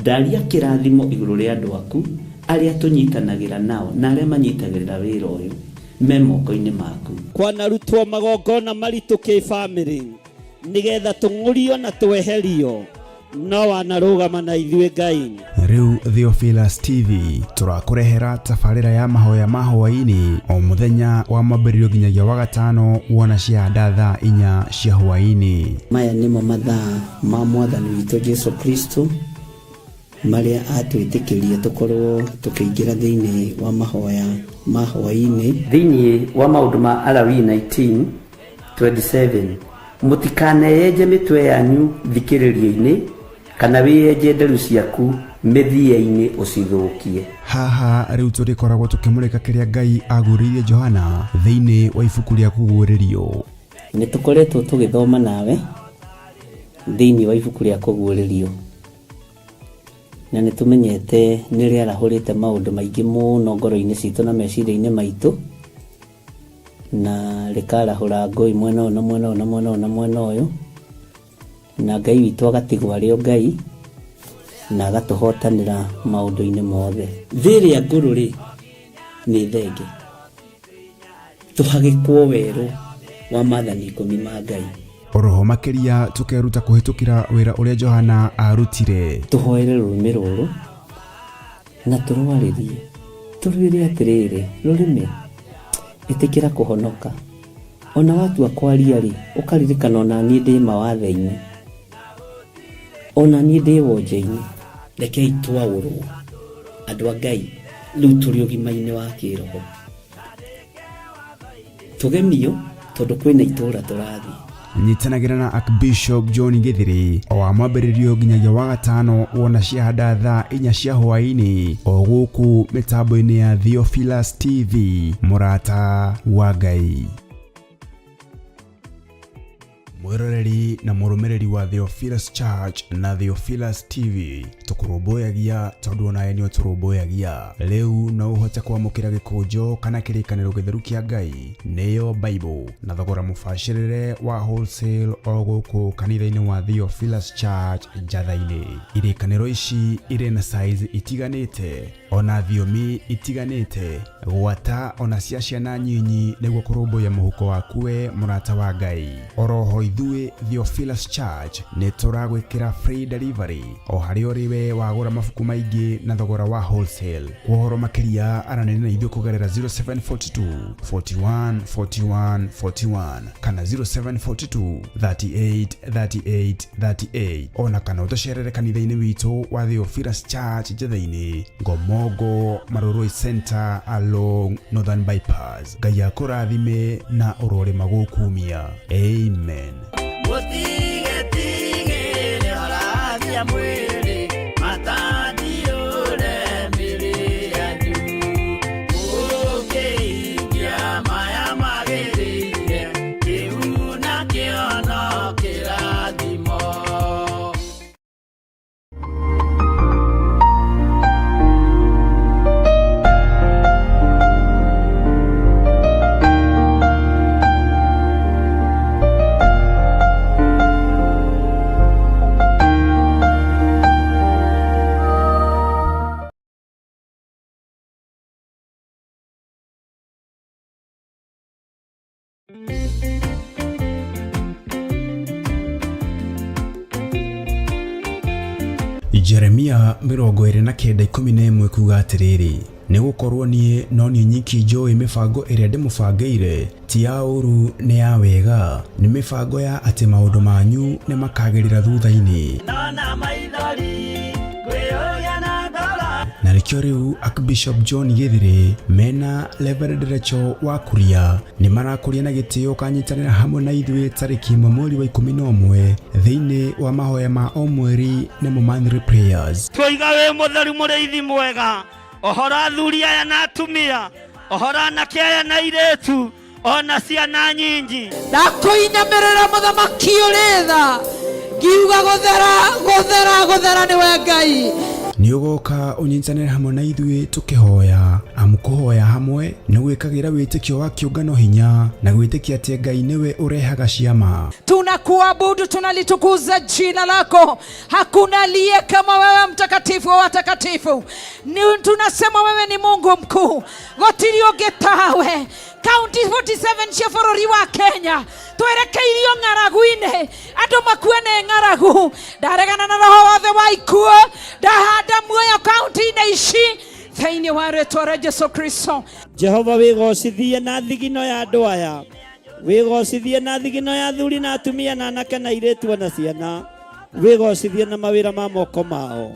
ndaria kirathimo iguru ria andu aku aria tunyitanagira nao na aria manyitagirira wira uyu me moko-ini maku. Kwanarutwo magongona maritu ki-family nigetha tung'urio na tweherio no wanarugama na ithuĩ Ngai. Riu Theophilus TV turakurehera tabarĩra ya mahoya ma hwaini o muthenya wa mambĩrĩrio nginyagia wa gatano wona ciahanda thaa 4 cia hwaini. Maya nimo mathaa ma Mwathani witũ Jesu Kristo maria atwĩtĩkĩria tukorwo tukĩingĩra thĩinĩ wa mahoya ma hwaini. Thĩinĩ wa maũndũ ma Alawii 19:27 mũtikaneyenje mĩtwe yanyu thikĩrĩrio-inĩ kana wĩyenje nderu ciaku mĩthia-inĩ ũcithũkie. Haha riu tũrĩkoragwo tũkĩmũrĩka kĩrĩa Ngai agũrĩire Johana thĩinĩ wa ibuku rĩa kũguũrĩrio. Nĩ tũkoretwo tũgĩthoma nawe thĩinĩ wa ibuku rĩa kũguũrĩrio na nĩ tũmenyete nĩ rĩarahũrĩte maũndũ maingĩ mũno ngoro-inĩ citũ na meciria-inĩ maitũ na rĩkarahũra ngũĩ mwena ũyũ na mwena ũyũ na mwena ũyũ na mwena ũyũ na Ngai witũ agatigwo arĩ Ngai na agatũhotanĩra maũndũ-inĩ mothe. Thĩrĩa ngũrũ-rĩ nĩ thenge, tũhagĩkwo werũ wa maathani 10 ma Ngai. Oroho makĩria tũkeruta kũhĩtũkĩra wĩra ũrĩa Johana arutire. Tũhoere rũrĩmĩ rũrũ na tũrwarĩrie tũrwĩre atĩrĩrĩ, rũrĩmĩ ĩtĩkĩra kũhonoka. Ona watua kwaria-rĩ ũkaririkana ona niĩ ndĩ mawathe-inĩ, ona niĩ ndĩ wonje-inĩ. Rekei twaũrwo andũ a Ngai rĩu tũrĩ ũgima-inĩ wa kĩroho, tũgemio tondũ kwĩna itũũra tũrathiĩ. Nyitanagĩra na Archbishop John Githiri o wa mwambĩrĩrio nginyagia wa gatano wona ciahanda thaa 4 cia hwaini o gũkũ mĩtambo-inĩ ya Theophilus TV, mũrata wa Ngai. Mwĩroreri na mũrũmĩrĩri wa Theophilus Church na Theophilus TV tũkũrũmbũyagia tondũ onawe nĩ ũtũrũmbũyagia. Rĩu no ũhote kwamũkĩra gĩkũnjo kana kĩrĩkanĩro gĩtheru kĩa Ngai nĩyo Bible na thogora mũbacĩrĩre wa wholesale o gũkũ kanitha-inĩ wa Theophilus Church Njatha-inĩ. Irĩkanĩro ici irĩ na size itiganĩte ona thiomi itiganĩte, gwata ona cia ciana nyinyi nĩguo kũrũmbũya mũhuko waku we mũrata wa Ngai. Oroho ithuĩ Theophilus Church nĩ tũragwĩkĩra free delivery o harĩa ũrĩ we wagũra mabuku maingĩ na thogora wa wholesale. Kuohoro makĩria aranĩria na ithuĩ kũgerera 0742 41 41 41 kana 0742 38 38 38 ona kana ũtũcerere kanitha-inĩ witũ wa Theophilus Church Njatha-inĩ, Ngomongo Maroroi Center along Northern Bypass. Ngai akũrathime na ũrore magũkumia. Amen. Jeremia 29:11 kuga atĩrĩrĩ, nĩ gũkorwo niĩ no niĩ nyiki njũĩ mĩbango ĩrĩa ndĩmũbangĩire ti ya ũru nĩ ya wega, nĩ mĩbango ya atĩ maũndũ manyu nĩ makagĩrĩra thutha-inĩ. Na rĩkĩo rĩu Archbishop John Githiri mena Reverend Rachel Wakuria nĩ marakũria na gĩtĩo kanyitanĩra hamwe na ithuĩ tarĩki 1 mweri wa 11 thĩinĩ wa mahoya ma o mweri nĩmo monthly prayers. Tũiga wĩ mũtheru mũrĩithi mwega, ohora athuri aya na atumia, ohora anake aya na airĩtu, ona ciana nyingi. Ndakũinamĩrĩra mũthamaki ũrĩ tha, ngiuga gũthera nĩwe Ngai. Nĩ nĩũgoka ũnyitanĩre hamwe na ithuĩ tũkĩhoya. Amu kũhoya hamwe nĩ gwĩkagĩra wĩtĩkio wa kĩũngano hinya na gwĩtĩkia atĩ Ngai nĩwe ũrehaga ciama. Tunakuabudu, tunalitukuza jina lako. Hakuna aliye kama wewe, mtakatifu wa watakatifu. Tunasema wewe ni Mungu mkuu. Gotiri ogetawe. County 47 cia bũrũri wa Kenya twerekeirio ng'aragu-inĩ, andũ makuene ng'aragu. Ndaregana na roho wothe wa ikuũ, ndahanda muoyo kaunti-inĩ ici thĩinĩ wa rĩĩtwa rĩa Jesũ Kristo. Jehova wĩgocithie na thigino ya andũ aya, wĩgocithie na thigino ya athuri na atumia na anake na airĩtu na ciana, wĩgocithie na mawĩra ma moko mao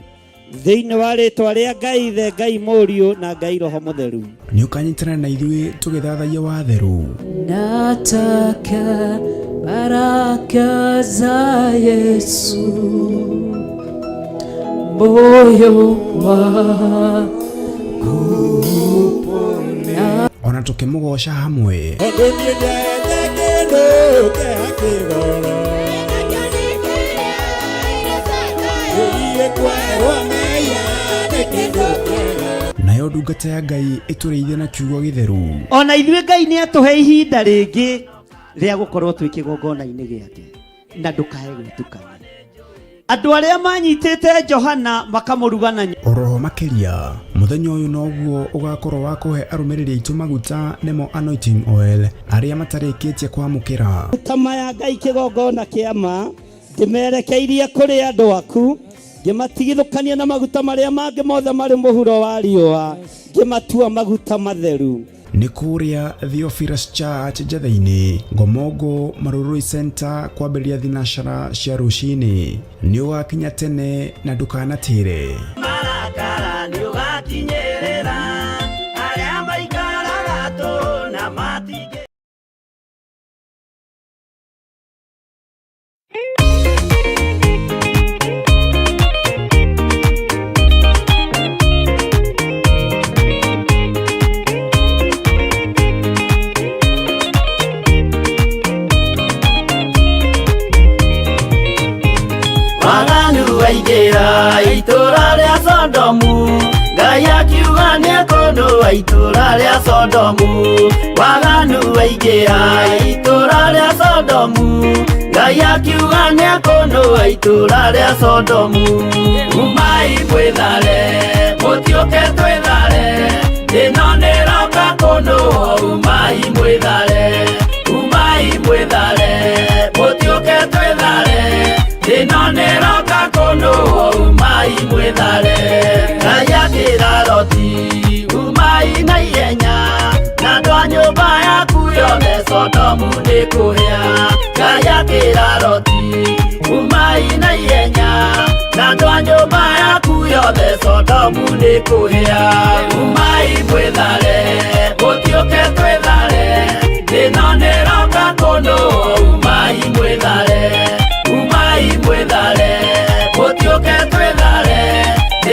thĩinĩ wa rĩĩtwa rĩa Ngai Ithe, Ngai Mũriũ na Ngai Roho Mũtheru. Nĩ ũkanyitana na ithuĩ tũgĩthathaia watheru. Nataka baraka za Yesu moyo wangu, ona tũkĩmũgoca hamwe. Nayo ndungata ya Ngai ĩtũrĩithie na kiugo gĩtheru. Ona ithuĩ Ngai nĩ atũhe ihinda rĩngĩ rĩa gũkorwo twĩ kĩgongona-inĩ gĩake na ndũkae gwĩtukania. Andũ arĩa manyitĩte Johana makamũrugana. Oroho makĩria mũthenya ũyũ noguo ũgakorwo wa kũhe arũmĩrĩri aitũ maguta nemo anointing oil arĩa matarĩkĩtie kwamũkĩra maguta maya Ngai kĩgongona kĩama ngĩmerekeirie kũrĩ andũ aku, ngĩmatigithũkania na maguta marĩa mangĩ mothe marĩ mũhuro wa riũa, ngĩmatua maguta matheru. Nĩ kũrĩa Theophilus Church Njatha-inĩ, Ngomongo Marurui Center, kwambĩrĩria thinacara cia rũcinĩ. Nĩ ũgakinya tene na ndũkanatĩre. Marakara nĩ ũgakinyĩrĩra arĩa maikaraga tũ na matigĩ. Waganu waingĩra itũũra rĩa Sodomu, Ngai akiuga nĩ kũndũ itũũra rĩa Sodomu. Waganu waingĩra itũũra rĩa Sodomu, Ngai akiuga nĩ kũndũ itũũra rĩa Sodomu. Umai mwĩthare, mũtiũke twĩthare, ĩno nĩ ĩroka kũndũ. Umai mwĩthare, umai mwĩthare, mũtiũke twĩthare, ĩno nĩ ĩroka kũndũ. Umai mwĩthare. Ngai akĩra Loti, umai na ihenya, na andũ a nyũmba yaku yothe Sodomu nĩ kũhĩa. Ngai akĩra Loti, umai na ihenya, na andũ a nyũmba yaku yothe Sodomu nĩ kũhĩa. Umai mwĩthare, mũtiũke twĩthare, ĩno nĩ ĩroka kũndũ. Umai mwĩthare, umai mwĩthare, mũtiũke twĩthare,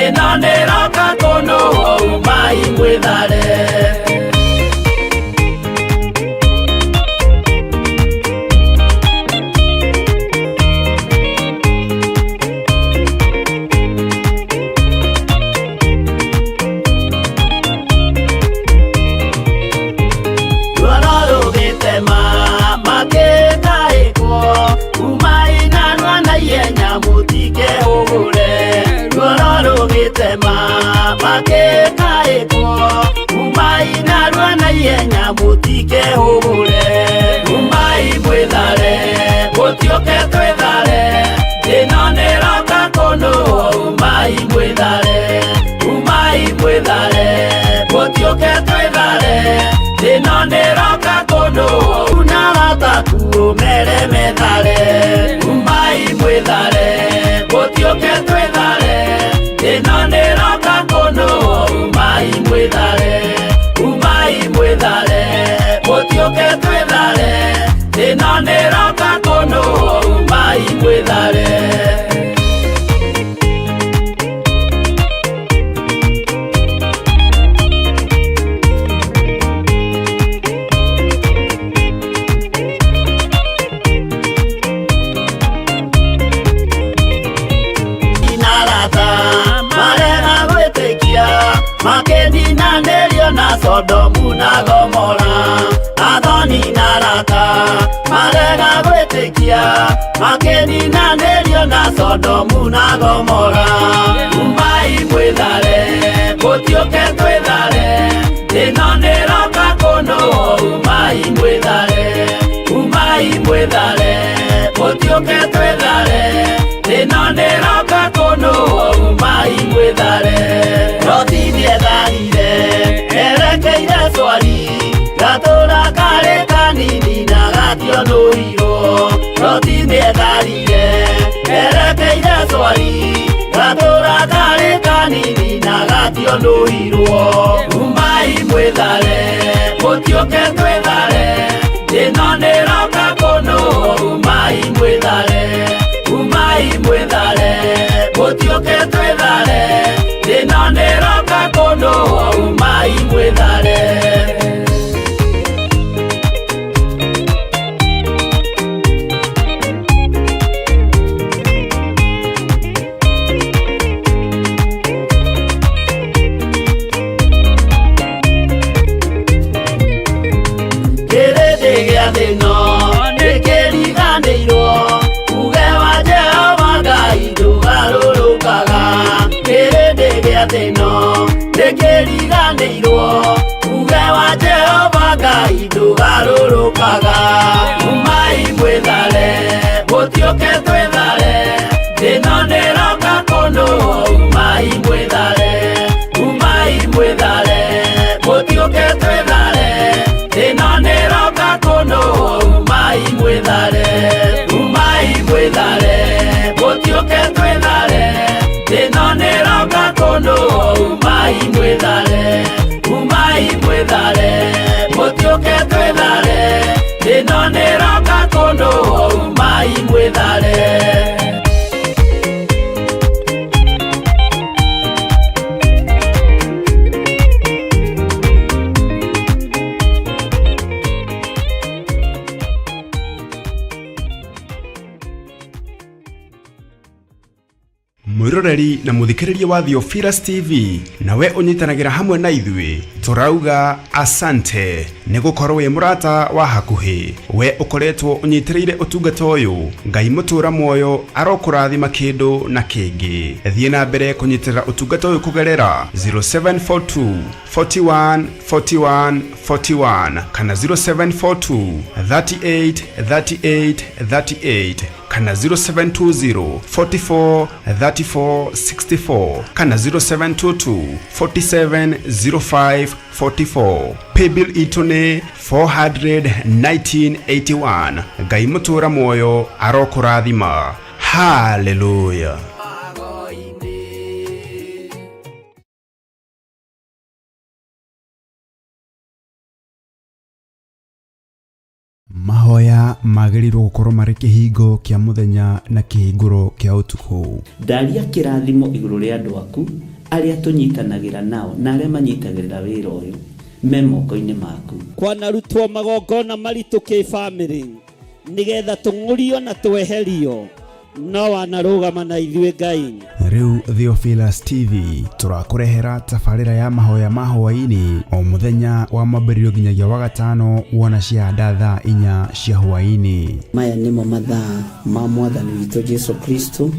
ĩno nĩ ĩroka kũndũ. Umai mwĩthare. Umai mwĩthare, mũtiũke twĩthare, ĩno nĩ ĩroka kũndũ. Umai mwĩthare, umai mwĩthare, mũtiũke twĩthare, ĩno nĩ ĩroka kũndũ. Unarataku ũmere methare. Umai mwĩthare, mũtiũke twĩthare, ĩno nĩ ĩroka kũndũ. Umai mwĩthare, umai mwĩthare, mũtiũke twĩthare, ĩno nĩ ĩroka kũndũ. Umai mwĩthare. maria makenina nerio na Sodomu na Gomora. Umai mwithare gutioke twithare ino niroka kuno. Umai mwithare gutioke twithare ino niroka kuno. Umai mwithare rotini etharire erekeire swari gatura kare kanini na gationuirwo. Rotini etharire erekeire swari gatura kare kanini na gationuirwo. Umai mwithare gutioke twithare ino niroka kuno. Umai mwithare gutioke twithare ino niroka kuno. Umai mwithare. Umai mwithare gutioke twithare ino niroka kuno. Umai mwithare gutioke twithare ino niroka kuno. Umai mwithare gutioke twithare ino niroka kuno. Umai mwithare gutioke twithare ino niroka kuno. Umai mwithare. Mwiroreri na muthikiriria wa Theophilus TV, nawe unyitanagira hamwe na ithui turauga asante ni gukorwo wi murata wa hakuhi. We ukoretwo unyitiriire utungata uyu, Ngai mutura muoyo arokurathima kindu na kingi. Thie na mbere kunyitirira utungata uyu kugerera 0742 41 41 41 kana 0742 38 38 38 kana 0720 44 34 64 kana 0722 47 05 44. Paybill itune 41981. Ngai mutura muoyo arokurathima. Hallelujah. Mahoya magirirwo gukorwo mari kihingo kia muthenya na kihinguro kia utuku. Ndaria kirathimo iguru ria andu aku aria tunyitanagira nao na aria manyitagirira wira uyu me moko-ini maku. Kwanarutwo magongona maritu ki family nigetha tung'urio na tweherio no wanarugama na ithuĩ Ngai. Riu Theophilus TV turakurehera tabarĩra ya mahoya ma hwaini o muthenya wa mambĩrĩrio nginyagia wa gatano wona cia thaa 4 cia hwaini. Maya nimo mathaa ma mwathani witũ Jesu Kristo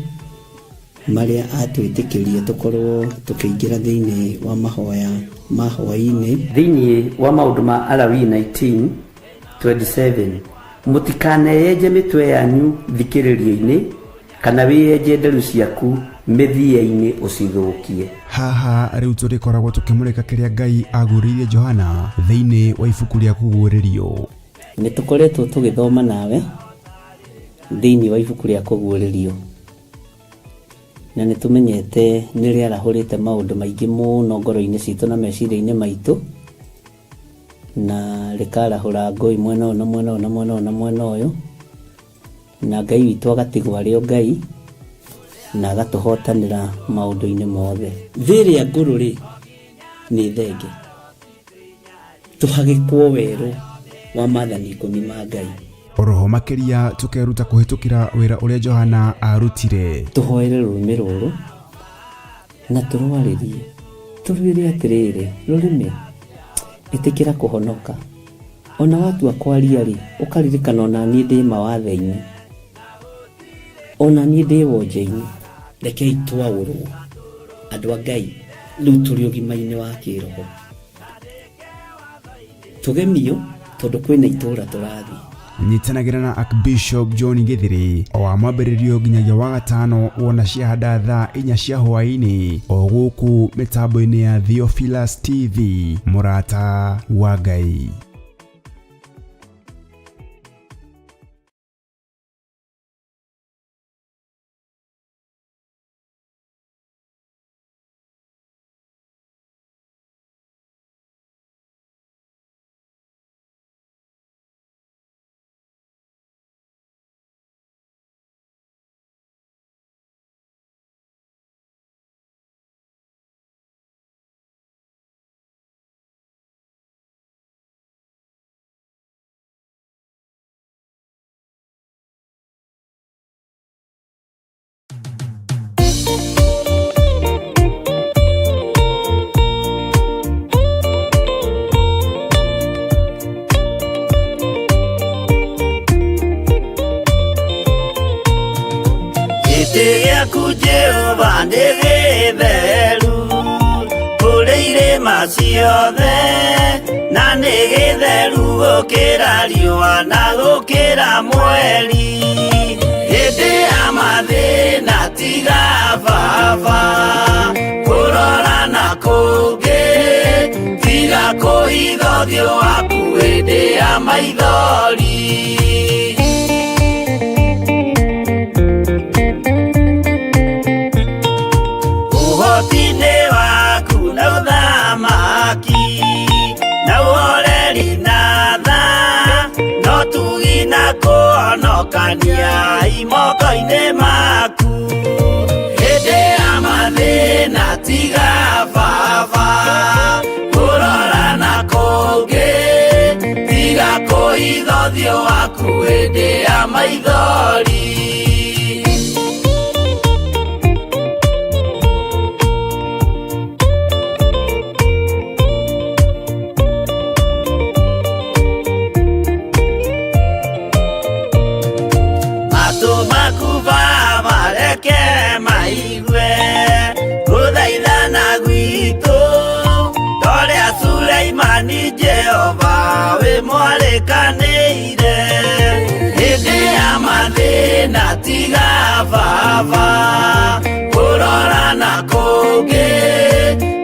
maria atwĩtĩkĩria tukorwo tukĩingĩra thĩinĩ wa mahoya ma hwaini. Thĩinĩ wa maũndũ ma Alawii 19:27 mũtikaneyenje mĩtwe yanyu thikĩrĩrio-inĩ kana wiyenje nderu ciaku mĩthia-inĩ ũcithũkie. Haha riu turikoragwo tukimurika kiria Ngai aguririe Johana thĩinĩ wa ibuku rĩa kũguũrĩrio. Nĩ tukoretwo tugĩthoma nawe thĩinĩ wa ibuku rĩa kũguũrĩrio na nĩ tumenyete nĩ rĩarahũrĩte maũndũ maingĩ mũno ngoro-inĩ citũ na meciria-inĩ maitũ na rĩkarahũra ngũĩ mwena ũyũ na mwena ũyũ na mwena ũyũ na mwena ũyũ, na Ngai witũ agatigwo arĩ o Ngai na agatũhotanĩra maũndũ-inĩ mothe. Thĩrĩa ngũrũ-rĩ nĩ thenge, tũhagĩkwo werũ wa maathani 10 ma Ngai. Oroho makiria tukeruta kuhitukira wira uria Johana arutire. Tuhoere rũrĩmĩ rũrũ na tũrwarĩrie tũrwĩre atĩrĩrĩ, rũrĩmĩ ĩtĩkĩra kũhonoka. Ona watua kwaria-rĩ ũkaririkana ona niĩ ndĩ mawathe-inĩ ona niĩ ndĩ wonje-inĩ rekei twaũrwo andũ a Ngai rĩu tũrĩ ũgima-inĩ wa kĩroho tũgemio tondũ kwĩna itũũra tũrathiĩ. Nyitanagĩra na Archbishop John Githiri o wa mwambĩrĩrio nginyagia wa gatano wona ciahanda thaa 4 cia hwaĩ-inĩ o gũkũ mĩtambo-inĩ ya Theophilus TV, mũrata wa Ngai. Jehova nĩgĩtheru kũrĩ irĩma ciothe na nĩgĩtheru gũkĩra riũa na gũkĩra mweri. Hĩndĩ ya mathĩna tiga baba kũrora na kũngĩ tiga kũhitha ũthiũ waku hĩndĩ ya maithori. Kania imokoine maku hĩndĩ ya mathĩna tiga baba kũrora na kũngĩ tiga kũhitha ũthiũ waku hĩndĩ ya maithori. Jehova we mwarekanĩire hĩndĩ ya mathĩna tiga baba kũrora na kũngĩ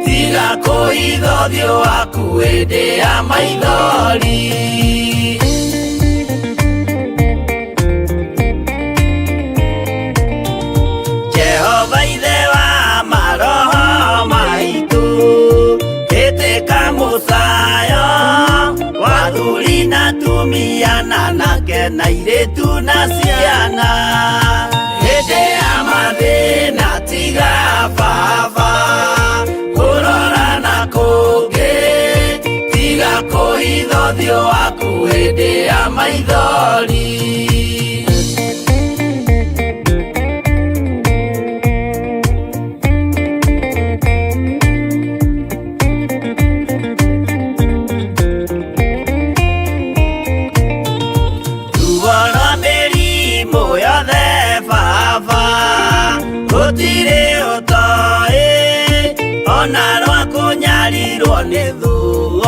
tiga kũhitha ũthiũ waku hĩndĩ ya maithori. Jehova ithe wa maroho maitũ ĩtĩka mũcayo wathuri na tumia na nake na airĩtu na ciana hĩndĩ ya mathĩna tiga baba kũrora na kũngĩ tiga kũhitha ũthiũ waku hĩndĩ ya maithori. Gũtirĩ ũtoĩ ona rwa kũnyarirwo nĩ thu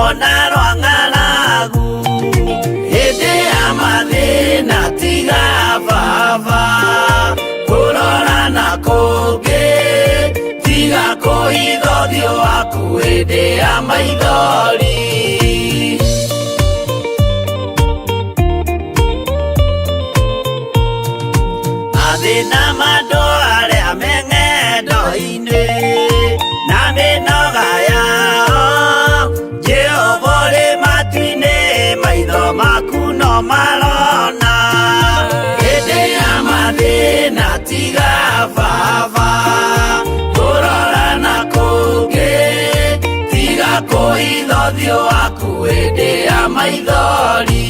ona rwa ng'aragu hĩndĩ ya mathĩna tiga baba kũrora na kũngĩ tiga kũhitha ũthiũ waku hĩndĩ ya maithori. Mathĩna mandũ arĩa me ng'endo-inĩ na mĩnoga yao Jehova ũrĩ matu-inĩ maitho maku no marona hĩndĩ ya mathĩna tiga baba kũrora na kũngĩ tiga kũhitha ũthiũ waku hĩndĩ ya maithori.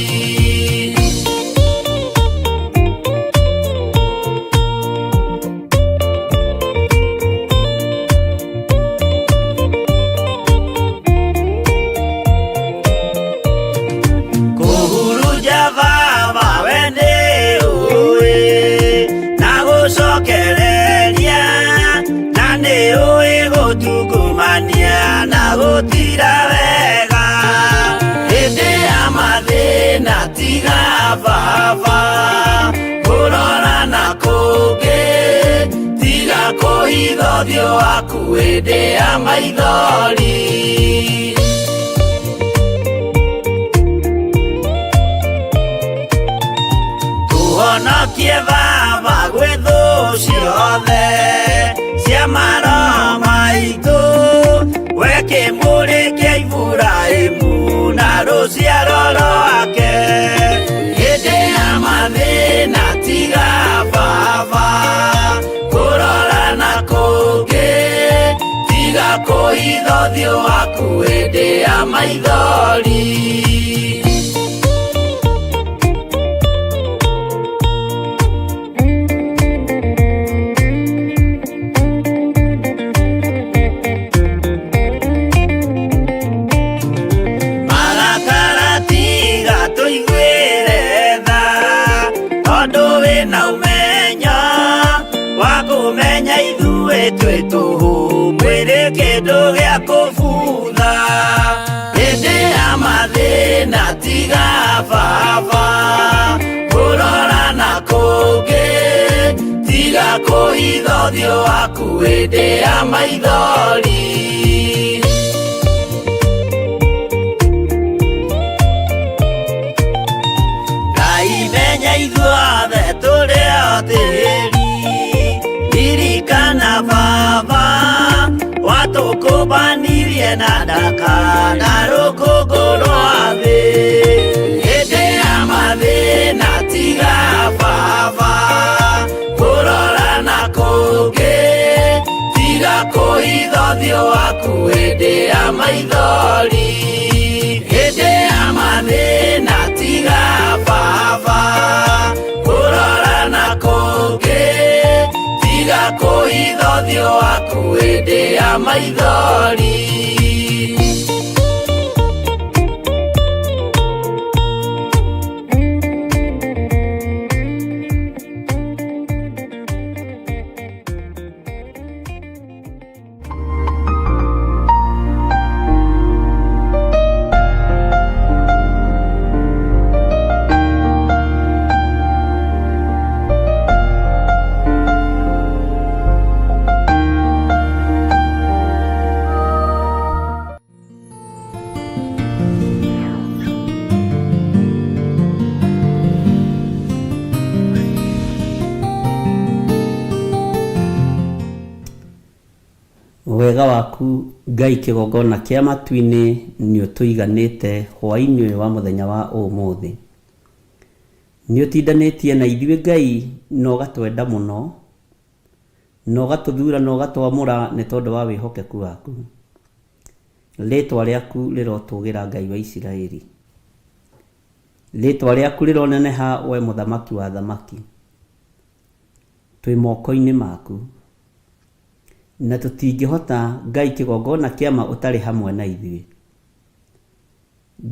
gutira wega hĩndĩ ya mathĩna tiga baba kũrora na kũngĩ tiga kũhitha ũthiũ waku hĩndĩ ya maithori tuhonokie baba gwĩ thũ ciothe cia maroho maitũ we kĩmũrĩ kĩa Iburahĩmu na rũciaro rwake hĩndĩ ya mathĩna tiga baba kũrora na kũngĩ tiga kũhitha ũthiũ waku hĩndĩ ya maithori twetuhu mwĩrĩ kĩndũ gĩa kũbutha hĩndĩ ya mathĩna tiga baba kũrora na kũngĩ tiga kũhitha ũthiũ waku hĩndĩ ya maithori Ngai menya ithuothe tũrĩ o tĩĩri ririkana baba watũkũmbanirie na ndaka na rũkũngũ rwa thĩ hĩndĩ ya mathĩna tiga baba kũrora na kũngĩ tiga kũhitha ũthiũ waku hĩndĩ ya maithori hĩndĩ ya mathĩna tiga baba kũrora na kũngĩ tiga kũhitha ũthiũ waku hĩndĩ ya maithori wega waku Ngai kĩgongona kĩa matu-inĩ nĩ ũtũiganĩte hwaĩ-inĩ ũyũ wa mũthenya wa ũmũthĩ nĩ ũtindanĩtie na ithuĩ Ngai na ũgatwenda mũno na ũgatũthura na ũgatwamũra nĩ tondũ wa wĩhokeku waku rĩtwa rĩaku rĩrotũgĩra Ngai wa Isiraeli rĩtwa rĩaku rĩroneneha we mũthamaki wa thamaki twĩ moko-inĩ maku na tũtingĩhota Ngai kĩgongona kĩama ũtarĩ hamwe na ithuĩ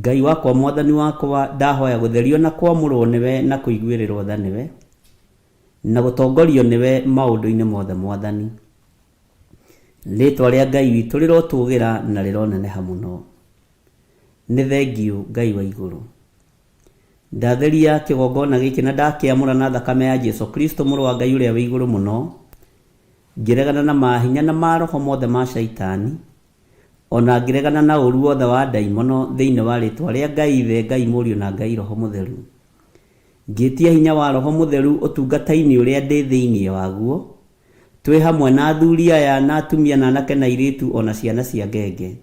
Ngai wakwa mwathani wakwa ndahoya gũtherio na kwamũrwo nĩwe na kũiguĩrĩrwo tha nĩwe na gũtongorio nĩwe maũndũ-inĩ mothe mwathani rĩtwa rĩa Ngai witũ rĩrotũgĩra na rĩroneneha mũno nĩ thengio Ngai wa igũrũ ndatheria kĩgongona gĩkĩ na ndakĩamũra na thakame ya Jesu Kristo mũrũ wa Ngai ũrĩa wĩ igũrũ mũno ngĩregana na mahinya na maroho mothe ma shaitani ona ngĩregana na ũru wothe wa ndaimono thĩinĩ wa rĩtwa rĩa Ngai Ithe Ngai Mũriũ na Ngai Roho Mũtheru ngĩtia hinya wa Roho Mũtheru ũtungata-inĩ ũrĩa ndĩ thĩinĩ waguo twĩ hamwe na athuri aya na atumia na anake na airĩtu ona ciana cia ngenge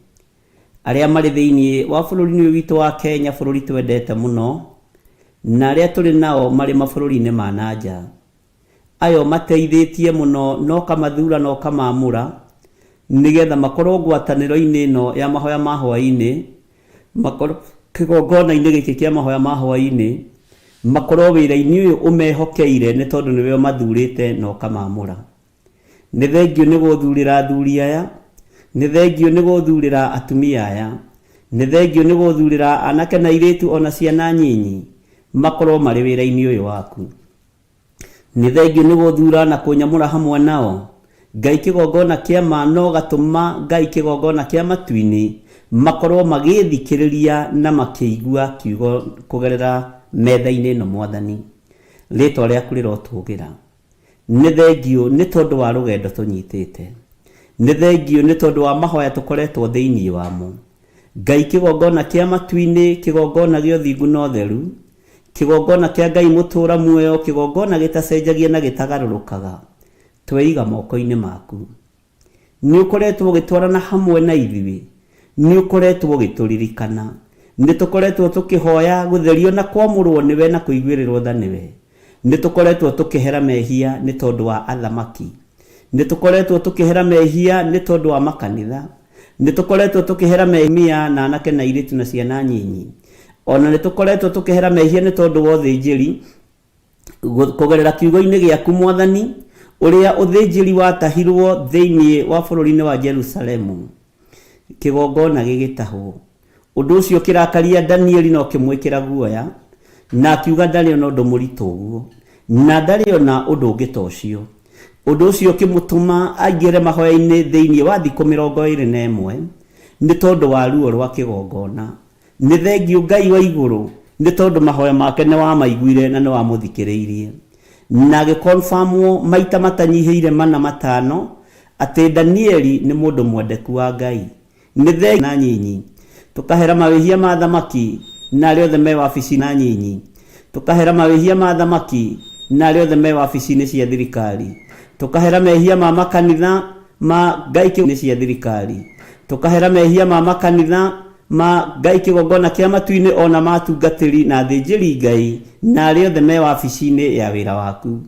arĩa marĩ thĩinĩ wa bũrũri-inĩ ũyũ witũ wa Kenya bũrũri twendete mũno na arĩa tũrĩ nao marĩ mabũrũri-inĩ ma nanja ayo mateithĩtie mũno no kamathura no kamamũra nigetha makorwo ngwatanĩro-inĩ ĩno ya mahoya ma hwaĩ-inĩ makorwo kĩgongona-inĩ gĩkĩ kĩa mahoya ma hwaĩ-inĩ makorwo wĩra-inĩ ũyũ ũmehokeire nĩ tondũ nĩwe mathurĩte no kamamũra nĩ thengio nĩ gũthurĩra athuri aya nĩ thengio nĩ gũthurĩra atumia aya nĩ thengio nĩ gũthurĩra anake na airĩtu ona ciana nyinyi makorwo marĩ wĩra-inĩ ũyũ waku nĩ thengio nĩ gũthura na kũnyamũra hamwe nao Ngai kĩgongona kĩa ma no gatũma Ngai kĩgongona kĩa matu-inĩ makorwo magĩthikĩrĩria na makĩigua kiugo kũgerera metha-inĩ ĩno Mwathani. Rĩĩtwa rĩaku rĩrotũgĩra. Nĩ thengio nĩ tondũ wa rũgendo tũnyitĩte. Nĩ thengio nĩ tondũ wa mahoya tũkoretwo thĩinĩ wamo. Ngai kĩgongona kĩa matu-inĩ, kĩgongona gĩa ũthingu na ũtheru, kĩgongona kĩa Ngai mũtũũra muoyo, kĩgongona gĩtacenjagia na gĩtagarũrũkaga. Tweiga moko-inĩ maku. Nĩ ũkoretwo ũgĩtwarana hamwe na ithuĩ. Nĩ ũkoretwo ũgĩtũririkana. Nĩ tũkoretwo tũkĩhoya gũtherio na kwamũrwo nĩwe na kũiguĩrĩrwo tha nĩwe. Nĩ tũkoretwo tũkĩhera mehia nĩ tondũ wa athamaki. Nĩ tũkoretwo tũkĩhera mehia nĩ tondũ wa makanitha. Nĩ tũkoretwo tũkĩhera mehia na anake na airĩtu na ciana nyinyi. Ona nĩ tũkoretwo tũkĩhera mehia nĩ tondũ wa ũthĩnjĩri kũgerera kiugo-inĩ gĩaku Mwathani, ũrĩa ũthĩnjĩri watahirwo thĩinĩ wa bũrũri-inĩ wa Jerusalemu. Kĩgongona gĩgĩtahwo. Ũndũ ũcio kĩrakaria Danieli no kĩmwĩkĩra guoya, na akiuga ndarĩ ona ũndũ mũritũ ũguo, na ndarĩ ona ũndũ ũngĩ ta ũcio. Ũndũ ũcio kĩmũtũma aingĩre mahoya-inĩ thĩinĩ wa thikũ 21 nĩ tondũ wa ruo rwa kĩgongona. Nĩ thengio Ngai wa igũrũ nĩ tondũ mahoya make nĩ wamaiguire na nĩ wamũthikĩrĩirie. Na gĩkonfamwo maita matanyihĩire 4-5 atĩ Danieli nĩ mũndũ mwendeku wa Ngai. Nĩ thengio na nyinyi. Tũkahera mawĩhia ma thamaki na arĩa othe me wabici na nyinyi. Tũkahera mawĩhia ma thamaki na arĩa othe me wabici-inĩ cia thirikari. Tũkahera mehia ma makanitha ma Ngai kĩgongona cia thirikari. Tũkahera mehia ma makanitha ma Ngai kĩgongona kĩa matu-inĩ ona matungatĩri na thĩnjĩri Ngai na arĩa othe me wabici-inĩ ya wĩra waku.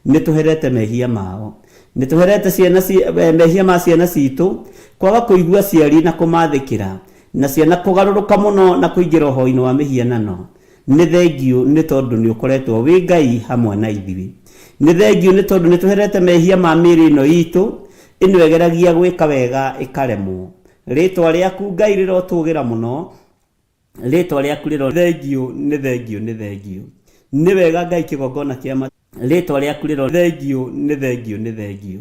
Nĩ tũherete mehia mao. Nĩ tũherete mehia ma ciana citũ kwaga kũigua ciari na kũmathĩkĩra, na ciana kũgarũrũka mũno na kũingĩra ũhoro-inĩ wa mĩhianano. Nĩ thengio nĩ tondũ nĩ ũkoretwo wĩ Ngai hamwe na ithuĩ. Nĩ thengio nĩ tondũ nĩ tũherete mehia ma mĩĩrĩ ĩno itũ ĩno ĩgeragia gwĩka wega ĩkaremwo. Rĩĩtwa rĩaku Ngai rĩrotũgĩra mũno. Rĩĩtwa rĩaku thengio nĩ thengio nĩ thengio. Nĩ wega Ngai kĩgongona kĩa matu. Rĩĩtwa rĩaku thengio nĩ thengio nĩ thengio.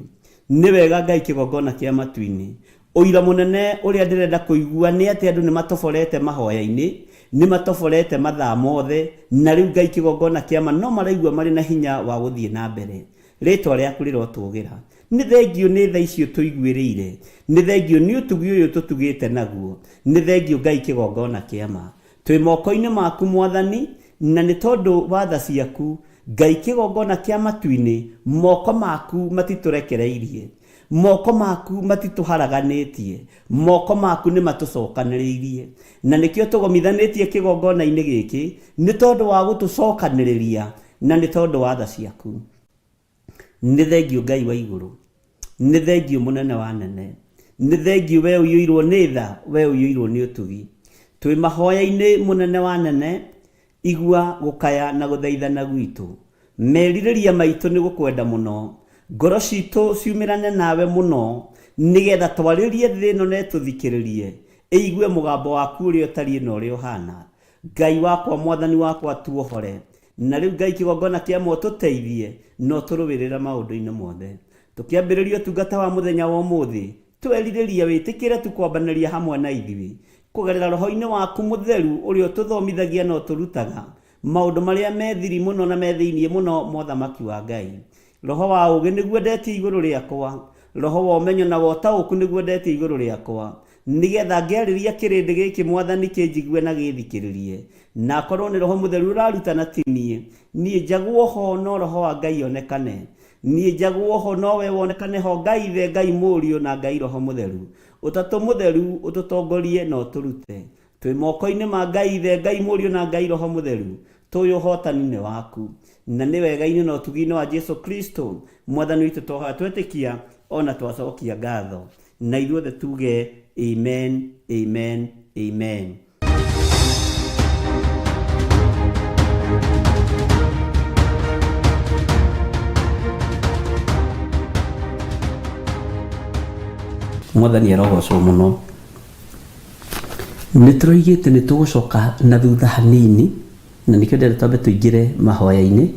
Nĩ wega Ngai kĩgongona kĩa matu-inĩ. Ũira mũnene ũrĩa ndĩrenda kũigua nĩ atĩ andũ nĩ matoborete mahoya-inĩ, nĩ matoborete mathaa mothe, na rĩu Ngai kĩgongona kĩama no maraigua marĩ na hinya wa gũthiĩ na mbere. Rĩĩtwa rĩaku rĩrotũgĩra. Nĩ thengio nĩ tha icio tũiguĩrĩire. Nĩ thengio nĩ ũtugi ũyũ tũtugĩte naguo. Nĩ thengio Ngai kĩgongona kĩama. Twĩ moko-inĩ maku Mwathani, na nĩ tondũ wa tha ciaku Ngai kĩgongona kĩa matu-inĩ, moko maku matitũrekereirie. Moko maku matitũharaganĩtie. Moko maku nĩ matũcokanĩrĩirie. Na nĩkĩo tũgomithanĩtie kĩgongona-inĩ gĩkĩ nĩ tondũ wa gũtũcokanĩrĩria na nĩ tondũ wa tha ciaku. Nĩ thengio Ngai wa igũrũ. Nĩ thengio mũnene wa nene. Nĩ thengio we ũiyũirwo nĩ tha, we ũiyũirwo nĩ ũtugi. Twĩ mahoya-inĩ mũnene wa nene, igua gũkaya na gũthaithana gwitũ. Merirĩria maitũ nĩ gũkwenda mũno. Ngoro citũ ciumĩrane nawe mũno, nĩgetha twarĩrie thĩ ĩno na tũthikĩrĩrie, ĩigue mũgambo waku ũrĩa ũtariĩ na ũrĩa ũhana. Ngai wakwa, Mwathani wakwa, tuohore. Na rĩu Ngai kĩgongona kĩama ũtũteithie no tũrũĩrĩra maũndũ-inĩ mothe. Tũkĩambĩrĩria ũtungata wa mũthenya wa ũmũthĩ, twerirĩria wĩtĩkĩre tukwambanĩria hamwe na ithuĩ kũgerera roho-inĩ waku mũtheru ũrĩa ũtũthomithagia na ũtũrutaga maũndũ marĩa methiri mũno na methĩiniĩ mũno ma ũthamaki wa Ngai. Roho wa ũũgĩ nĩguo ndetie igũrũ rĩakwa. Roho wa ũmenyo na wa ũtaũku nĩguo ndetie igũrũ rĩakwa, nĩgetha ngĩarĩria kĩrĩndĩ gĩkĩ Mwathani kĩnjigue na gĩthikĩrĩrie. Na akorwo nĩ roho mũtheru ũrarutana ti niĩ njagwo ho no roho wa Ngai onekane. Niĩ njagwo ho no we wonekane ho, Ngai Ithe, Ngai Mũriũ na Ngai Roho Mũtheru. Ũtatũ mũtheru ũtũtongorie na ũtũrute. Twĩ moko-inĩ ma Ngai Ithe, Ngai Mũriũ na Ngai Roho Mũtheru. Tũyũ ũhotani nĩ waku. Na nĩ wega-inĩ na ũtugi-inĩ wa Jesu Kristo Mwathani witũ twahoya twetĩkia ona twacokia ngatho. Na ithuothe tuge amen, amen, amen. Mwathani arogocwo mũno. Nĩ tũroigĩte nĩ tũgũcoka na thutha hanini, na nĩkĩo ndĩrenda twambe tũingĩre mahoya-inĩ.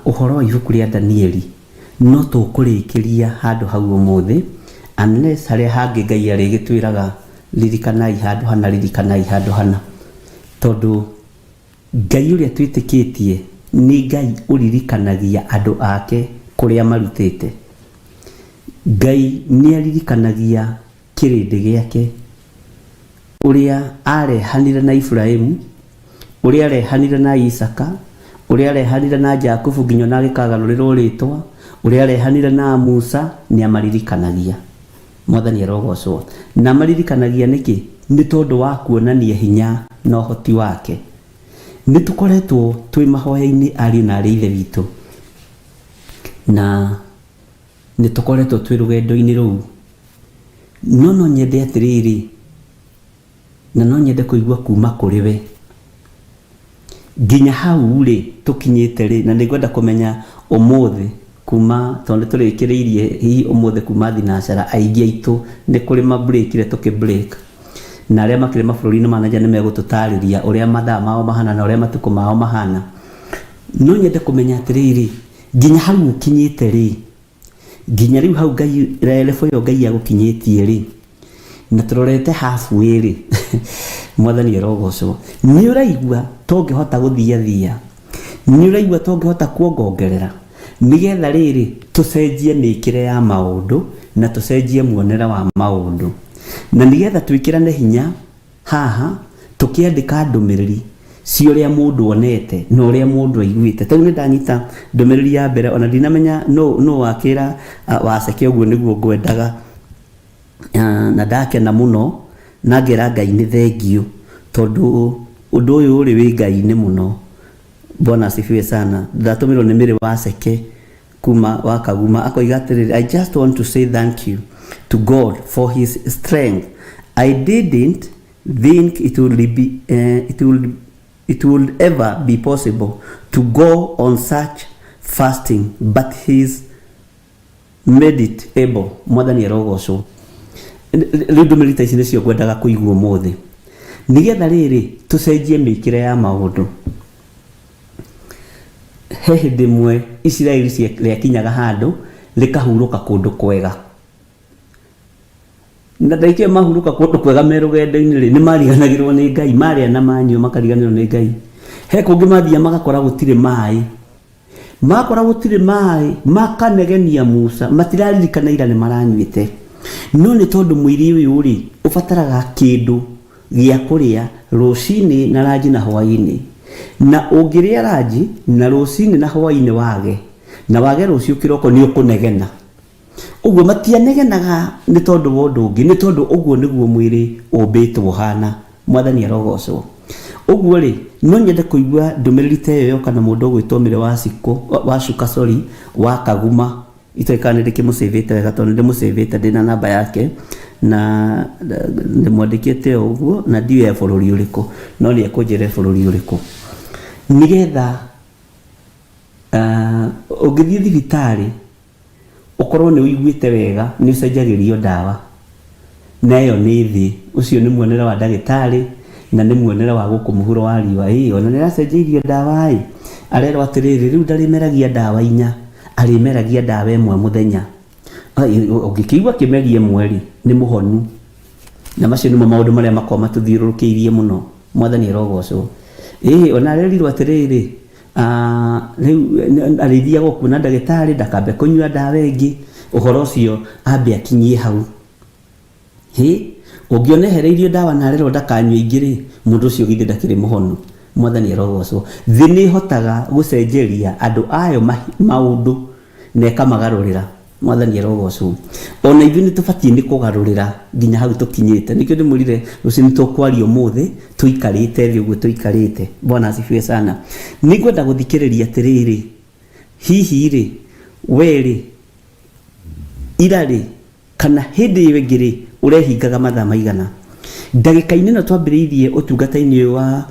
Ũhoro wa ibuku rĩa Danieli no tukurikiria handu hau umuthi unless haria hangi Ngai arigitwiraga lirikanai handu hana lirikanai handu hana tondu Ngai uria twitikitie ni Ngai uririkanagia andu ake kuria marutite. Ngai ni aririkanagia kirindi giake uria arehanire na Ibrahimu, uria arehanire na Isaka, uria arehanire na Jakubu nginya na gikagaruriro ritwa, uria arehanire na Musa, ni amaririkanagia. Mwathani arogocwo. Na amaririkanagia niki? Ni tondu wa kuonania hinya na uhoti wake. Ni tukoretwo twi mahoya-ini ari na ari ithe witu, na ni tukoretwo twi rugendo-ini ruu. No nyende atiriri, na no nyende kuigua kuma kuri we nginya hau ri tukinyite ri, na ndigwenda kumenya umuthi kuma tondu turikiriirie hi umuthi kuma thinacara aingi aitu ni kuri mabreakire tukibreak, na aria makire mabũrũri-inĩ ma nanja ni megututariria uria mathaa mao mahana na uria matuko mao mahana. No nyende kumenya atiriri nginya hau ukinyite ri, nginya riu hau Ngai relefo yo Ngai agukinyitie ri, na turorete hafu iri Mwathani arogocwo. Ni uraigua tongihota guthiathia, ni uraigua tongihota kuongongerera nigetha riri tucenjie mikire ya maundu na tucenjie muonera wa maundu, na nigetha twikirane hinya haha tukiandika ndumiriri si uria mundu onete no uria mundu aiguite. Tau ni ndanyita ndumiriri ya mbere ona ndinamenya no wakira waceke uguo niguo ngwendaga, na ndakena muno na ngira Ngai ni thengiu tondu undu uyu uri wi Ngai ni muno. Bwana asifiwe sana. Ndatumirwo ni miri waceke kuma wakaguma akoiga atiriri, I just want to say thank you to God for his strength. I didn't think it would ever be possible to go on such fasting, but he's made it able. Mwathani arogocwo. Riu ndumiriri ta ici nicio ngwendaga kuigua umuthi nigetha riri tucenjie mikire ya maundu. He hindi mwe Israeli riakinyaga handu rikahuruka kundu kwega, na ndaike mahuruka kundu kwega me rugendo-ini ri ni mariganagirwo ni Ngai, maria na manyu makariganirwo ni Ngai. He kungi mathia magakora gutire mai, makora gutire mai makanegenia Musa, matiraririkana ira ni maranyuite. No ni tondu mwiri uyu ri ubataraga kindu gia kuria rucini na ranji na hwaini, na ungiria ranji na rucini na hwaini wage na wage rucio kiroko ni ukunegena. Uguo matianegenaga ni tondu wa undu ungi, ni tondu uguo niguo mwiri umbitwo hana. Mwathani arogocwo. Uguo ri no nyende kuigua ndumiriri ta iyo kana mundu gwitwomire wacuka wa kaguma itoikane ndikimusavete wega tondu ndimusavete ndina namba yake na ndimwandikite uguo na ndiwe bururi uriku no ni ekunjire bururi uriku nigetha ungithii thibitari ukorwo ni uiguite wega ni ucenjagirio ndawa nayo ni thi. Ucio ni muonera wa ndagitari na ni muonera wa gukumuhuro wa riwa hiyo na niracenjirio ndawa ai arero atiriri riu ndarimeragia ndawa inya arimeragia ndawa imwe muthenya. Ungikigwa kimerie mweri ni muhonu na macio nimo maundu maria makoma matuthiurukiirie muno. Mwathani arogocwo. Ona arerirwo atiriri riu arithia gukuna ndagitari ndakambe kunyua ndawa ingi uhoro ucio ambe akinyie hau. Ungionehereirio ndawa na arerwo ndakanyue ingiri mundu ucio githĩ ndakiri muhonu. Mwathani arogocwo. Thi ni hotaga gucenjeria andu ayo maundu na ikamagarurira. Mwathani arogocwo. Ona ithuĩ nĩtũbatiĩ nĩ kũgarũrĩra nginya hau tũkinyĩte. Nĩkĩo ndĩmwĩrire rũciũ nĩtũkwaria ũmũthĩ tũikarĩte thĩ ũguo tũikarĩte. Bwana asifiwe sana. Nĩngwenda gũthikĩrĩria atĩrĩrĩ, hihi rĩ we rĩ ira rĩ kana hĩndĩ ĩyo ĩngĩ rĩ ũrehingaga mathaa maigana? Ndagĩka-inĩ ĩno twambĩrĩirie ũtungata-inĩ ũyũ wa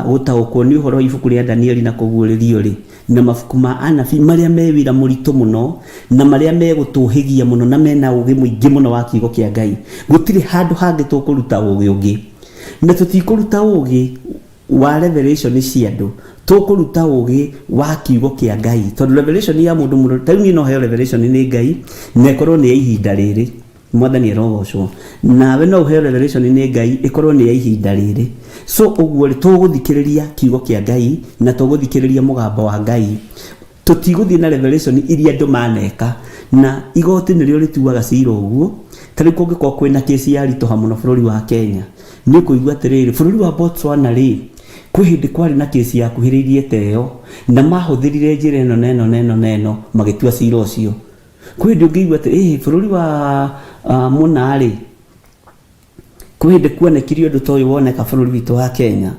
gũtaũkwo nĩ ũhoro wa ibuku rĩa Danieli na kũguũrĩrio rĩ na mabuku ma anabii maria me wĩra mũritũ mũno na maria megũtũhĩgia mũno na mena ũgĩ mũingĩ mũno wa kiugo kĩa Ngai. Gũtirĩ handũ hangĩ tũkũruta ũgĩ ũngĩ, na tũtikũruta ũgĩ wa revelation cia andu tukuruta ugi wa kiugo kia Ngai tondu revelation ya mundu mundu tauni no he revelation ni Ngai na ikorwo ni ihinda riri mwathani erogocwo nawe no he revelation ni Ngai ikorwo ni ihinda riri so uguo ri tuguthikiriria kiugo kia Ngai na tuguthikiriria mugambo wa Ngai tutiguthie na revelation iria andu maneka na igoti nirio rituaga cira uguo tari kungiko kwina kesi ya rito hamuno bururi wa Kenya ni kuigua atiriri bururi wa Botswana ri kwi hindi kwari na kesi ya kuhiririe teo na mahuthirire njira neno magitua cira ucio kwi hindi ungiigua ati bururi wa munari kwi hindi kuonekirio ndu toyo woneka bururi witu wa Kenya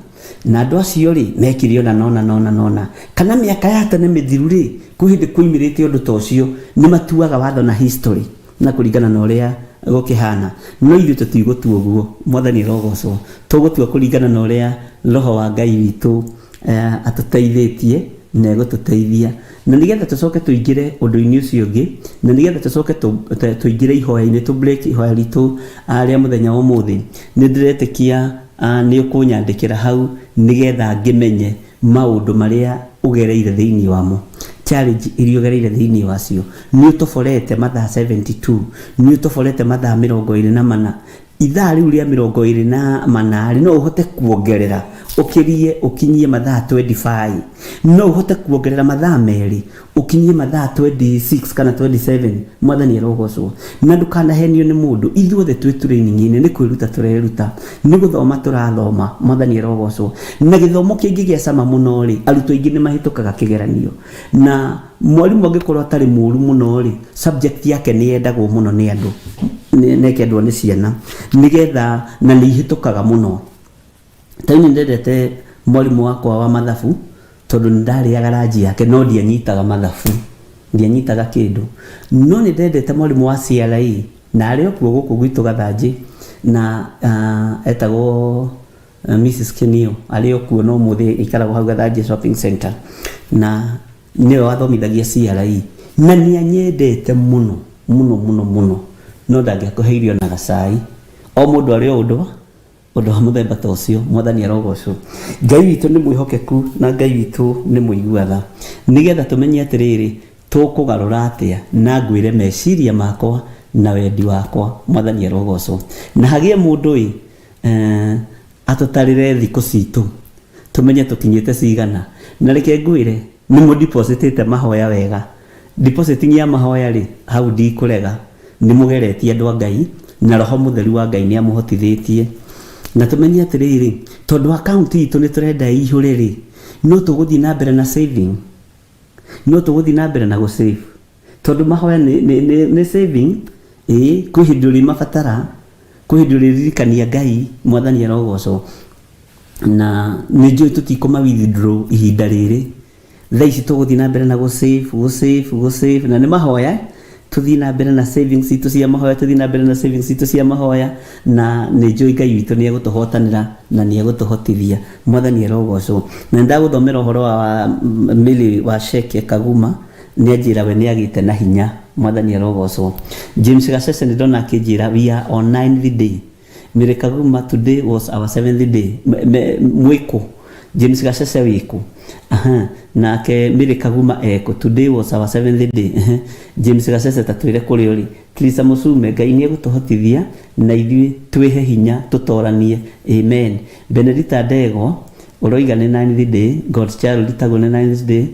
na andu acio ri mekirio na nona kana miaka ya tene mithiru ri kwi hindi kuimirite undu tocio ni matuaga watho na history na kuringana na uria gukihana no ithu tutigutua uguo mwathani rogocwo tugutua kuringana na uria roho wa Ngai witu atuteithĩtie na egututeithia na nigetha tucoke tuingire undu-ini ucio ungi na nigetha tucoke tuingire ihoya-ini tu break ihoya ritu aria muthenya wa umuthi ni ndiretikia ni ukunyandikira hau nigetha ngimenye maundu maria ugereire thiini wamo challenge iria ugereire thiini wacio ni utoforete mathaa 72 ni utoforete mathaa 24 ithaa riu ria 24 no uhote kuongerera ukirie ukinyie mathaa 25 no uhote kuongerera mathaa meri ukinyie mathaa 26 kana 27 mwathani erogocwo na ndukanahenio ni mundu ithuothe twi training-ini ni kwiruta tureruta ni guthoma turathoma mwathani erogocwo na githomo kingi gia cama muno ri arutwo ingi ni mahitukaga kigeranio na mwalimu angikorwo atari muru muno ri subject yake ni yendagwo muno ni andu nekendwo ni ciana nigetha na ni ihitukaga muno taini ndendete mwalimu wakwa wa mathabu tondu ndariaga ranji yake no ndianyitaga mathabu ndianyitaga kindu no ni ndendete mwalimu wa CRE na ari okuo guku gwitu Gathanji na etagwo Mrs Kenio ari okuo no muthi ikaragwo hau Gathanji shopping center na niwe wathomithagia CRE na ni anyendete muno no ndangĩakũheirio na gacai o mundu ari undu wa muthemba ta ucio mwathani arogocwo Ngai witu ni mwihokeku na Ngai witu ni muiguatha nigetha tumenye atiriri tukugarura atia na ngwire meciria makwa na wendi wakwa mwathani arogocwo na hagie mundu atutarire thiku citu tumenye tukinyite cigana na reke ngwire ni mu depositite mahoya wega depositing ya mahoya ri hau ndi kurega ni mugeretie andu a Ngai na roho mutheru wa Ngai ni amuhotithitie na tumenye atiriri tondu account itu ni turenda ihuri ri no tuguthi na mbere na saving no tuguthi na mbere na go save tondu mahoya ni saving kuhinduri mabatara kuhinduri ririkania Ngai mwathani arogocwo na ni njui tutikoma withdraw ihinda riri thaici tuguthi na mbere na go save na ni mahoya tuthi na mbere na savings itu cia mahoya tuthi na mbere na savings itu cia mahoya na ni njui Ngai witu ni egutuhotanira na ni egutuhotithia mwathani arogocwo na ndaguthomera uhoro wa Mili wa Sheke Kaguma ni ajira we ni agite na hinya mwathani arogocwo James Gacece ni ndona akijira we are on 9th day Mili Kaguma today was our 7th day mwiko James Gacece wiku na ke Mili Kaguma eko today was our 7th day James Gacece tatwire kuri uri Krista Musume Ngai ni egutuhotithia na ithui twihe hinya tutoranie amen Benedita Ndego uroiga ni 9th day God's child litago ni 9th day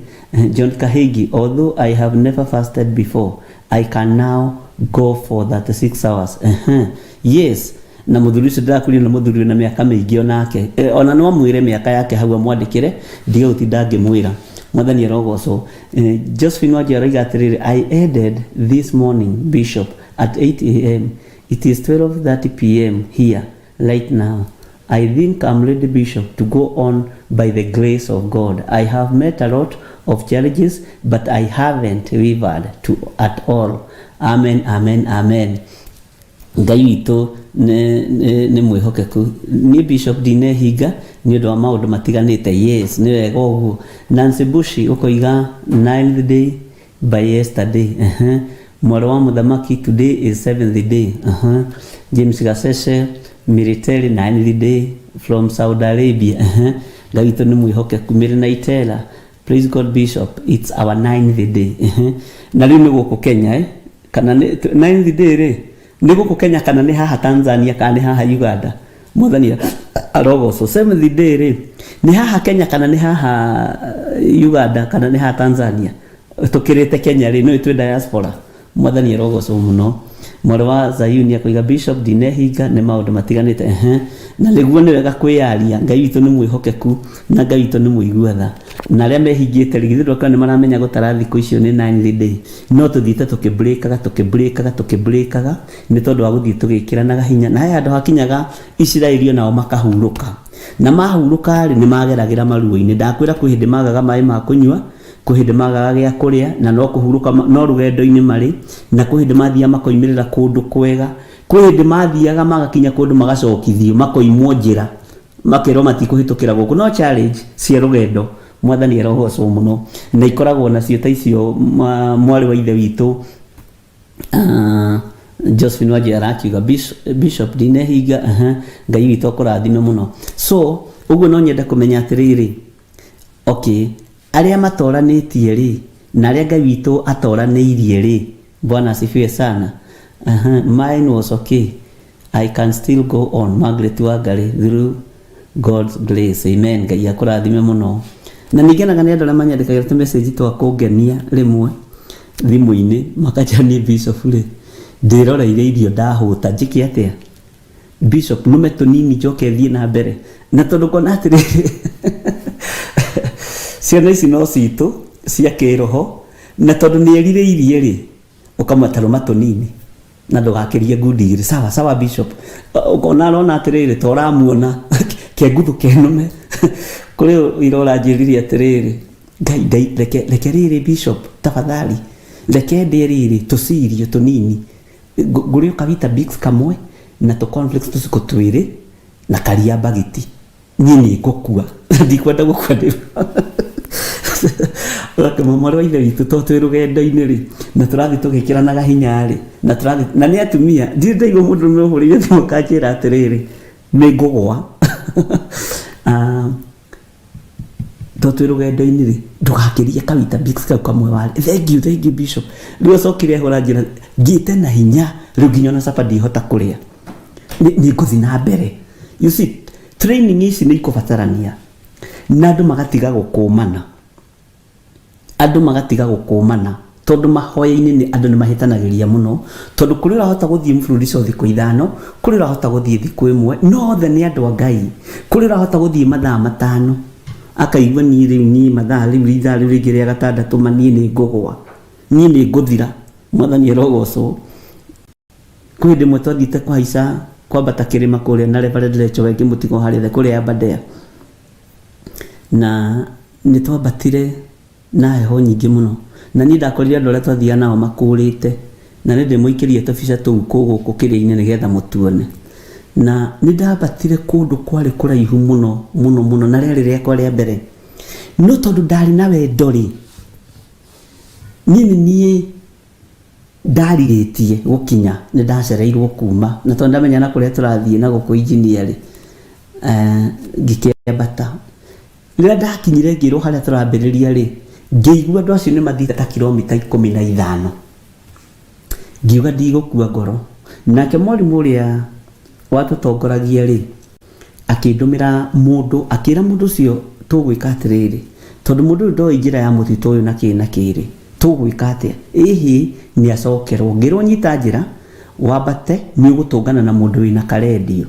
John Kahigi although I have never fasted before I can now go for 36 hours yes na muthuri ucio ndakuri na muthuri na miaka mingi onake ona no mwire miaka yake hau amwandikire ndige utinda ngimwira mwathani arogocwo Josephine Wanjiru atiriri I ended this morning bishop at 8 a.m. It is 12:30 p.m. here right now. I think I'm ready, Bishop, to go on by the grace of God. I have met a lot of challenges, but I haven't wavered at all. Amen, amen, amen. Ngai witu ni mwihokeku ni Bishop Dinehiga ni undu wa maundu matiganite yes ni wega uguo Nancy Bushi ukoiga 9th day by yesterday mwaro wa muthamaki today is 7th day James Gacece military 9th day from Saudi Arabia Ngai witũ nĩ mwĩhokeku. Mĩrĩ na Itera, praise God Bishop, it's our 9th day. Na rĩu nĩ gũkũ Kenya kana 9th day rĩ nĩ gũkũ Kenya kana nĩ haha Tanzania kana nĩ haha Uganda. Mwathani arogocwo. 7th day rĩ nĩ haha Kenya kana nĩ haha Uganda kana nĩ haha Tanzania. Tukirite Kenya rĩ no itwe diaspora. Mwathani arogocwo mũno. Mwarĩ wa Zayuni akoiga Bishop ndinehinga nĩ maũndũ matiganĩte. Na nĩguo nĩ wega kwĩyaria. Ngai witũ nĩ mwĩhokeku na Ngai witũ nĩ mũiguatha. Na arĩa mehingĩte rigithirwo kana nĩ maramenya gũtara thikũ icio nĩ 9th day. No tũthiĩte tũkĩbreakaga nĩ tondũ wa gũthiĩ tũgĩkĩranaga hinya. Na haya andũ hakinyaga Isiraeli nao makahurũka. Na mahurũka rĩ nĩ mageragĩra maruo-inĩ. Ndakwĩra kwĩ hĩndĩ magaga maĩ ma kũnyua, kwĩ hĩndĩ magaga gĩa kũrĩa na no kũhurũka no rũgendo-inĩ marĩ, na kwĩ hĩndĩ mathiaga makoimĩrĩra kũndũ kwega, kwĩ hĩndĩ mathiaga magakinya kũndũ magacokithio makoimwo njĩra makerwo matikũhĩtũkĩra gũkũ. No challenge cia rũgendo Mwathani arogocwo mũno na ikoragwo nacio ta icio mwarĩ wa ithe witũ Josephine Wanjiru arakiuga Bishop ndinehinga. Ngai witũ akũrathime mũno. So ũguo no nyenda kũmenya atĩrĩrĩ, okay, arĩa matoranĩtie rĩ na arĩa Ngai witũ atoranĩirie rĩ, Bwana asifiwe sana. Mine was okay, I can still go on. Margaret Wangari, through God's grace, amen. Ngai akũrathime mũno. Na nĩngenaga nĩ andũ arĩa manyandĩkagĩra tũ message twa kũngenia rĩmwe thimũ-inĩ makajania Bishop rĩ ndĩroreire irio ndahũta njĩke atĩa Bishop nume tũnini njoke thiĩ na mbere. Na tondũ kona atĩrĩrĩ ciana ici no citũ cia kĩroho, na tondũ nĩ erirĩirie rĩ ũkamatarũma tũnini na ndũgakĩrie ngundi igĩrĩ. Sawa sawa Bishop, ũkona arona atĩrĩrĩ ta ũramuona kĩnguthu kĩnume kũrĩ irora njĩrire atĩrĩrĩ Ngai reke rĩrĩ Bishop tafadhali reke ndĩ rĩrĩ tũcirio tũnini ngũrĩ ũkavita bix kamwe na tũ conflicts tũciko twĩrĩ na karia bagiti niĩ nĩ ngũkua ndikwenda gũkua ndĩ Rakama mwarĩ wa ithe witũ to twĩ rũgendo-inĩ rĩ na tũrathiĩ tũgĩkĩranaga hinya rĩ na tũrathiĩ na nĩ atumia ndirĩ ndaigua mũndũ ũmũhũrĩire thimũ kanjĩra atĩrĩrĩ nĩ ngũgwa to twĩ rũgendo-inĩ rĩ ndũgakĩrie kavita bix kau kamwe warĩ. Thank you Bishop. Rĩu acokire ahũra njĩra ngĩte na hinya rĩu nginya ona caba ndihota kũrĩa nĩ ngũthiĩ na mbere. You see, training ici nĩ ikũbatarania na andũ magatiga gũkũmana tondũ mahoya-inĩ nĩ andũ nĩ mahĩtanagĩria mũno tondũ kũrĩ ũrahota gũthiĩ mfululizo thikũ ithano, kũrĩ ũrahota gũthiĩ thikũ ĩmwe, no othe nĩ andũ a Ngai. Kũrĩ ũrahota gũthiĩ mathaa matano akaigua niĩ rĩu niĩ mathaa rĩu ithaa rĩu rĩngĩ rĩa gatandatũ niĩ nĩ ngũgwa, niĩ nĩ ngũthira. Mwathani arogocwo. Kwĩ hĩndĩ ĩmwe twathiĩte kũhaica kwambata kĩrĩma kũrĩa na Reverend Lecho ngĩmũtigo harĩa kũrĩa Aberdare, na nĩ twambatire na heho nyingĩ mũno na niĩ ndakorire andũ arĩa twathiaga nao makũrĩte na nĩ ndĩmũikĩrie tũbica tũu kũgũkũ kĩrĩa-inĩ nĩgetha mũtuone. Na nĩ ndambatire kũndũ kwarĩ kũraihu mũno na rĩarĩ rĩakwa rĩa mbere, no tondũ ndarĩ na wendo rĩ niĩ ndarirĩtie gũkinya nĩ ndacereirwo kuma na tondũ ndamenya na kũrĩa tũrathiĩ na gũkũ engineer rĩ ngĩkĩambata. Rĩrĩa ndakinyire ngĩrwo harĩa tũrambĩrĩria rĩ ngĩigua andũ acio nĩ mathiĩte ta kilomita 15 ngiuga ndigũkua ngoro. Nake mwarimũ ũrĩa watũtongoragia rĩ akĩndũmĩra mũndũ akĩra mũndũ ũcio tũgwĩka atĩrĩrĩ tondũ mũndũ ũyũ ndoĩ njĩra ya mũtitũ ũyũ na kĩrĩ tũgwĩka atĩa. Ĩhĩ nĩ acokerwo ngĩrwo nyita njĩra wambate nĩ ũgũtũngana na mũndũ wĩna karendio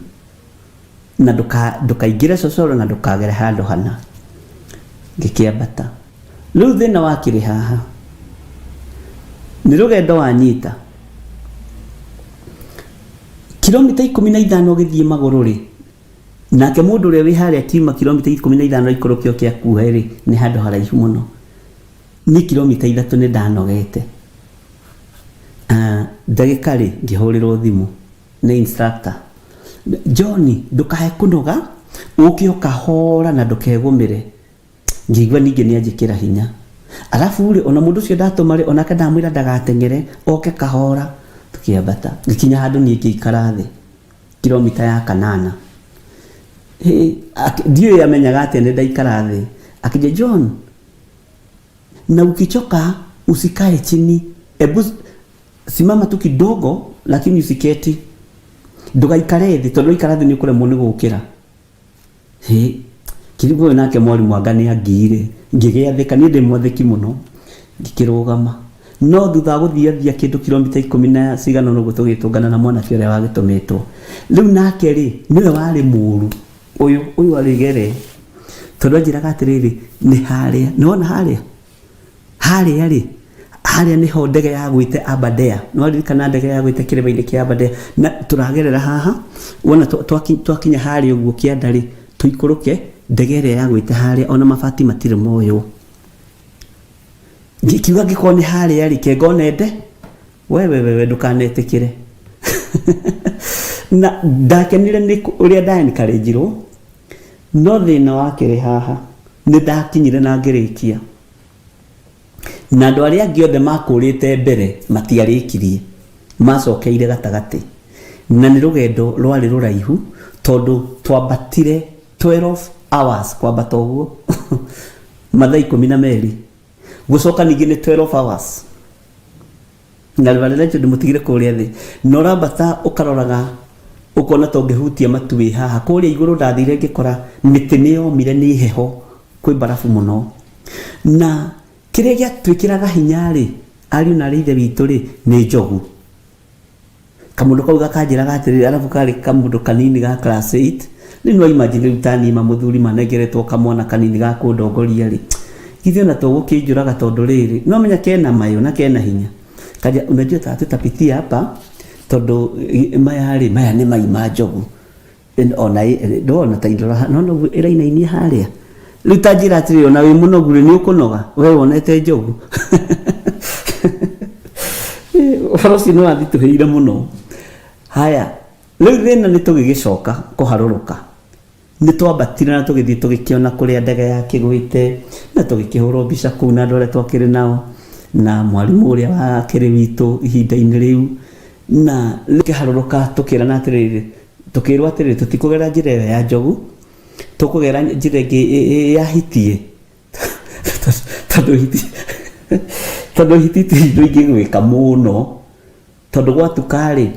na ndũkaingĩre cocoro na ndũkagere handũ hana. Ngĩkĩambata. Rĩu thĩna wakĩrĩ haha nĩ rũgendo wanyita kilomita 15 ũgĩthiĩ magũrũ rĩ nake mũndũ ũrĩa wĩ harĩa kiuma kilomita 15 ikũrũkio kĩa kuha rĩ nĩ handũ haraihu mũno. Ni kilomita 3 nĩ ndanogete. Ndagĩka rĩ ngĩhũrĩrwo thimũ nĩ instructor, John ndũkahe kũnoga ũke ũkahora na ndũkegũmĩre. Ngĩigua ningĩ nĩ anjĩkĩra hinya. Alafu rĩ ona mũndũ ũcio ndatũma rĩ onake ndamwĩra ndagateng'ere oke kahora. Tukĩambata ngĩkinya handũ niĩ ngĩikara thĩ kilomita ya 8 Ndio yamenyaga ati nenda ikara thi. Akija John, na ukichoka usikae chini, ebu simama tu kidogo, lakini usiketi. Ndugaikare thi, tondu ikara thi ni ukuremwo ni gukira. Kirigo nake mwalimu agani agire ngigea thika ni ndi mwatheki muno ngikirugama no thutha guthiathia kindu kilomita 10 na cigano no gutugitungana na mwana kĩore wagitumitwo riu nake ri niwe wari muru uyu arigere tondu njiraga atiriri ni haria nona haria niho ndege ya gwite Aberdare no ririkana ndege ya gwite kiriba-ini kia Aberdare na turagerera haha wona twakinya haria uguo kiandari tuikuruke ndege ĩrĩa ya gwĩte harĩa ona mabati matirĩ moyo ngikiuga ngĩkorwo nĩ harĩa rĩ kengonende wewe ndũkanetĩkĩre na ndakenire nĩ ũrĩa ndaencouragirwo no thĩna wakĩrĩ haha nĩ ndakinyire na ngĩrĩkia na andũ arĩa angĩ othe makũrĩte mbere matiarĩkirie macokeire gatagatĩ na nĩ rũgendo rwarĩ rũraihu tondũ twambatire 12 hours kwambata uguo mathaa 12 gucoka ningi ni 12 hours na rĩrĩa ndio mutigire kũrĩa thĩ no rambata ukaroraga ukona tongehutia matuĩ haha kũrĩa igũrũ ndathire ngĩkora mĩtĩ nĩ yomire nĩ heho kwĩ barafu mũno na kĩrĩa gĩatwĩkĩraga hinya rĩ ariũ na ithe witũ rĩ nĩ njogu kamundu kau gakanjĩraga atĩrĩrĩ arabu karĩ kamundu kanini ga class 8 nino imagine utani muthuri manegeretwo kamwana kanini ga kundongoria ri githio na tugukijuraga tondu riri no menya kena mayo na kena hinya kaja unajua tutapitia hapa tondu maya ni mai ma njogu ona ndona taindora no irainainie haria rutajira atiri ona wi munogu ni ukunoga we wonete njogu orosi no athituhire muno haya riu thina ni tugigicoka kuharuruka ni twambatire na tugithii tugikiona kuria ndege yake gwite na tugikihurwo mbica kuu na ndore twakire nao na mwalimu uria wakire witu ihinda-ini riu na kiharuruka tukirana atiriri tukirwo atiriri tutikugera njira ya njogu tukugera njira ingi ya hitie tondu hiti tindu ingi gwika muno tondu gwatukari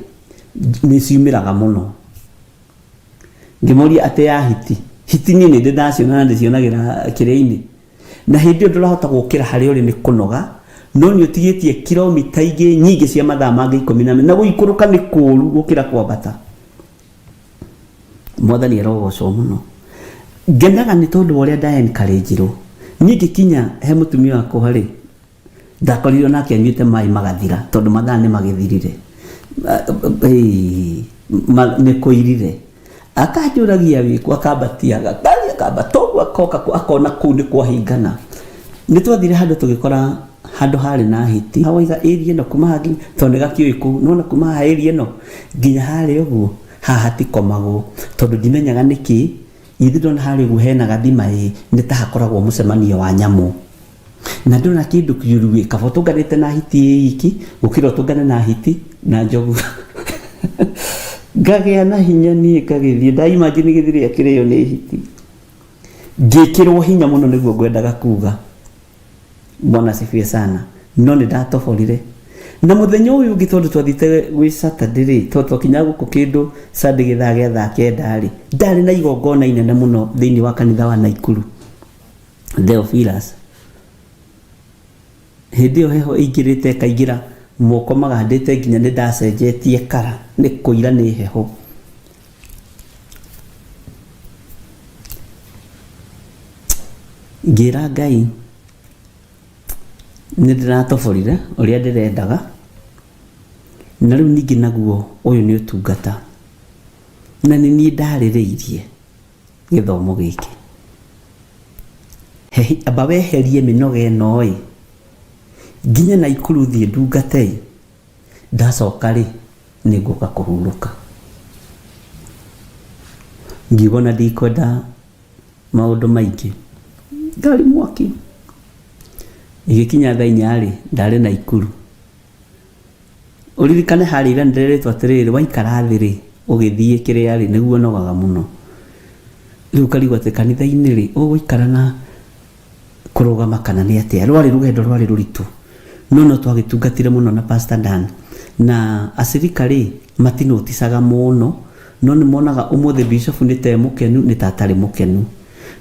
ni ciumiraga muno ngimoria ate ya hiti ni ndi ndaciona na ndicionagira kiria-ini na hindi ndurahota gukira hari uri ni kunoga no ni utigitie kilomita ingi nyingi cia mathaa mangi 14 na guikuruka ni kuru gukira kwambata mwathani arogocwo muno ngenaga ni tondu uria ndaencouragirwo ni ngikinya he mutumia wako hari ndakorirwo nake anyuite mai magathira tondu mathaa ni magithirire ni kuirire akajuragia wiku akambatiaga bali akambatogu akoka akona kundi kwa hingana nitwathire handu tugikora handu hari na hiti hawaiga area no kuma hagi tondu gakiuiku nona kuma area no nginya hari uguo haha tikomagwo tondu ndimenyaga niki ithiro na hari uguo hena gathima ni ta hakoragwo mucemanio wa nyamu na ndona kindu kiuruwe kabotunganite na hiti iki gukira tungane na hiti na njogu ngagĩa na hinya ni kagithie ndaimagine githire akireyo ni hiti ngikirwo hinya muno niguo ngwendaga kuga Bwana sifie sana no ni ndatoborire na muthenya uyu ngitondu twathite gwi Saturday twakinya guku kindu Sunday githaa gĩa thaa kenda ri ndari na igongona inene muno thiini wa kanitha wa Naikuru Theophilus hindi yo heho ingirite kaingira moko magandite nginya ni ndacenjetie kara ni kuira ni heho ngira Ngai ni ndiratoborire uria ndirendaga na riu ningi naguo uyu ni utungata na ni ni ndaririirie githomo giki aba weherie minoge no nginya Naikuru thie ndungate ndacoka ri ni nguka kuhuruka ngigona ndikwenda maundu maingi ngari mwaki igikinya thaa 4 ri ndari Naikuru uririkane hari irandiretwo atiriri waikara thiri ugithie kiria ri niguo nogaga muno riu karigwo ati kanitha-ini ri ugwikara na kurugama kana ni atia rwari rugendo rwari ruritu no twagitungatire muno na Pastor Dan na asirikari matinotisaga muno no ni monaga umuthi bishop ni te mukenu ni tatari mukenu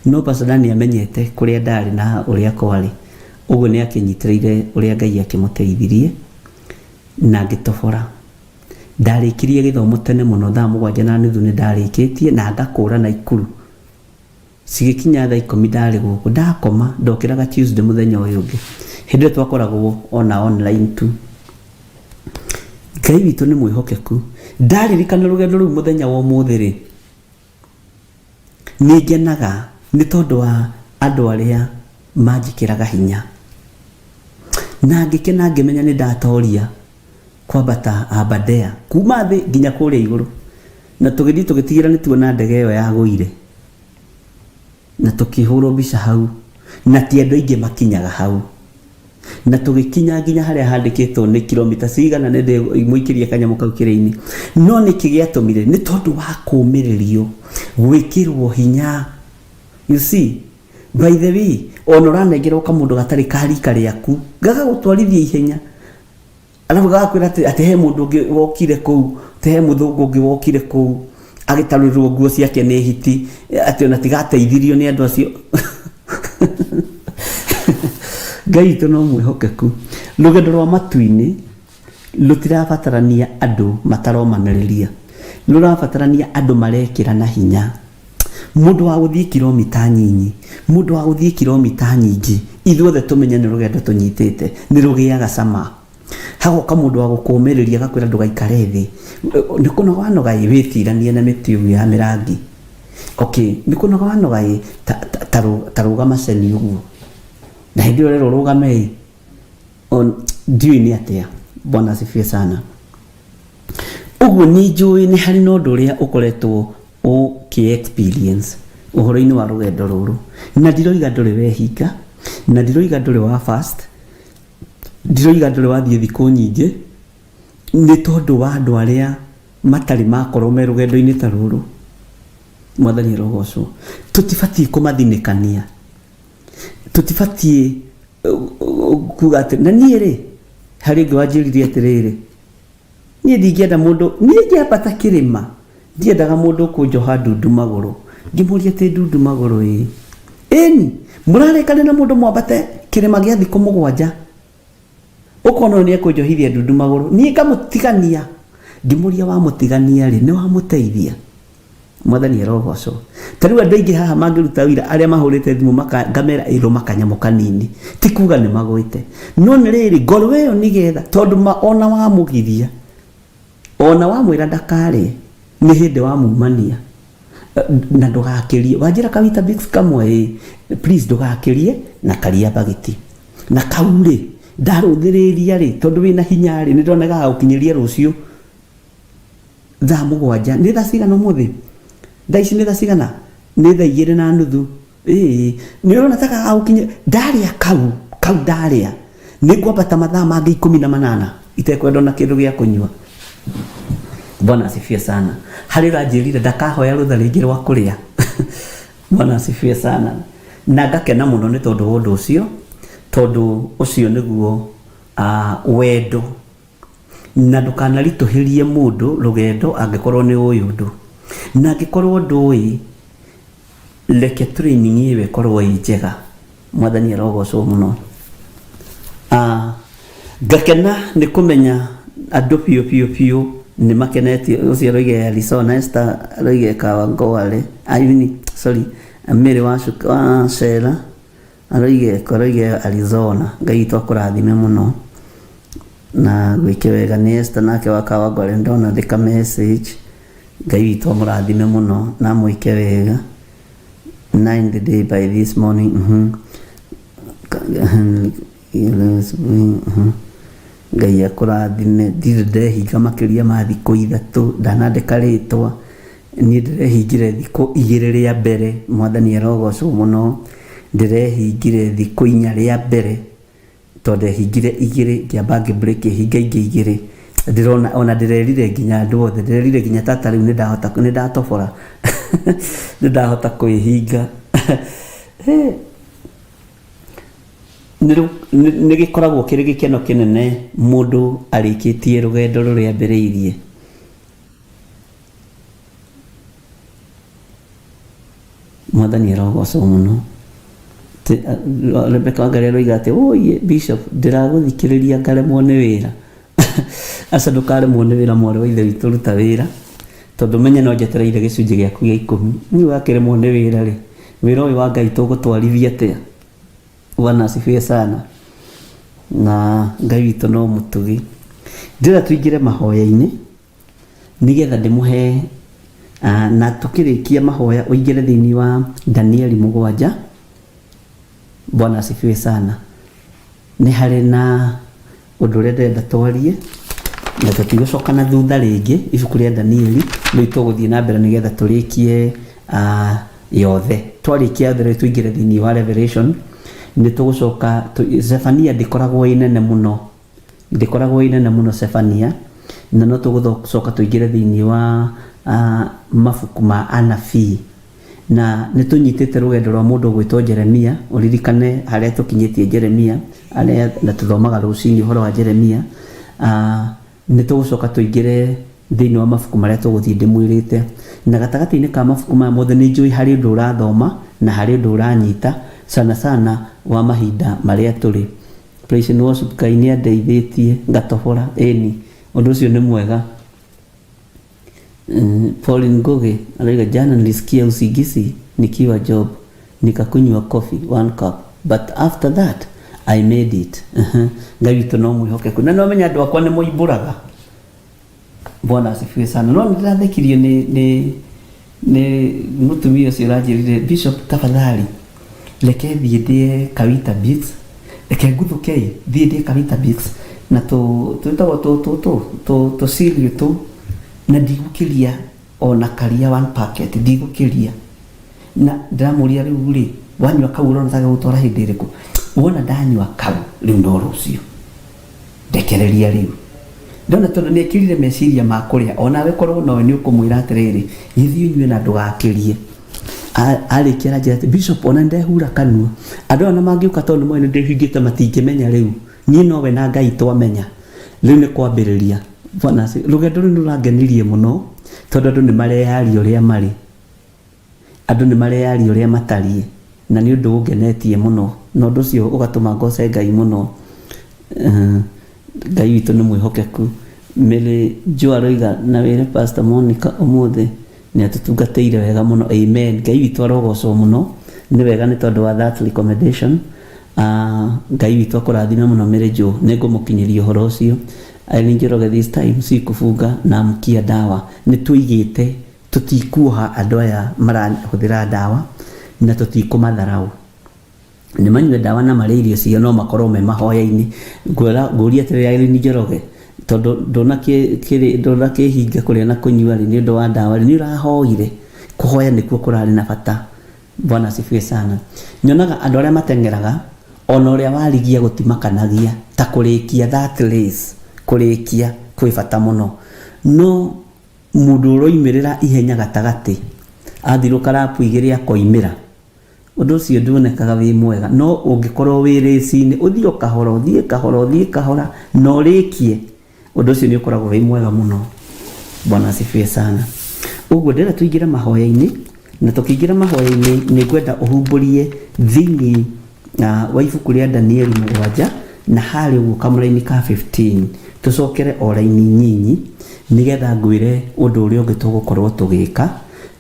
no Pastor Dan amenyete kuria ndari na uria kwari uguo ni akinyitireire uria Ngai akimuteithirie na ngitobora ndarikirie githomo tene muno thaa 7:30 ni ndarikitie na ngakura na ikuru sigikinya thaa 10 ndari guku ndakoma ndokiraga Tuesday muthenya uyu ungi hindi twakoragwo ona online tu Ngai witu ni mwihokeku ndaririkana rugendo ruu muthenya wa umuthi ri ni ngenaga ni tondu wa andu aria manjikiraga hinya na ngikena ngimenya ni ndatoria kwambata Aberdare kuma thi nginya kuria iguru na tugithi tugitigira ni tuona ndege iyo yaguire na tukihurwo mbica hau na ti andu aingi makinyaga hau na tugikinya nginya haria handikitwo ni kilomita cigana nende muikirie kanyamu kau kire-ini no niki giatumire ni tondu wa kumiririo gwikirwo hinya you see by the way ona uranengerwo kamundu gatari kari kariaku gaga gutwarithia ihenya alafu gakwira ati he mundu ungi wokire kuu te he muthungu ungi wokire kuu agitarurirwo nguo ciake ni hiti ati ona tigateithirio ni andu acio Ngai tu no mwihokeku rugendo rwa matu-ini rutirabatarania andu mataromaniriria rurabatarania andu marekira na hinya mundu wa guthii kilomita nyinyi mundu wa guthii kilomita nyingi ithuothe tumenye ni rugendo tunyitite ni rugiaga cama hagoka mundu wa gukumiriria gakwira ndugaikare thi ni kuno wanoga iwitiranie na mitiu ya mirangi okay ni kuno wanoga tarugama ceni uguo na hindi rero rugame on ndiu ni atia Bwana asifiwe sana uguo ni njui ni hari no nduria ukoretwo experience uhoro-ini wa rugendo ruru na ndiroiga nduri wehinga na ndiroiga nduri wa fast ndiroiga nduri wathie thiku nyingi ni tondu wa andu aria matari makorwo me rugendo-ini ta ruru mwathani rogocwo tutibati kumathinikania tutibati kuga ati na nie ri hari ngi wanjiririe atiriri nie ndingienda mundu nie ngiambata kirima ndiendaga mundu kunjoha ndundu maguru ngimuria ati ndundu maguru eni murarekane na mundu mwambate kirima gia thiku 7 ukono ni ekunjohithia ndundu maguru nie ngamutigania ngimuria wa mutigania ri ni wa muteithia mwathani arogocwo tariu andu aingi haha mangiruta wira aria mahurite thimu makangamera iro makanyamu kanini ti kuga ni magwite no ni riri ngoro iyo ni getha tondu ona wa mugiria ona wa mwira ndakari ni hindi wa mumania na ndugakirie wanjira kawita bix kamwe please ndugakirie na karia bagiti na kaure ndaruthiriria ri tondu wina hinya ri ni ndonaga ukinyiria rucio thaa 7 ni thaa cigana umuthi ndaici ni thaa cigana ni thaa 2:30 ni unataka aukinye ndaria kau ndaria ni kwambata mathaa mangi 18 itekwenda na kindu gia kunywa Bwana asifiwe sana hari ranjirire ndakahoya rutha ringi rwa kuria Bwana asifiwe sana na ngakena muno ni tondu undu ucio niguo wendo na ndukanarituhirie mundu rugendo angikorwo ni uyu ndu na angikorwo ndui leke training iwe korwo njega mwathani arogocwo muno ngakena ni kumenya andu piu ni makeneti ucio roige Arizona Esther roige Kawangware ayuni sorry Mary wa Shela roige Arizona Ngai twakurathime muno na gwike wega ni Esther nake wa Kawangware ndona thika message Ngai twamurathime muno na mwike wega 9 day by this morning Ngai akurathime ndirehinga makiria ma thiku 3 ndanandika ritwa ni ndirehingire thiku 2 ria mbere mwathani arogocwo muno ndirehingire thiku 4 ria mbere tondu hingire 2 ngiamba ngibreak hinga ingi 2 ndirona ona ndirerire nginya andu othe ndirerire nginya tata riu ni ndatobora ndahota kwihinga nä gä koragwo kä rä gä keno kä nene må ndå arä tie rå gendo rå rä a mbä rä irie mwathani arogocwo må no Rebeka Wangari aroiga atä oye Bishop ndäragå thikä rä ria ngaremwo nä wä ra aca ndå karemwo nä wä ra mwarä wa ithe witå ruta wä ra tondå menye no njetereire gä cunjä gä aku gä a 10 nä wakä remwo nä wä ra rä wä ra å yå wa Ngai tå gå twarithia atä Bwana asifiwe sana na Ngai witå no må tå ndä ra tå ingä re mahoya-inä nä getha ndä må he na tå kä rä kia mahoya å ingä re thä inä wa Danieli 7. Bwana asifiwe sana nä harä na å ndå å rä a ndärenda twarie na tå tigå coka na thutha rä ngä ibuku rä a Danieli rä u tå gå thiä na mbere nä getha tå rä kie yothe twarä kia yothe rä tå ingä re thä inä wa Revelation nä tå gå coka Zefania ndä koragwo inene må no Zefania na no tå gå coka tå ingä re thä inä wa mabuku ma anabii na nä tå nyitä te rå gendo rwa må ndå å gwä two Jeremia å ririkane harä a tå kinyä tie Jeremia arä na tå thomaga rå cinä å horo wa Jeremia nä tå gå coka tå ingä re thä inä wa mabuku marä a tå gå thiä ndä mwä rä te na gatagatä-inä ka mabuku maya mothe nä njå harä å ndå å rathoma na harä å ndå å ranyita sana wa mahinda marä a tå rä praise and worship Ngai nä andeithä tie ngatobora ĩni å ndå å cio nä mwega Pauline Ngugi aroiga jana nilisikia usingizi nikiwa job nikakunywa coffee 1 cup but after that I made it Ngai witå no mwĩhokeku na no menya andũ akwa nĩ moimbũraga Bwana asifiwe sana no nĩndĩrathekirio nĩ mũtumia ũcio ũranjĩrire Bishop tafadhali reke thiĩ ndĩe Kawita Beats reke nguthũke thiĩ ndĩe Kawita Beats na tũ cereal tũ na ndigũkĩria ona karia 1 packet ndigũkĩria na ndĩramũria rĩu rĩ wanyua kau ũrona ta gũtwara hĩndĩ ĩrĩkũ wona ndanyua kau rĩu no rũciũ ndekereria rĩu ndona tondũ nĩ ekĩrire meciria ma kũrĩa ona we korwo nowe nĩ ũkũmwĩra atĩrĩrĩ gĩthiĩ ũnyue na ndũgakĩrie arĩkia aranjĩra atĩ Bishop ona ndehura kanua andũ ona mangĩũka tondũ moĩ nĩ ndĩhingĩte matingĩmenya rĩu niĩ nowe na Ngai twamenya rĩu nĩ kwambĩrĩria Bwana rũgendo rũu nĩ rũrangenirie mũno tondũ andũ nĩ mareyaria ũrĩa marĩ andũ nĩ mareyaria ũrĩa matariĩ na nĩ ũndũ ũngenetie mũno na ũndũ ũcio ũgatũma ngoce Ngai mũno Ngai witũ nĩ mwĩhokeku Mary Jo aroiga na wĩre Pastor Monica ũmũthĩ nĩ atũtungatĩire wega mũno amen Ngai witũ arogocwo mũno nĩ wega nĩ tondũ wa that recommendation Ngai witũ akũrathime mũno Mary Jo nĩ ngũmũkinyĩria ũhoro ũcio Irene Njoroge this time si kufunga na mkia dawa nĩ tũigĩte tũtikuoha andũ aya marahũthĩra dawa na tũtikũmatharau nĩ manyue dawa na marĩa irio cio no makorwo me mahoya-inĩ ngũria atĩrĩrĩ Irene Njoroge tondũ ndũnakĩhinga kũrĩa na kũnyua nĩ ũndũ wa dawa nĩ ũrahoire kũhoya nĩkuo kũrarĩ na bata Bwana asifiwe sana nyonaga andũ arĩa mateng'eraga ona ũrĩa warigia gũtimakanagia ta kũrĩkia that race kũrĩkia kwĩ bata mũno no mũndũ ũroimĩrĩra ihenya gatagatĩ athirũka rapu igĩrĩ akoimĩra ũndũ ũcio nduonekaga wĩ mwega no ũngĩkorwo wĩ rĩci-inĩ ũthiĩ ũthiĩ kahora na ũrĩkie ũndũ ũcio nĩ ũkoragwo wĩ mwega mũno Bwana asifiwe sana ũguo ndĩra tũingĩre mahoya-inĩ na tũkĩingĩra mahoya-inĩ nĩ ngwenda ũhumbũrie thĩinĩ wa ibuku rĩa Danieli 7 na harĩ ũguo kamũra-inĩ ka 15 tũcokere o raini nyinyi nĩgetha ngwĩre ũndũ ũrĩa ũngĩ tũgũkorwo tũgĩka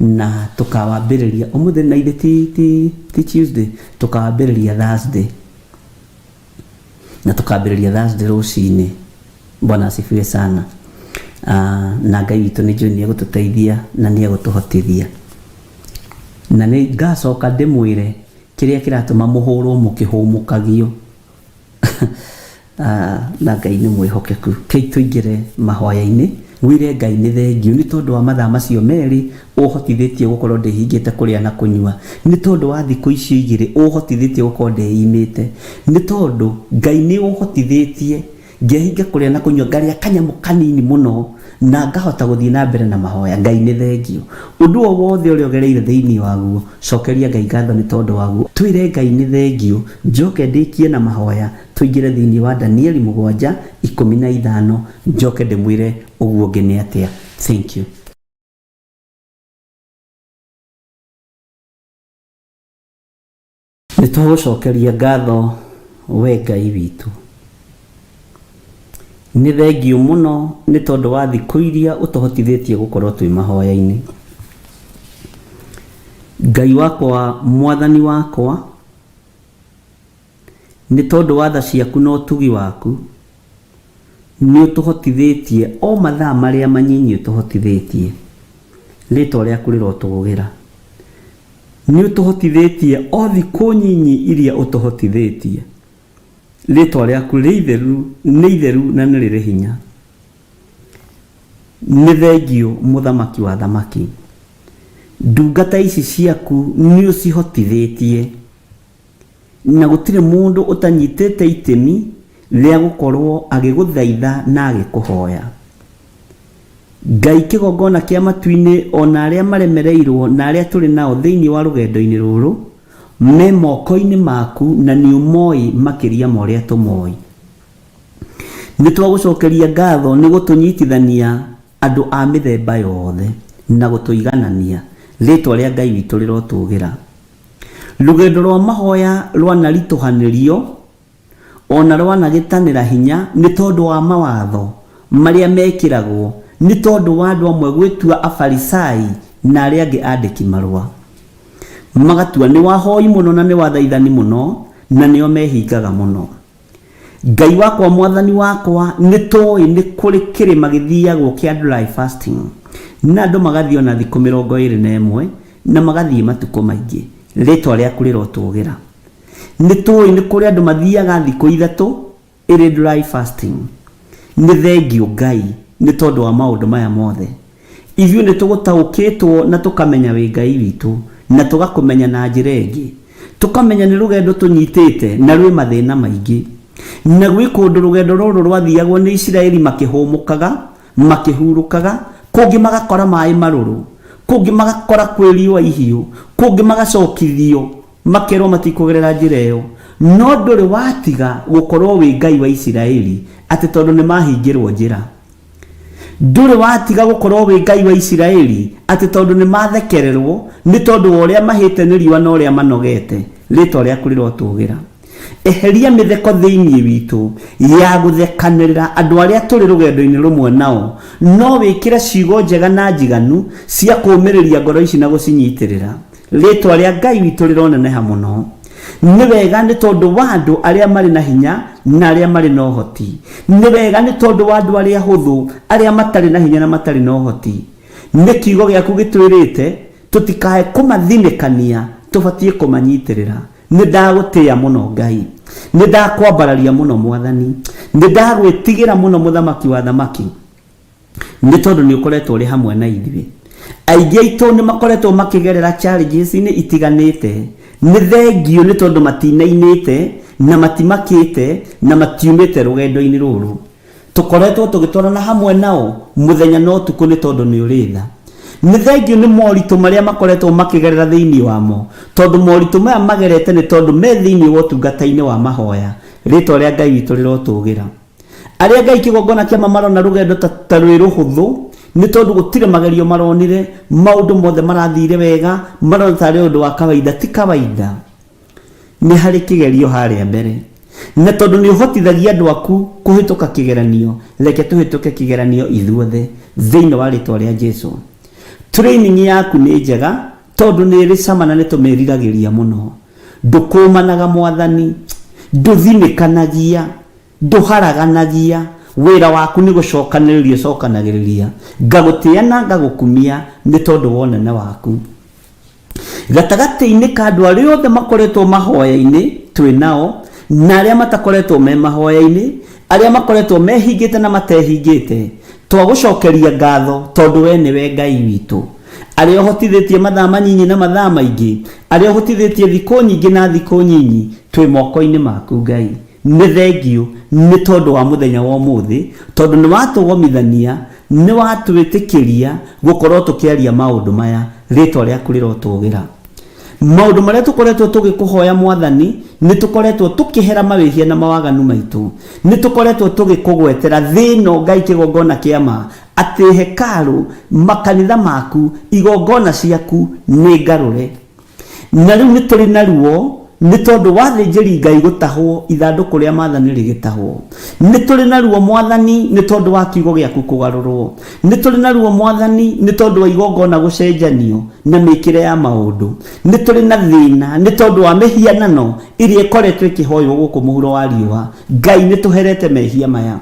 na tũkawambĩrĩria ũmũthĩ na ithe ti Tuesday tũkawambĩrĩria Thursday na tũkambĩrĩria Thursday rũcinĩ Bwana asifiwe sana na Ngai witũ nĩ njũĩ nĩ egũtũteithia na nĩ egũtũhotithia na nĩ ngacoka ndĩmwĩre kĩrĩa kĩratũma mũhũrwo mũkĩhũmũkagio na Ngai nĩ mwĩhokeku kĩi tũingĩre mahoya-inĩ wĩre Ngai nĩ thengiũ nĩ tondũ wa mathaa macio merĩ ũhotithĩtie gũkorwo ndĩhingĩte kũrĩa na kũnyua nĩ tondũ wa thikũ icio igĩrĩ ũhotithĩtie gũkorwo ndĩimĩte nĩ tondũ Ngai nĩ ũhotithĩtie ngehinga kuria na kunywa ngaria kanyamo kanini muno na ngahota guthii na mbere na mahoya. Ngai ni thengio undu o wothe uri ogereire thiini waguo, cokeria Ngai ngatho ni tondu waguo. Twire Ngai ni thengio. Njoke ndikie na mahoya, tuingire thiini wa Danieli 7:15. Njoke ndimwire uguo ngene atia. Thank you. Nitũgũcokeria ngatho we Ngai witũ. Nĩ thengio mũno nĩ tondũ wa thikũ iria ũtũhotithĩtie gũkorwo twĩ mahoya-inĩ. Ngai wakwa, mwathani wakwa, nĩ tondũ wa tha ciaku na ũtugi waku nĩ ũtũhotithĩtie o mathaa marĩa manyinyi ũtũhotithĩtie. Rĩtwa rĩaku rĩrotũgĩra. Nĩ ũtũhotithĩtie o thikũ nyinyi iria ũtũhotithĩtie. Rĩtwa rĩaku nĩ itheru na nĩ rĩrĩ hinya. Nĩ thengio mũthamaki wa thamaki. Ndungata ici ciaku nĩ ũcihotithĩtie na gũtirĩ mũndũ ũtanyitĩte itemi rĩa gũkorwo agĩgũthaitha na agĩkũhoya. Ngai kĩgongona kĩa matu-inĩ ona arĩa maremereirwo na arĩa tũrĩ nao thĩinĩ wa rũgendo-inĩ rũrũ me moko-inĩ maku na nĩ ũmoĩ makĩria ma ũrĩa tũmoĩ. Nĩ twagũcokeria ngatho nĩ gũtũnyitithania andũ a mĩthemba yothe na gũtũiganania. Rĩtwa rĩa Ngai witũ rĩrotũgĩra. Rũgendo rwa mahoya rwanaritũhanĩrio ona rwanagĩtanĩra hinya nĩ tondũ wa mawatho marĩa mekĩragwo, nĩ tondũ wa andũ amwe gwĩtua afarisai na arĩa angĩ andĩki marũa. Magatua nĩ wahoi mũno na nĩ wathaithani mũno na nĩo mehingaga mũno. Ngai wakwa, mwathani wakwa, nĩ tũĩ nĩ kũrĩ kĩrĩma gĩthiagwo kĩa dry fasting na andũ magathiĩ ona thikũ 21 na magathiĩ matukũ maingĩ. Rĩtwa rĩaku rĩrotũgĩra. Nĩ tũĩ nĩ kũrĩ andũ mathiaga thikũ 3 ĩrĩ dry fasting. Nĩ thengio Ngai nĩ tondũ wa maũndũ maya mothe. Ithuĩ nĩ tũgũtaũkĩtwo na tũkamenya wĩ Ngai witũ na tũgakũmenya na njĩra ĩngĩ. Tũkamenya nĩ rũgendo tũnyitĩte na rwĩ mathĩna maingĩ. Na gwĩ kũndũ rũgendo rũrũ rwathiagwo nĩ Isiraeli makĩhũmũkaga, makĩhurũkaga, kũngĩ magakora maĩ marũrũ, kũngĩ magakora kwĩ riũa ihiũ, kũngĩ magacokithio makerwo matikũgerera njĩra ĩyo. No ndũrĩ watiga gũkorwo wĩ Ngai wa Isiraeli atĩ tondũ nĩ mahingĩrwo njĩra. Ndũrĩ watiga gũkorwo wĩ Ngai wa Isiraeli atĩ tondũ nĩ mathekererwo nĩ tondũ wa ũrĩa mahĩte nĩ riũa na ũrĩa manogete. Rĩtwa rĩaku rĩrotũgĩra. Eheria mĩtheko thĩinĩ witũ ya gũthekanĩrĩra andũ arĩa tũrĩ rũgendo-inĩ rũmwe nao, no wĩkĩre ciugo njega na njiganu cia kũũmĩrĩria ngoro ici na gũcinyitĩrĩra. Rĩtwa rĩa Ngai witũ rĩroneneha mũno. Nĩ wega nĩ tondũ wa andũ arĩa marĩ na hinya na arĩa marĩ na ũhoti. Nĩ wega nĩ tondũ wa andũ arĩa hũthũ, arĩa matarĩ na hinya na matarĩ na ũhoti. Nĩ kiugo gĩaku gĩtwĩrĩte tũtikae kũmathinĩkania, tũbatiĩ kũmanyitĩrĩra. Nĩ ndagũtĩĩa mũno Ngai. Nĩ ndakwambararia mũno Mwathani. Nĩ ndagwĩtigĩra mũno mũthamaki wa thamaki. Nĩ tondũ nĩ ũkoretwo ũrĩ hamwe na ithuĩ. Aingĩ aitũ nĩ makoretwo makĩgerera challenges itiganĩte. Nĩ thengio nĩ tondũ matinainĩte na matimakĩte na matiumĩte rũgendo-inĩ rũrũ. Tũkoretwo tũgĩtwarana hamwe nao mũthenya na ũtukũ nĩ tondũ nĩ ũrĩ tha. Nĩ thengio nĩ moritũ marĩa makoretwo makĩgerera thĩinĩ wamo, tondũ moritũ maya magerete nĩ tondũ me thĩinĩ wa ũtungata-inĩ wa mahoya. Rĩtwa rĩa Ngai witũ rĩrotũgĩra. Arĩa Ngai kĩgongona kĩa marona rũgendo ta rwĩ rũhũthũ nĩ tondũ gũtirĩ magerio maronire, maũndũ mothe marathire wega, marona tarĩ ũndũ wa kawaida. Ti kawaida, nĩ harĩ kĩgerio harĩa mbere. Na tondũ nĩ ũhotithagia andũ aku kũhĩtũka kĩgeranio, reke tũhĩtũke kĩgeranio ithuothe thĩinĩ wa rĩtwa rĩa Jesũ. Training yaku nĩ njega tondũ nĩ ĩrĩ cama na nĩ tũmĩriragĩria mũno. Ndũkũmanaga Mwathani, ndũthinĩkanagia, ndũharaganagia. Wĩra waku nĩ gũcokanĩrĩria ũcokanagĩrĩria. Ngagũtĩĩa na ngagũkumia nĩ tondũ wa ũnene waku. Gatagatĩ-inĩ ka andũ arĩa othe makoretwo mahoya-inĩ twĩ nao na arĩa matakoretwo me mahoya-inĩ, arĩa makoretwo mehingĩte na matehingĩte, twagũcokeria ngatho tondũ we nĩwe Ngai witũ. Arĩa ũhotithĩtie mathaa manyinyi na mathaa maingĩ, arĩa ũhotithĩtie thikũ nyingĩ na thikũ nyinyi, twĩ moko-inĩ maku Ngai. nĩ thengio nĩ tondũ wa mũthenya wa ũmũthĩ, tondũ nĩ watũgomithania, nĩ watwĩtĩkĩria gũkorwo tũkĩaria maũndũ maya, rĩtwa rĩaku rĩrotũgĩra. Maũndũ marĩa tũkoretwo tũgĩkũhoya Mwathani, nĩ tũkoretwo tũkĩhera mawĩhia na mawaganu maitũ, nĩ tũkoretwo tũgĩkũgwetera thĩno Ngai kĩgongona kĩa ma, atĩ hekarũ, makanitha maku, igongona ciaku nĩ ngarũre. Na rĩu nĩ tũrĩ na ruo nĩ tondũ wa thĩnjĩri Ngai gũtahwo, ithandũkũ rĩa Mwathani rĩgĩtahwo. Nĩ tũrĩ na ruo Mwathani nĩ tondũ wa kiugo gĩaku kũgarũrwo. Nĩ tũrĩ na ruo Mwathani nĩ tondũ wa igongona gũcenjanio na mĩkĩre ya maũndũ. Nĩ tũrĩ na thĩna nĩ tondũ wa mĩhianano ĩrĩa ĩkoretwo ĩkĩhoywo gũkũ mũhuro wa riũa. Ngai nĩ tũherete mehia maya,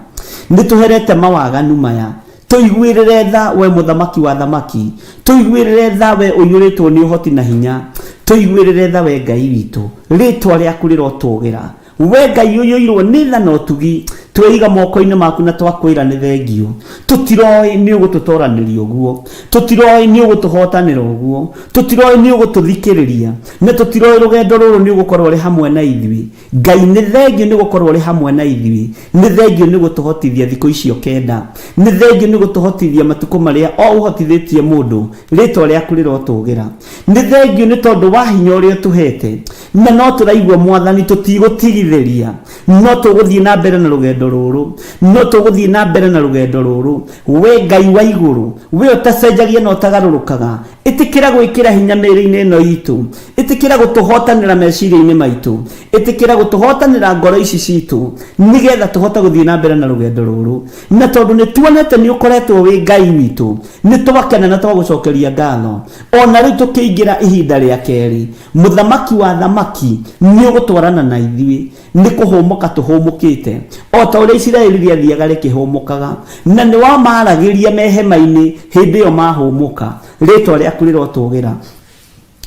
nĩ tũherete mawaganu maya. Tũiguĩrĩre tha we mũthamaki wa thamaki, tũiguĩrĩre tha we ũiyũrĩtwo nĩ ũhoti na hinya, tũiguĩrĩre tha we Ngai witũ, rĩtwa rĩaku rĩrotũgĩra. We Ngai ũiyũirwo nĩ tha na ũtugi, tweiga moko-inĩ maku na twakwĩra nĩ thengio. Tũtiroĩ nĩ ũgũtũtoranĩria ũguo, tũtiroĩ nĩ ũgũtũhotanĩra ũguo, tũtiroĩ nĩ ũgũtũthikĩrĩria, na tũtiroĩ rũgendo rũrũ nĩ ũgũkorwo rĩ hamwe na ithuĩ. Ngai nĩ thengio nĩ gũkorwo rĩ hamwe na ithuĩ, nĩ thengio nĩ gũtũhotithia thikũ icio 9, nĩ thengio nĩ gũtũhotithia matukũ marĩa o ũhotithĩtie mũndũ, rĩtwa rĩaku rĩrotũgĩra. Nĩ thengio nĩ tondũ wa hinya ũrĩa ũtũhete, na no tũraigua Mwathani tũtigũtigithĩria, no tũgũthiĩ na mbere na rũgendo rũrũ, no tũgũthiĩ na mbere na rũgendo rũrũ. We Ngai wa igũrũ, we ũtacenjagia na ũtagarũrũkaga, ĩtĩkĩra gwĩkĩra hinya mĩĩrĩ-inĩ ĩno itũ, ĩtĩkĩra gũtũhotanĩra meciria-inĩ maitũ, ĩtĩkĩra gũtũhotanĩra ngoro ici citũ, nĩgetha tũhote gũthiĩ na mbere na rũgendo rũrũ. Na tondũ nĩ tuonete nĩ ũkoretwo wĩ Ngai witũ, nĩ tũgakena na twagũcokeria ngatho. Ona rĩu tũkĩingĩra ihinda rĩa kerĩ, mũthamaki wa thamaki nĩ ũgũtwarana na ithuĩ, nĩ kũhũmũka tũhũmũkĩte, o ta ũrĩa Isiraeli rĩathiaga rĩkĩhũmũkaga, na nĩ wamaragĩria mehema-inĩ hĩndĩ ĩyo mahũmũka, rĩtwa rĩaku rĩrotũgĩra.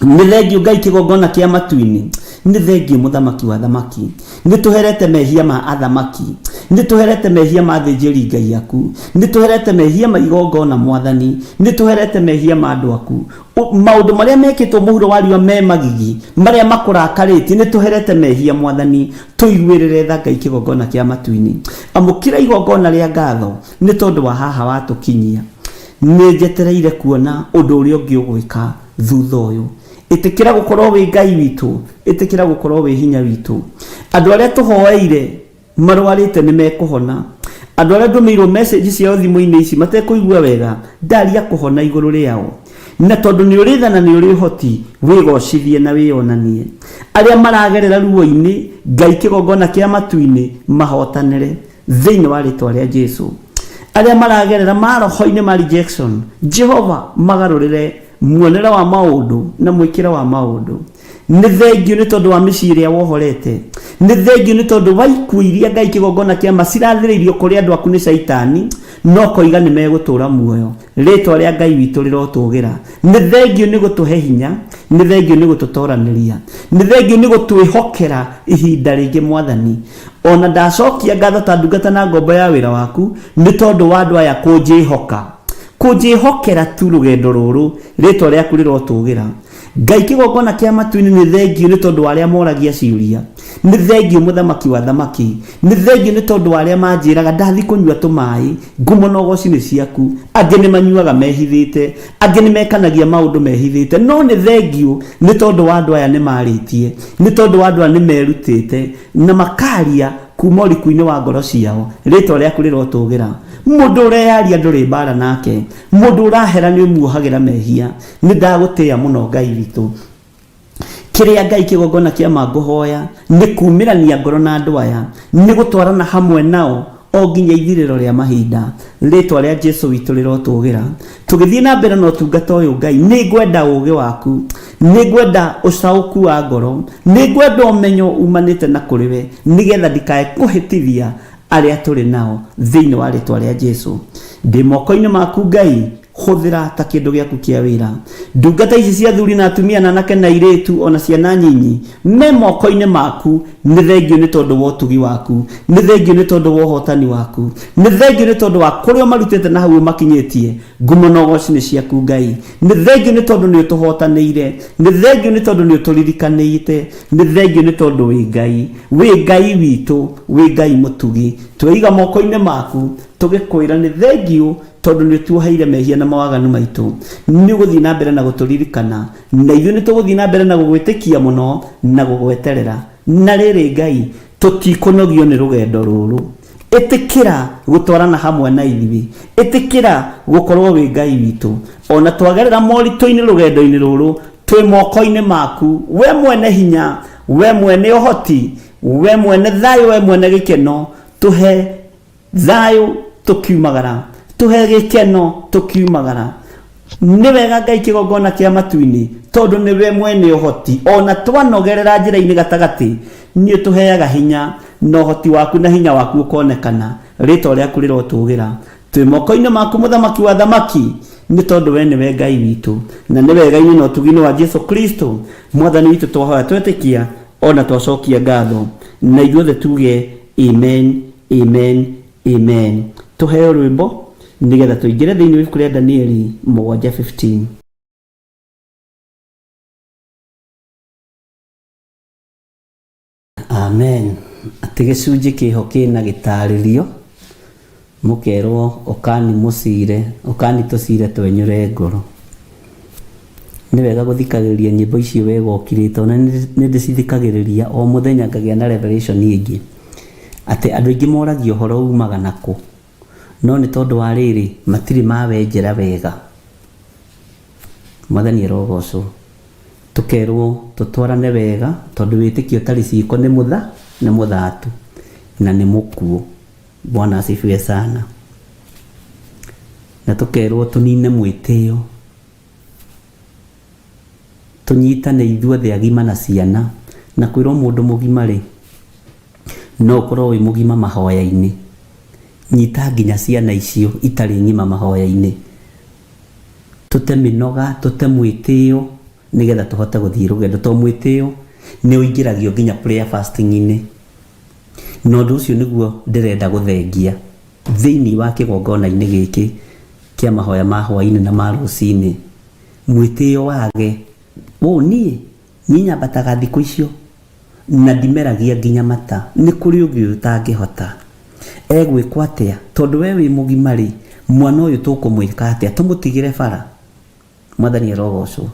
Nĩ thengio Ngai kĩgongona kĩa matu-inĩ, nĩ thengio mũthamaki wa thamaki, nĩ tũherete mehia ma athamaki, nĩ tũherete mehia ma thĩnjĩri Ngai aku, nĩ tũherete mehia ma igongona Mwathani, nĩ tũherete mehia ma andũ aku. Maũndũ marĩa mekĩtwo mũhuro wa riũa me magigi, marĩa makũrakarĩtie, nĩ tũherete mehia Mwathani, tũiguĩrĩre tha Ngai kĩgongona kĩa matu-inĩ. Amũkĩra igongona rĩa ngatho nĩ tondũ wa haha watũkinyia. Nĩ njetereire kuona ũndũ ũrĩa ũngĩ ũgwĩka thutha ũyũ. Ĩtĩkĩra gũkorwo wĩ Ngai witũ, ĩtĩkĩra gũkorwo wĩ hinya witũ. Andũ arĩa tũhoeire marwarĩte nĩ mekũhona. Andũ arĩa ndũmĩirwo message ciao thimũ-inĩ ici matekũigua wega, ndaria kũhona igũrũ rĩao. Na tondũ nĩ ũrĩ tha na nĩ ũrĩ ũhoti, wĩgocithie na wĩonanie. Arĩa maragerera ruo-inĩ, Ngai kĩgongona kĩa matu-inĩ mahotanĩre thĩinĩ wa rĩtwa rĩa Jesũ. Arĩa maragerera maroho-inĩ ma rejection, Jehova magarũrĩre muonera wa maũndũ na mwĩkĩre wa maũndũ. Nĩ thengio nĩ tondũ wa mĩciĩ ĩrĩa wohorete, nĩ thengio nĩ tondũ wa ikuũ iria Ngai kĩgongona kĩa macirathĩrĩirio kũrĩ andũ aku nĩ Saitani, no koiga nĩ megũtũra muoyo, rĩtwa rĩa Ngai witũ rĩrotũgĩra. Nĩ thengio nĩ gũtũhe hinya, nĩ thengio nĩ gũtũtoranĩria, nĩ thengio nĩ gũtwĩhokera ihinda rĩngĩ Mwathani. Ona ndacokia ngatho ta ndungata na ngombo ya wĩra waku, nĩ tondũ wa andũ aya kũnjĩhokera tu rũgendo rũrũ, rĩtwa rĩaku rĩrotũgĩra. Ngai kĩgongona kĩa matu-inĩ nĩ thengio nĩ tondũ wa arĩa moragia ciũria, nĩ thengio mũthamaki wa thamaki, nĩ thengio nĩ tondũ wa arĩa manjĩraga ndathi kũnyua tũmaĩ, ngumo na ũgoci nĩ ciaku. Angĩ nĩ manyuaga mehithĩte, angĩ nĩ mekanagia maũndũ mehithĩte, no nĩ thengio nĩ tondũ wa andũ aya nĩ marĩtie, nĩ tondũ wa andũ aya nĩ merutĩte na makaria kuma ũriku-inĩ wa ngoro ciao, rĩtwa rĩaku rĩrotũgĩra. Mũndũ ũreyaria ndũrĩ mbara nake, mũndũ ũrahera nĩ ũmuohagĩra mehia. Nĩ ndagũtĩĩa mũno Ngai witũ. Kĩrĩa Ngai kĩgongona kĩa ngũhoya nĩ kumĩrania ngoro na andũ aya, nĩ gũtwarana hamwe nao o nginya ithirĩro rĩa mahinda, rĩtwa rĩa Jesũ witũ rĩrotũgĩra. Tũgĩthiĩ na mbere na ũtungata ũyũ Ngai, nĩ ngwenda ũũgĩ waku, nĩ ngwenda ũcaũku wa ngoro, nĩ ngwenda ũmenyo umanĩte na kũrĩ we, nĩgetha ndikae kũhĩtithia arĩa tũrĩ nao thĩinĩ wa rĩtwa rĩa Jesũ. Ndĩ moko-inĩ maku Ngai, huthira ta kindu giaku kia wira. Ndungata ici cia thuri na atumia na anake na iretu ona ciana nyinyi me moko-ini maku. Ni thengio ni tondu wa utugi waku, ni thengio ni tondu wa uhotani waku, ni thengio ni tondu wa kuria marutite na hau makinyitie. Ngumo na ugoci ni ciaku Ngai. Ni thengio ni tondu ni utuhotanire, ni thengio ni tondu ni uturirikanite, ni thengio ni tondu wi Ngai witu, wi Ngai mutugi. Tweiga moko-ini maku tugikwira ni thengio tondu ni tuoheire mehia na mawaganu maitu. Ni guthii na mbere na guturirikana, na ithuĩ ni tuguthii na mbere na gugwitikia muno na gugweterera. Na riri Ngai tutikunogio ni rugendo ruru. Itikira gutwarana hamwe na ithuĩ, itikira gukorwo wi Ngai witu. Ona twagerera moritũ-ini rugendo-ini ruru twi moko-ini maku. We mwene hinya, we mwene uhoti, we mwene thayo, we mwene gikeno. Tuhe thayo tukiumagara, tuhe gikeno tukiumagara. Ni wega Ngai kigongona kia matu-ini tondu ni we mwene uhoti. Ona twanogerera njira-ini gatagati ni tuheaga hinya na uhoti waku na hinya waku ukonekana. Ritwa riaku rirotugira twi moko-ini maku muthamaki wa thamaki, ni tondu we ni we Ngai witu na ni wega-ini na utugini wa Jesu Kristo mwathani witu. Twahoya twetikia ona twacokia ngatho na ithuothe tuge amen, amen, amen. Tuheo rwimbo nigetha tuingire thiini wa ibuku ria Danieli 7:15. Amen. Ati gicunji kiho kina gitaririo mukerwo ukani mucire, ukani tucire twenyure ngoro. Ni wega guthikagiriria nyimbo icio wega ukirite. Ona ni ndicithikagiriria o muthenya ngagia na revelation ingi ati andu ingi moragio horo umaga naku, no ni tondu wa riri matiri mawenjera wega. Mwathani arogocwo. Tukerwo tutwarane wega tondu witikio tari ciko ni muthatu na ni mukuo. Bwana asifiwe sana. Na tukerwo tunine mwitio, tunyitane ithuothe agima na ciana, na kwirwo mundu mugima ri no ukorwo wi mugima mahoya-ini. Nyita nginya ciana icio itari ngima mahoya-ini. Tute minoga, tute mwitio nigetha tuhote guthii rugendo. To mwitio ni uingiragio nginya prayer fasting-ini. No undu ucio niguo ndirenda guthengia thiini wa kigongona-ini giki kia mahoya ma hwaini na ma rucini. Mwitio wage ni nyambataga thiku icio na ndimeragia nginya mata. Ni kuri ungi utangihota egwikwa atia tondu we wi mugima ri mwana uyu tukumwika atia? Tumutigire bara. Mwathani arogocwo.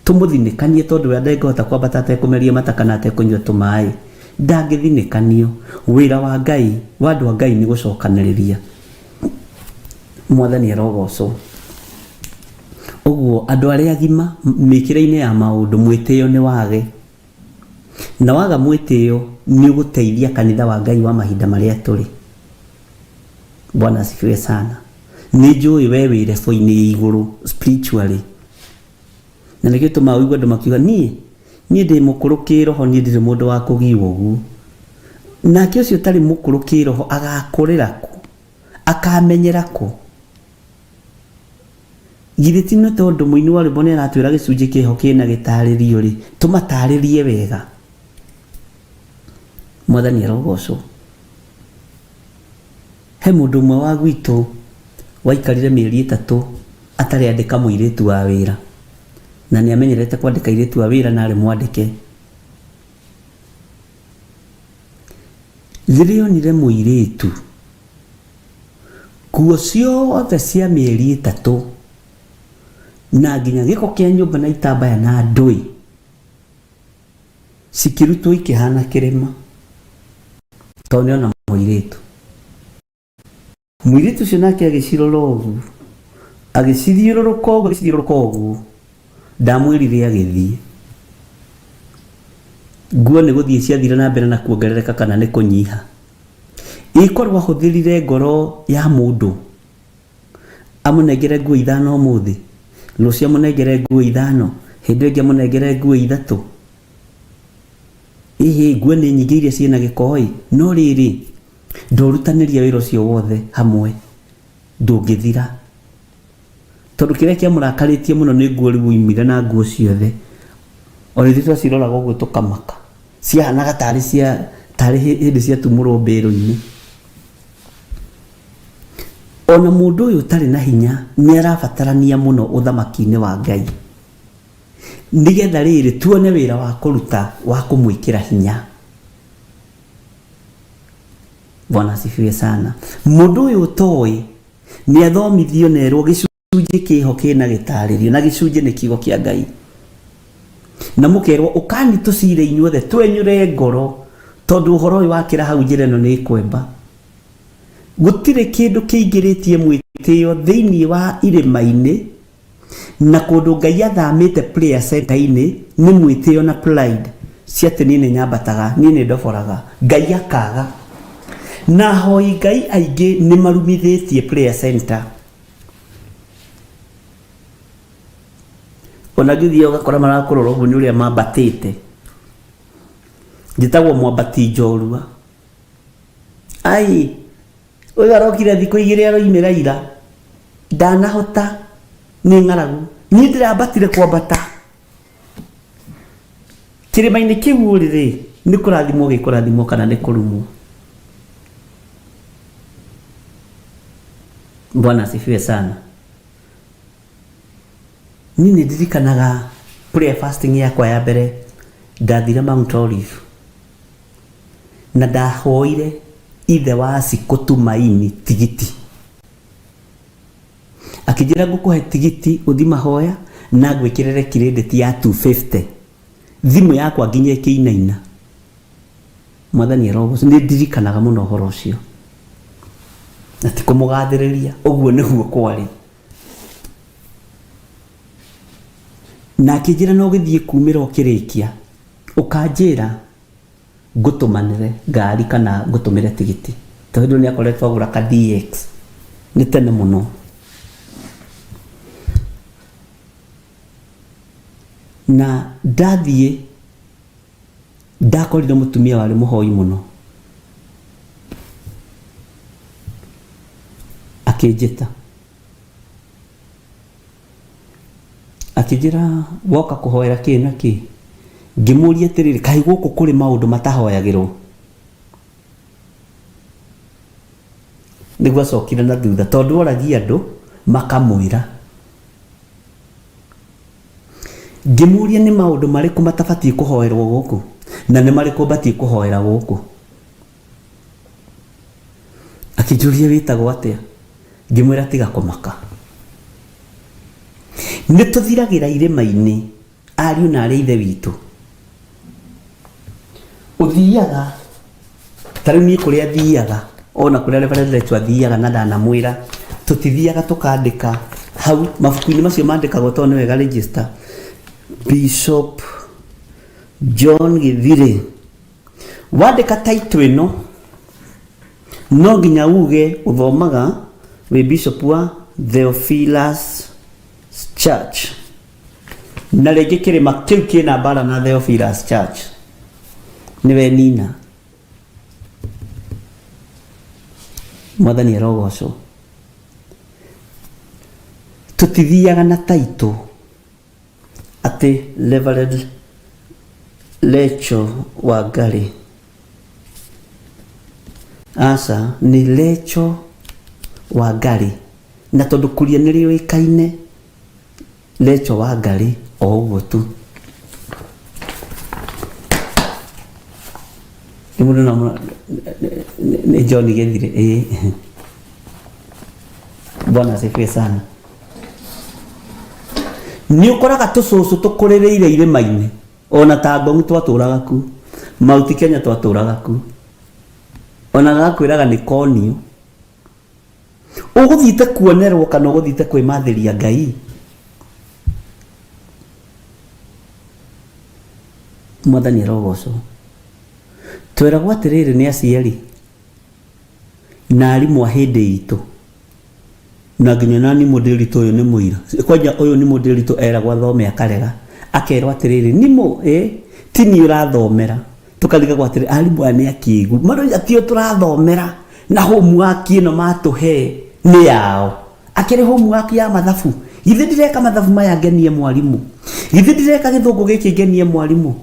Tumuthinikanie tondu we ndangihota kwambata atekumeria mata kana atekunyua tumai. Ndangithinikanio. Wira wa Ngai, wa andu a Ngai ni gucokaniriria. Mwathani arogocwo. Uguo andu aria agima mikire-ini ya maundu mwitio ni wage, na waga mwitio ni uguteithia kanitha wa Ngai wa mahinda maria turi. Bwana asifiwe sana. Ni njui we wi level-ini iguru spiritually, na nikio tuma uigwa andu makiuga nie ndi mukuru kiroho, nie ndiri mundu wa kugiwa uguo. Nake ucio tari mukuru kiroho agakurira ku, akamenyera ku. Githitino tondu muini wa rwimbo ni aratwira gicunji kiho kina gitaririo ri tumataririe wega. Mwathani arogocwo. He mundu umwe wa gwitu waikarire mieri 3 atari andika muiritu wa wira, na ni amenyerete kwandika iritu wa wira na ari mwandike. Zirionire muiritu nguo ciothe cia mieri 3 na nginya giko kia nyumba na itambaya na ndui cikirutwo ikihana kirima tondu ona muiritu. Muiritu ucio nake agicirora uguo, agicithiururuka uguo, ndamwirire agithii. Nguo ni guthii ciathire na mbere na kuongerereka kana ni kunyiha. Ikorwo ahuthirire ngoro ya mundu amunengere nguo 5 umuthi, rucio amunengere nguo 5, hindi ingi amunengere nguo 3. Nguo ni nyingi iria ciina gikoi, no riri ndorutaniria wira ucio wothe hamwe ndungithira. tondu kiria kia murakaritie muno ni nguo riu imire na nguo ciothe ona ithu twacirora goguo tukamaka ciahanaga tari hindi cia tumurwo mbiru-ini. Ona mundu uyu tari na hinya ni arabatarania muno uthamaki-ini wa Ngai nigetha riri tuone wira wa kuruta wa kumwikira hinya. Bwana asifiwe sana. Mundu uyu toi ni athomithio nerwo gicunji kiho kina gitaririo na gicunji ni kigo kia Ngai na mukerwo ukani tucire inyuothe twenyure ngoro tondu uhoro uyu wakira hau njira no ni kwemba gutire kindu kiingiritie mwitio thiini wa irima-ini na kundu Ngai athamite prayer center-ini ni mwitio na pride ciate nini nyambataga nini ndoboraga Ngai akaga na hoi Ngai aingi ni marumithitie prayer center. Ona githio gakora marakurora ugu ni uria mambatite njitagwo mwambati njorua ai uyu arokire thiku igiri aroimira ira ndanahota ni ng'aragu ni ndirambatire kwambata kirima-ini kiu riri ni kurathimwo gikurathimwo kana ni kurumwo. Bwana asifiwe sana. Nini ndirikanaga prayer fasting yakwa ya mbere ndathire Mount Olive na ndahoire ithe wa Ciku Tumaini tigiti akijira ngukuhe tigiti uthi mahoya na gwikirire credit ya 250 thimu yakwa nginye kiinaina. Mwathani rogo ni ndirikanaga muno horo ucio ati kumugathiriria uguo niguo kwari na kijira no githie kumira ukirikia ukanjira ngutumanire ngari kana ngutumire tigiti tondu ni akoretwo agura ka DX ni tene muno na ndathie ndakorire mutumia wari muhoi muno akijita akijira woka kuhoera kina ki ngimuria tiriri kai guku kuri maundu matahoyagirwo niguo acokire na thutha tondu oragia andu makamwira ngimuria ni maundu mariku matabatie kuhoerwo guku na ni mariku batie kuhoera guku akijuria witagwo atia ngimwira tiga kumaka ni tuthiragira irima-ini ariu na ari ithe witu uthiaga tari ni kuria thiaga ona kuria reverend twathiaga na ndanamwira tutithiaga tukandika hau mabuku-ini macio mandikagwo tondu ni wega register Bishop John Githire wandika title ino no nginya uge uthomaga we Bishop wa Theophilus Church na rĩngĩ kĩrĩma kĩu kĩna mbara na Theophilus Church niwe nina. Mwathani arogocwo tutithiaga na taito ati Reverend Lecho Wangari asa ni Lecho Wangari na tondu kuria nĩ rĩoĩkaine Lecho Wangari o ũguo tu ni John Githire Bwana asifiwe sana. Ni ukoraga tucucu tukurireire irima-ini ona ta Ngong'u twaturaga ku Mount Kenya twaturaga ku ona gakwiraga ni konio uguthiite kuonerwo kana uguthiite kwimathiria Ngai. Mwathani arogocwo twiragwo atiriri ni aciari na arimũ a hindi itu na nginya nani Mũndĩritũ uyu ni muira kwanja uyu ni Mũndĩritũ eragwo athome akarega akerwo atiriri nimo tini urathomera tukarigagwo atiriri arimũ aya ni akiigu maroiga tio turathomera na homework ino matuhe ni yao akiri homework ya mathabu Ithe ndireka mathabu maya ngenie mwalimu. Ithe ndireka githungu giki ngenie mwalimu.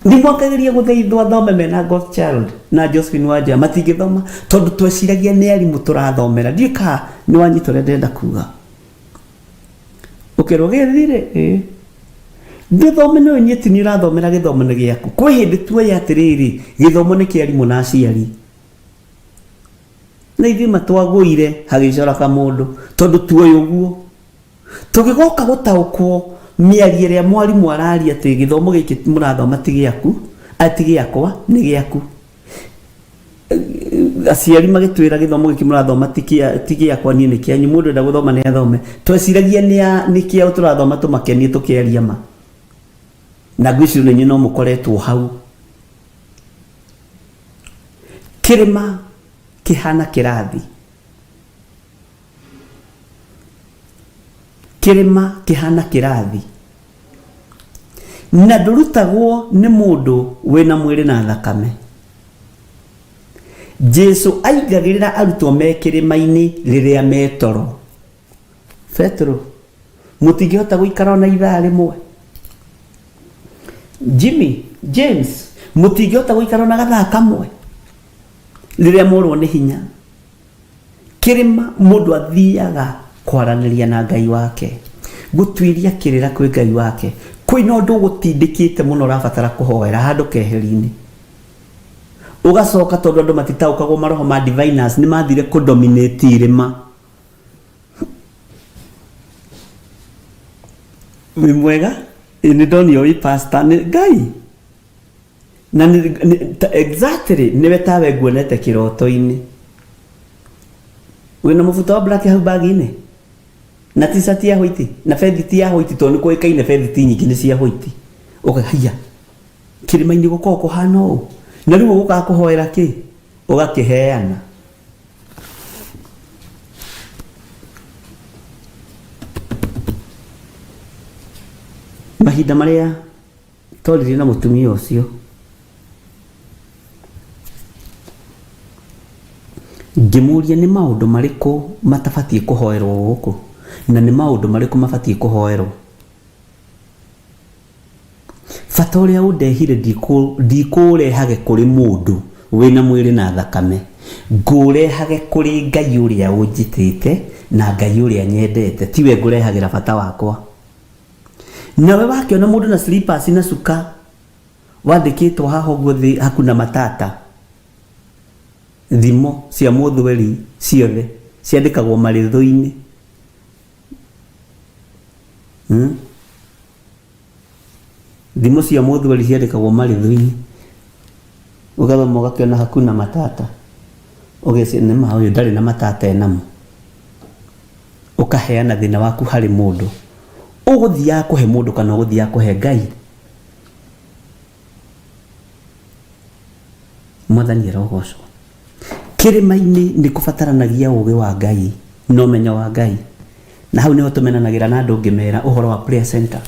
Ni mwakagiria guthaithwa thome mena Godchild na Josephine Wanja matingithoma tondu tweciragia ni arimu turathomera. Ndika ni wanyitore ndenda kuga. Ukirogethire Githomo no nyeti ni urathomera githomo ni giaku. Kwi hindi tuoye atiriri githomo ni kia arimu na aciari. Na ithi matwaguire hagicora ka mundu tondu tuoye uguo. Tugigoka gutaukwo miarie ria mwalimu araria ati githomo giki murathoma ti giaku, ati giakwa ni giaku. Aciari magitwira githomo giki murathoma ti giakwa ni ni kianyu, mundu enda guthoma ni athome. Tweciragia ni kia turathoma tumakenie tukiaria ma. Na gwiciru ni nyino mukoretwo hau. Kirima kihana kirathi. Kirima kihana kirathi. Na ndurutagwo ni mundu wina mwiri na thakame. Jesu aigagirira arutwo me kirima-ini riria metoro. Petro, mutingihota guikara na ithaa rimwe. Jimmy, James, mutingihota guikara na gathaa kamwe. Riria morwo ni hinya. Kirima mundu athiaga kwaraniria na Ngai wake. Gutwiria kirira kwi Ngai wake. Kwina undu gutindikite muno urabatara kuhoera handu keheri-ini. Ugacoka tondu andu matitaukagwo maroho ma diviners ni mathire ku dominate irima. Wi mwega ni ndonio wi pastor ni Ngai. Na exactly niwe tawe nguonete kiroto-ini. Wina mufuta wa black hau bag-ini. Na t-shirt ya white na fedit ya white tondu kuikaine fedit nyingi ni cia white. Haya. Kirima-ini guko kuhana u. Na riu guka kuhoera ki? Ugakiheana. Mahinda maria tolire na mutumia ucio. Ngimuria ni maundu mariku matabatie kuhoerwo guku na ni maundu mariku mabatie kuhoerwo. Bata uria undehire ndikurehage kuri mundu wina mwiri na thakame. Ngurehage kuri Ngai uria unjitite na Ngai uria nyendete. Tiwe ngurehagira bata wakwa. Nawe wakiona mundu na slippers na suka wandikitwo haho guthi hakuna matata. Thimo cia muthweri ciothe ciandikagwo maritho-ini. Thimo cia muthweri ciandikagwo maritho-ini. Ugathoma ugakiona hakuna matata. Ugece ni ma uyu ndari na matata enamo. Ukaheana thina waku hari mundu. Uguthia kuhe mundu kana uguthia kuhe Ngai. Mwathani arogocwo. Kirima-ini ni kubataranagia ugi wa Ngai no umenyo wa Ngai. Na hau niho tumenanagira na andu ngimera uhoro wa prayer center.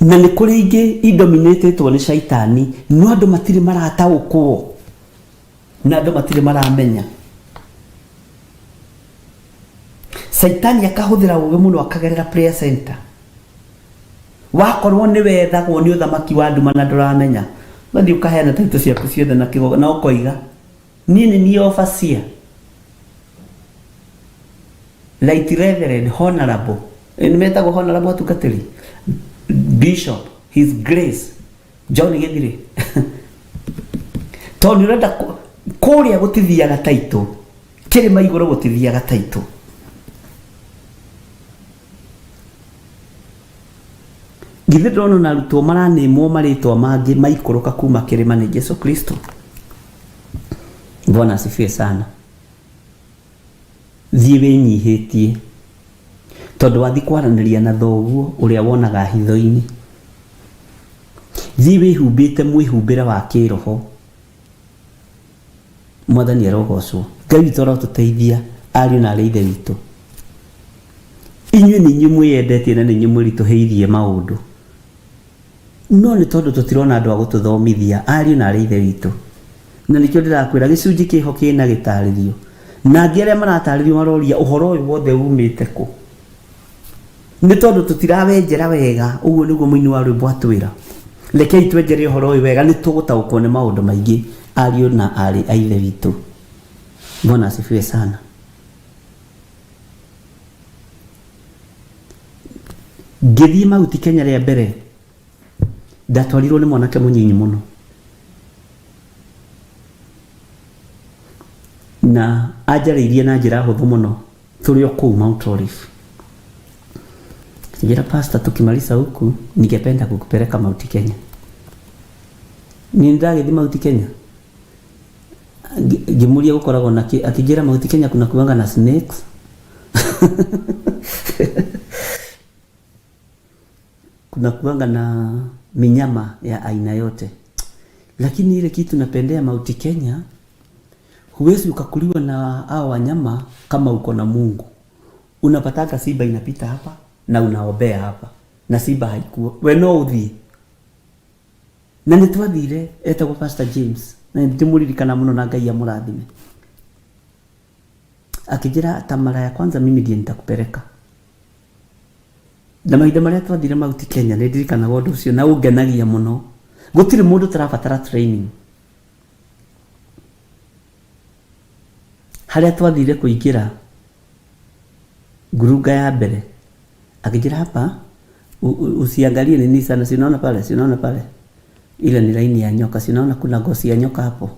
Na ni kuri ingi idominatetwo ni shaitani no andu matiri marataukwo na andu matiri maramenya. Shaitani akahuthira ugi muno akagerera prayer center. Wakorwo ni wethagwo ni uthamaki wa nduma na nduramenya. Bathi ukaheana taito ciaku ciothe na kigogo na ukoiga nini ni overseer, Right Reverend, Honorable, nimetagwo Honorable atungatiri, Bishop, His Grace John Githire. Toni urenda kuria gutithiaga taito kirima iguru gutithiaga taito. Githiro na arutwo maranimwo maritwa mangi maikuruka kuma kirima ni Yesu Kristo. Bwana asifiwe sana. Thiwe nyihitie tondu wathi kwaraniria na thoguo uria wonaga hitho-ini. Thiwe humbite mwihumbira wa kiroho. Mwathani arogocwo. Ngai witũ arotuteithia ariũ na arĩ ithe witũ. Inyuĩ nĩ inyuĩ mwĩyendetie na nĩ inyuĩ mwĩritũhĩirie maũndũ. No nĩ tondu tutirona andu a gututhomithia ariũ na arĩ ithe witũ. Na nikio ndirakwira gicunji kiho kina gitarĩrio na ngere maratarĩrio maroria ũhoro ũyũ wothe umĩte kũ. Nĩ tondũ tutirawenjera wega, ũguo nĩguo mũini wa rwĩmbo atwĩra. Rekei twenjere ũhoro ũyũ wega, nĩ tũgũtaũkwo nĩ maũndũ maingĩ, ariũ na arĩ a ithe witũ. Bwana asifiwe sana. Ngĩthiĩ Mount Kenya rĩa mbere, ndatwarirwo nĩ mwanake mũnyinyi mũno, na anjarĩirie na njĩra hũthũ mũno tũrĩ o kũu Mount Olive. Akijira, pastor, tukimaliza huku ningependa kukupeleka Mount Kenya. Nindagĩthiĩ Mount Kenya, ngimuria gukoragwo na akijira Mount Kenya kuna kuanga na snakes. Kuna kuanga na minyama ya aina yote, lakini ile kitu napendea Mount Kenya, huwezi ukakuliwa na hao wanyama kama uko na Mungu. Unapataka simba inapita hapa na unaombea hapa na simba haikuwa, we no uthi. Na nitwathire etagwo Pastor James, na ndimuririkana muno na Ngai amurathime. Akijira, ta mara ya kwanza mimi ndiye nitakupeleka. Na mahinda maria twathire Mount Kenya nĩ ndirikanaga ũndũ ũcio na ũngenagia mũno. Gũtirĩ mũndũ tarabatara training. Harĩa twathire kũingĩra Gurunga ya mbere, akijira hapa usiangalie nini sana, si unaona pale, si unaona pale, ile ni laini ya nyoka, si unaona kuna gosi ya nyoka hapo.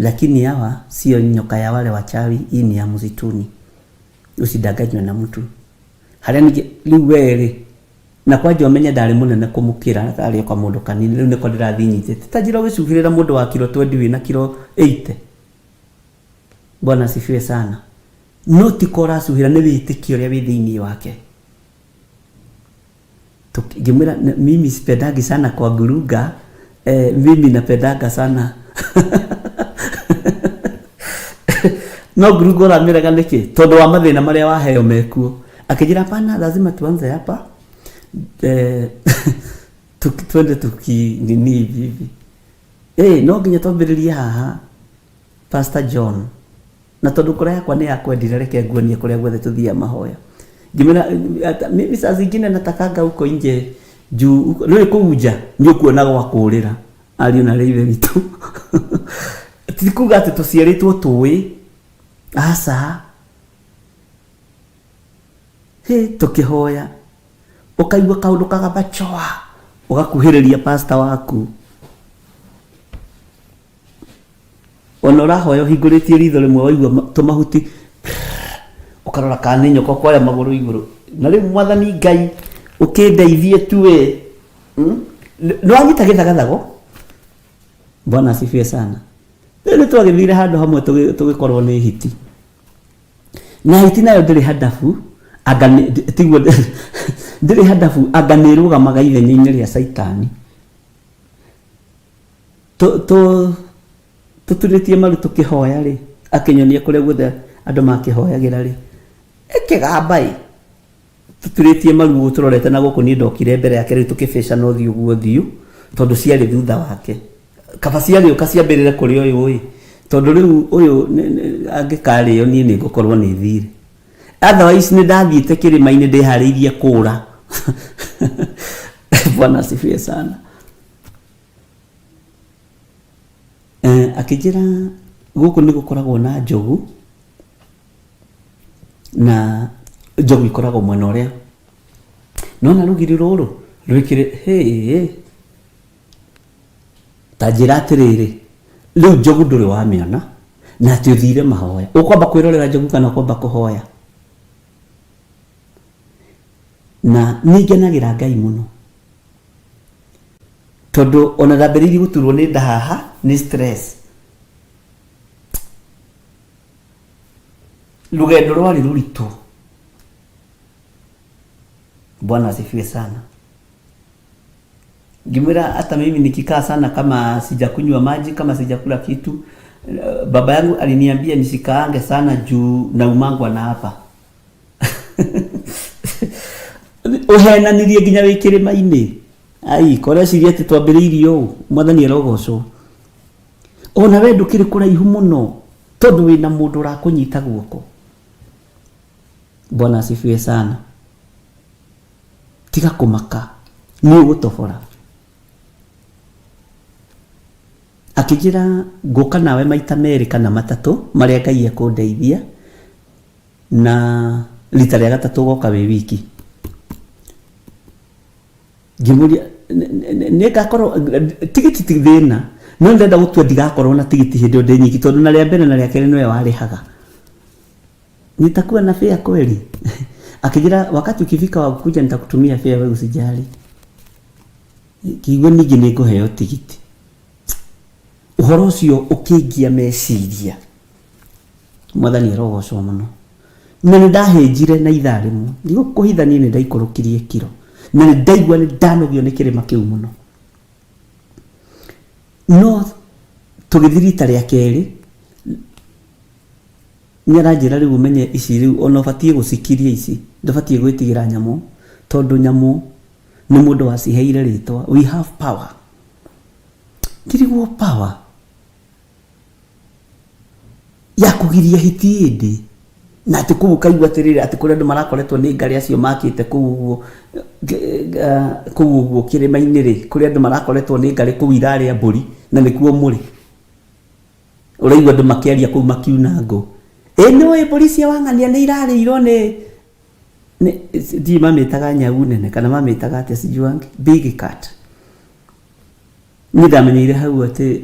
Lakini hawa sio nyoka ya wale wachawi, hii ni ya msituni. Usidanganywe na mtu. Harĩa rĩu weri na kwanja ũmenye ndarĩ mũnene kũmũkĩra, arĩ kwa mũndũ kanini, rĩu nĩko ndĩrathinyitĩte. Tanjira gũcuhĩrĩra mũndũ wa kilo 20 wĩna kilo 80. Bwana asifiwe sana. No tikora suhira nĩ wĩtĩkio ũrĩa wĩ thĩinĩ wake. Tukimwira mimi sipendagi sana kwa Gurunga, mimi napendanga sana. No Gurunga ũramĩraga nĩkĩ? Tondũ wa mathĩna marĩa waheo mekuo. Akijira, hapana, lazima tuanze hapa. Twende nini hivi. No nginya twambĩrĩrie haha Pastor John. Na tondu kura yakwa ni yakwendire, reke nguonie kuria guothe tuthia mahoya. Ngimena mimi saa zingine natakanga huko nje juu rĩu kũunja nĩ kuonaga wa kũrĩra ariũ na rĩithe witũ. Tikuga atĩ tũciarĩtwo tũĩ, aca tukihoya ukaigua kaundu kagabachoa, ugakuhĩrĩria pastor waku. Ona ũrahoya ũhingũrĩtie ritho rĩmwe, waigua tũmahuti ukarora kana nĩ nyoka kwaya magũrũ igũrũ. Na rĩu Mwathani Ngai ũkĩndeithie tu no anyita gĩthagathago. Bwana asifiwe sana. Nĩ twagĩthire handũ hamwe tũgĩkorwo nĩ hiti, na hiti nayo ndĩrĩ hadabu, tiguo ndĩrĩ hadabu, anga nĩ ĩrũgamaga ithenya-inĩ rĩa Saitani. Tuturitie maru tukihoya ri, akinyonia kuria guothe andu makihoyagira ri, ikigamba tuturitie maru turorete na guku ni ndokire mbere yake ri tukifisha no thiu guo thiu tondu ciari thutha wake. Kaba ciari ukasiambirire kuri uyu tondu riu uyu angikario ni ngukorwo ni thire. Otherwise ni ndathiite kirima-ini ndihariirie kura. Bwana asifiwe sana. Akijira guku ni gukoragwo na njogu, na njogu ikoragwo mwena uria nona rugiri ruru rwikire Tanjira atiriri riu njogu nduri wamiona na tuthire mahoya. Ukwamba kwirorera njogu kana ukwamba kuhoya? Na ningenagira Ngai muno tondu ona ndambĩrĩirie guturwo ni nda haha ni stress. Lugendo rwari ruritu. Bwana asifiwe sana. Ngimwira hata mimi nikikaa sana kama sijakunywa maji, kama sijakula kitu, baba yangu aliniambia nisikaange sana juu na umangwa na hapa. Ohena nirie nginya wikirima-ini. Ai kore ciria ati twambĩrĩirie ũũ, Mwathani arogocwo. Ona we ndũkĩrĩ kũraihu mũno, tondu wina mundu urakunyita guoko. Bwana asifiwe sana. Tiga kumaka, ni ugutobora. Akijira ngoka nawe maita meri kana matatu maria Ngai akundeithia, na rita rĩa gatatu goka wi wiki. Ngimuria ngakorwo tigiti ti thina, no ndenda gutua ndigakorwo na tigiti hindi o nyiki tondu na rĩa mbere na rĩa keri niwe warihaga. Nitakuwa na fare kweli? Akijira wakati ukifika wa kuja nitakutumia fare, wewe usijali. Kiugo ningi nikuheo tigiti. Uhoro ucio ukingia meciria, Mwathani arogocwo muno. Na ndahenjire na ithaa rimwe, ndigo kuhithania ni ndaikũrũkirie kiro, na ndaigua ni ndanogio ni kirima kiu muno. No tugithirita rĩa keri nyaranjira riu menye ici riu ona batie gucikiria ici, ndabatie gwitigira nyamu, tondu nyamu ni mundu waciheire ritwa. We have power. Kirigwo power ya kugiria hitiindi, na ati kuu kaigua atiriri ati kuri andu marakoretwo ni ngari acio makite kuu kirima-ini ri, kuri andu marakoretwo ni ngari kuu iraria mburi na nikuo muri uraigua andu makiaria kuu makiuna ngo eno polisi wangania ni irarirwo ni di mamitaga nyau nene kana mamitaga ati sijuangi big cat. Ni ndamenyeire hau ati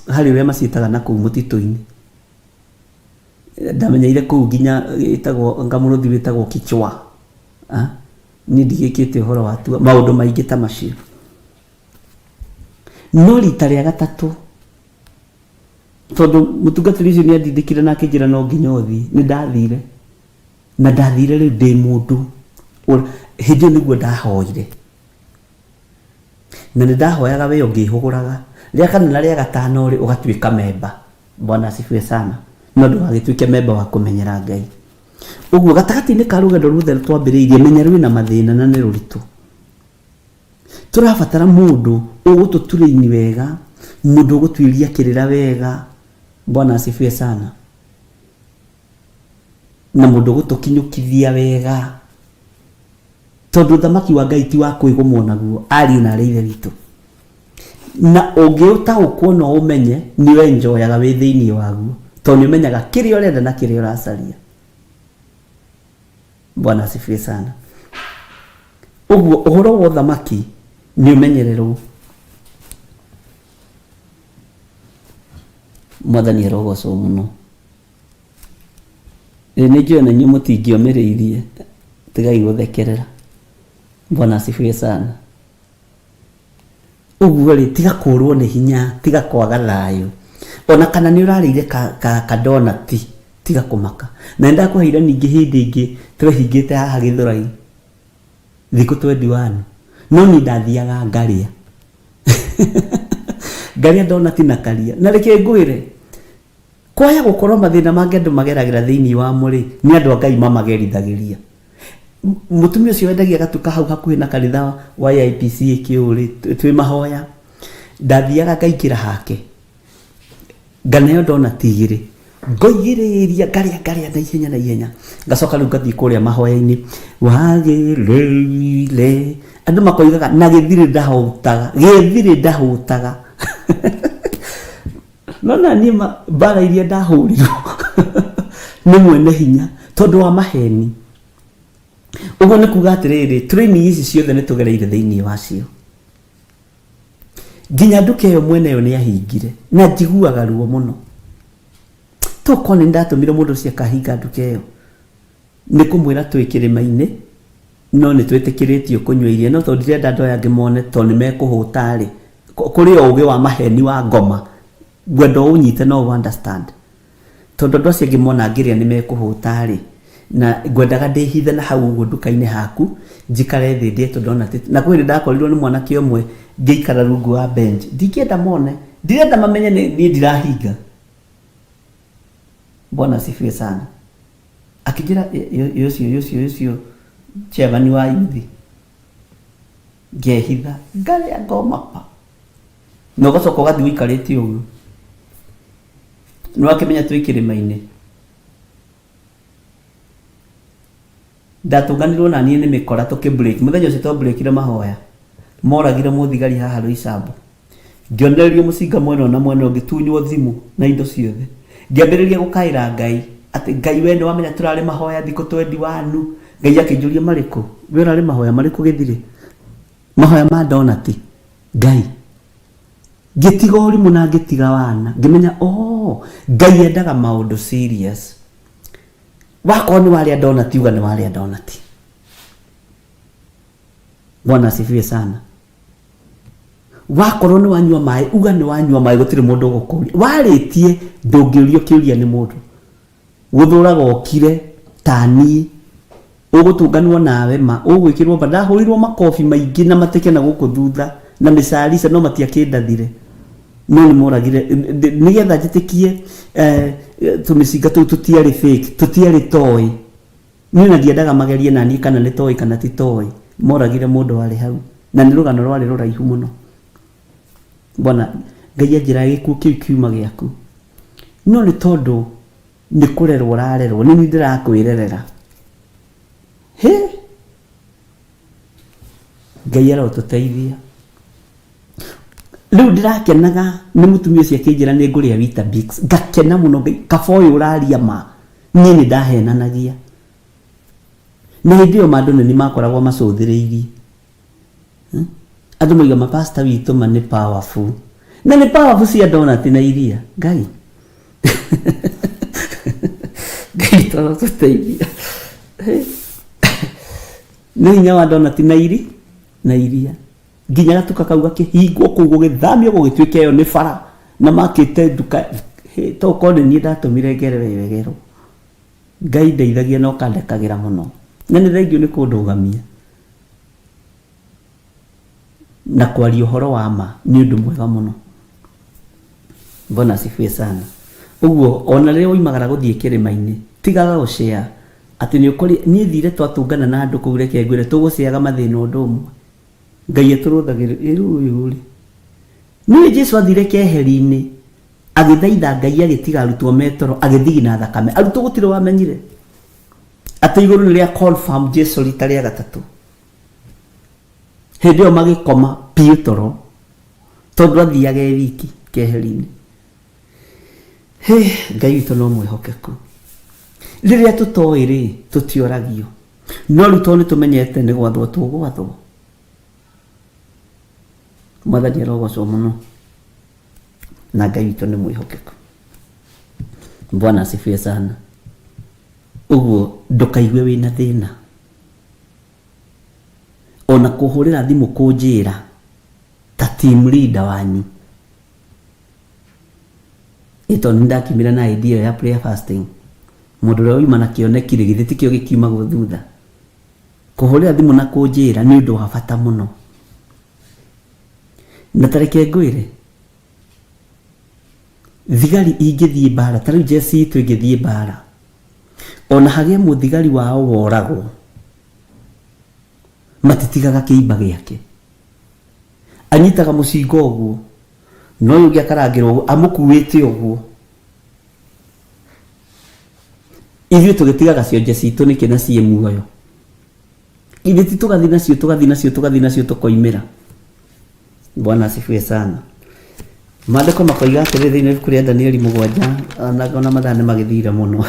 hari uria macitaga na kuu mutito-ini, ndamenyeire kuu nginya itagwo ngamuruthi witagwo kichwa. Ni ndigikite uhoro watu maundu maingi ta macio. No rita rĩa gatatu tondu mutungatiri ucio ni andindikire na akijira no nginya uthii, ni ndathire na ndathire riu ndi mundu hindi niguo ndahoire, na ni ndahoyaga we ngihuguraga ria kana na ria gatano ri ugatuika memba. Bwana asifiwe sana. No ndugagituike memba wa kumenyera Ngai. Uguo gatagati-ini ka rugendo ruthe twambiriirie menya rwina mathina na ni ruritu. Turabatara mundu ugututurini wega, mundu ugutwiria kirira wega. Bwana asifiwe sana. Na mundu ugutukinyukithia wega, tondu thamaki wa Ngai ti wa kuigumwo naguo, ari na reithe witu. Na ungiutaukwo no umenye niwe enjoyaga wi thiini waguo, tondu umenyaga kiria urenda na kiria uracaria. Bwana asifiwe sana. Uguo uhoro wa thamaki ni umenyererwo. Mwathani arogocwo muno. Ni njue na nyumu tingiomereirie, tigai guthekerera. Bwana asifiwe sana. Uguo ri tiga kurwo ni hinya, tiga kwaga thayu. Ona kana ni urarire ka donati, tiga kumaka. Na ndakuheire ningi hindi ingi twehingite haha Githurai thiku 21, no ni ndathiaga ngaria ngaria donati na karia. Na reke ngwire kwaya gukorwo mathina mangi andu mageragira thiini wa muri ni andu Ngai mamagerithagiria. Mutumia ucio wendagia gatuka hau hakuhi na kanitha wa IPC ikiuri twi mahoya, ndathiaga ngaikira hake nganayo donati igiri, ngoigiriria ngaria na ihenya ngacoka riu ngathii kuria mahoya-ini wagireire andu makoigaga na githiri ndahutaga no na ni mbara iria ndahurirwo ni mwene hinya tondu wa maheni. Uguo ni kuga atiriri training ici ciothe ni tugereire thiini wacio, nginya nduka iyo mwene yo ni ahingire na njiguaga ruo muno. Toko ni ndatumire mundu cia kahinga nduka iyo ni kumwira twi kirima-ini, no ni twitikiritio kunywa iria, no tondu ndirenda andu aya ngimone tondu ni mekuhuta ri kuri ugi wa maheni wa ngoma gwendo unyite no understand, tondu andu acio ngimona ngiria ni mekuhuta ri na gwendaga ndihithe na hau uguo nduka-ini haku njikare thi ndie tondu ona na kwiri ndakorirwo ni mwanake umwe ngiikara rungu wa bench ndikienda mone, ndirenda mamenye ni ndirahinga. Bwana asifiwe sana. Akijira yosio chairman wa yuthi ngehitha ngaria ngoma pa no gacoka gathi wikarite uguo no akimenya twikirima-ini ndatunganirwo na niĩ nĩ mĩkora tũkĩbreak mũthenya ũcio twabreakire mahoya moragire mũthigari haha Roysambu ngĩonererio mũcinga mwena na mwena ũngĩ tunywo thimũ na indo ciothe ngĩambĩrĩria gũkaĩra Ngai atĩ Ngai we nĩ wamenya tũrarĩ mahoya thikũ 21 Ngai akĩnjũria marĩkũ we ũrarĩ mahoya marĩkũ gĩthire mahoya ma donati Ngai ngĩtiga ũrimũ na ngĩtiga wana ngĩmenya Ngai endaga maũndũ serious wako ni wale donati uga ni wale donati. Bwana asifiwe sana. Wako ni wanyua mai uga ni wanyua mai gutire mundu gukuri waritie ndungiurio kiuria ni mundu guthuraga okire tani ugutunganwo nawe ma ugwikirwo badahurirwo makofi maingi na mateke na guku thutha na misarisa no matiakindathire no ni moragire nigetha njitikie tumicinga tu tutiari fake tutiari toy ni na ndiendaga magerie na ni kana ni toy kana ti toy moragire mundu wari hau na ni rugano rwari ruraihu muno. Bwana Ngai ajira giku kiuma giaku no ni tondu ni kurerwo rarerwo ni ndirakwirerera he Ngai arotuteithia riu ndirakenaga ni mutumia ucio akinjira ni nguria Weetabix ngakena muno kaboyo uraria ma ni ndahenanagia na ndio mandu ni makoragwo macuthiriirie andu moiga mapasta witu mane powerful na ni powerful cia donut na iria Ngai Ngai torotuteithia ni nya wa donut na iria nginya gatuka kauga kihingwo kugo githamio gugituike yo ni bara na makite duka to kone ni ndatumire ngerere wegero Ngai ndeithagia no kandekagira muno na ni thengio ni kundugamia na kwaria uhoro wa ma ni undu mwega muno. Bwana asifiwe sana. Uguo ona leo imagara guthie kirima-ini tigaga gushare ati ni ukuri ni thire twatungana na andu kugureke ngwire tuguciaga mathina undu umwe Ngai eturuthagire iruyuri ni Jesu athire keheri-ini agithaitha Ngai agitiga arutwo metoro agithigina thakame arutwo gutire wamenyire ati iguru ni ria confirm Jesu rita ria gatatu hindi o magikoma Pietro tondu athiaga wiki keheri-ini Ngai witu no mwihokeku riria tutoiri tutioragio no ruto ni tumenyete ni gwathwo tugwathwo Mwathani arogocwo muno na Ngai witu ni mwihokeku. Bwana asifiwe sana. Uguo ndukaigue wina thina ona kuhurira thimu kunjira ta team leader wanyu ito ndakimira na idea ya prayer fasting mundu ro ima na kionekire githiti kio gikiuma guthutha kuhurira thimu na kunjira ni undu wa bata muno na tareke ngwire thigari ingithie bara tari Jesse tu ingithie bara ona hagie muthigari wao woragwo matitigaga kiimba giake anyitaga mucingo uguo no yugia karangirwo amukuwite uguo ithio tugitigaga cio Jesse tu niki na cie muoyo ithiti tugathi nacio tukoimira. Bwana asifiwe sana. Maandiko makoiga atĩrĩ thĩinĩ wa kũrĩa Danieli 7 ona mathane magĩthira muno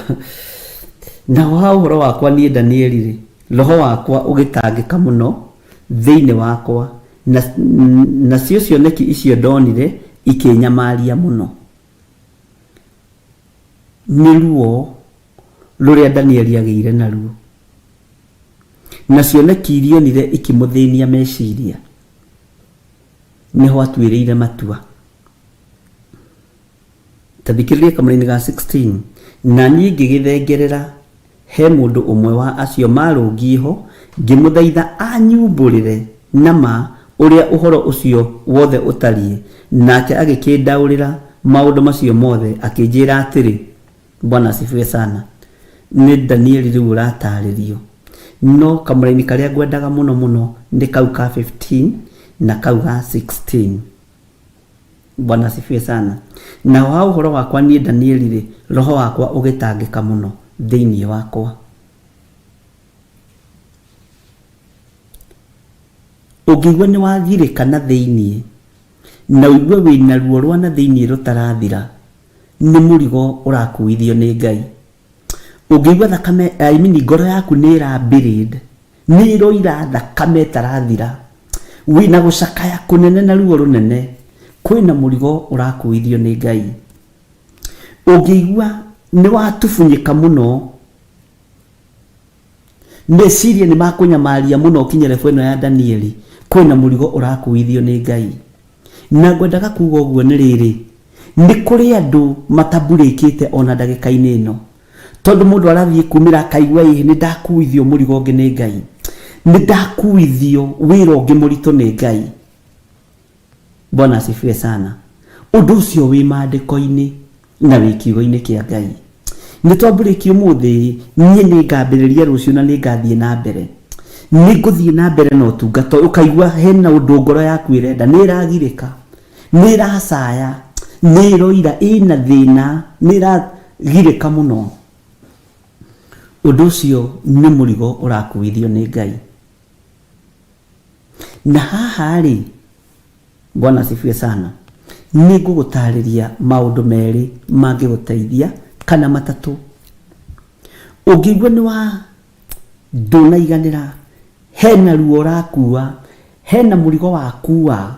na wa ũhoro wakwa niĩ Danieli rĩ roho wakwa ũgĩtangĩka muno thĩinĩ wakwa na cio cioneki icio ndonire ikĩnyamaria muno nĩ ruo rũrĩa Danieli agĩire naruo na cioneki irionire ikĩmũthĩnia meciria niho atuĩrĩire matua. Tathikĩrĩria kamũra-inĩ ga 16 na niĩ ngĩgĩthengerera he mũndũ ũmwe wa acio marũngiĩ ho ngĩmũthaitha anyumbũrĩre na ma ũrĩa ũhoro ũcio wothe ũtariĩ nake agĩkĩndaũrĩra maũndũ macio mothe akĩnjĩra atĩrĩ. Bwana asifiwe sana. Nĩ Danieli rĩu ũratarĩrio no kamũra-inĩ karĩa ngwendaga mũno nĩ kau ka 15 na kau ga 16 Bwana asifiwe sana. Na wao horo wakwa ni Danieli ri roho wakwa ugitangika muno thiini wakwa. Ugigwa ni wathirikana thiini na uigwe wina ruo rwa na thiini rutarathira ni murigo urakuithio ni Ngai. Ugigwa thakame ngoro yaku ni irambiride ni iroira thakame tarathira wina gucakaya kunene na ruo runene kwina murigo urakuithio ni Ngai. Ugigwa ni watufunyika muno meciria ni makunyamaria muno kinyere fweno ya Danieli kwina murigo urakuithio ni Ngai. Na ngwendaga kuuga uguo ni riri ni kuri andu mataburikite ona ndagika-ini ino tondu mundu arathie kumira akaigua ni ndakuithio murigo ungi ni Ngai, ni ndakuithio wira ungi muritu ni Ngai. Bwana asifiwe sana. Undu ucio wi maandiko-ini na wi kiugo-ini kia Ngai. Ni twamburikia umuthi nie ni ngambiriria rucio na ni ngathie na mbere. Ni nguthie na mbere no tungato ukaigua hena undu ngoro yaku irenda ni iragirika ni iracaya ni iroira ina thina ni iragirika muno. Undu ucio ni murigo urakuithio ni Ngai. Na haha ri Bwana asifiwe sana, ni ngugutariria maundu meri mangiguteithia kana matatu. Ugigwa ni wa ndunaiganira hena ruo rakua hena murigo wakua.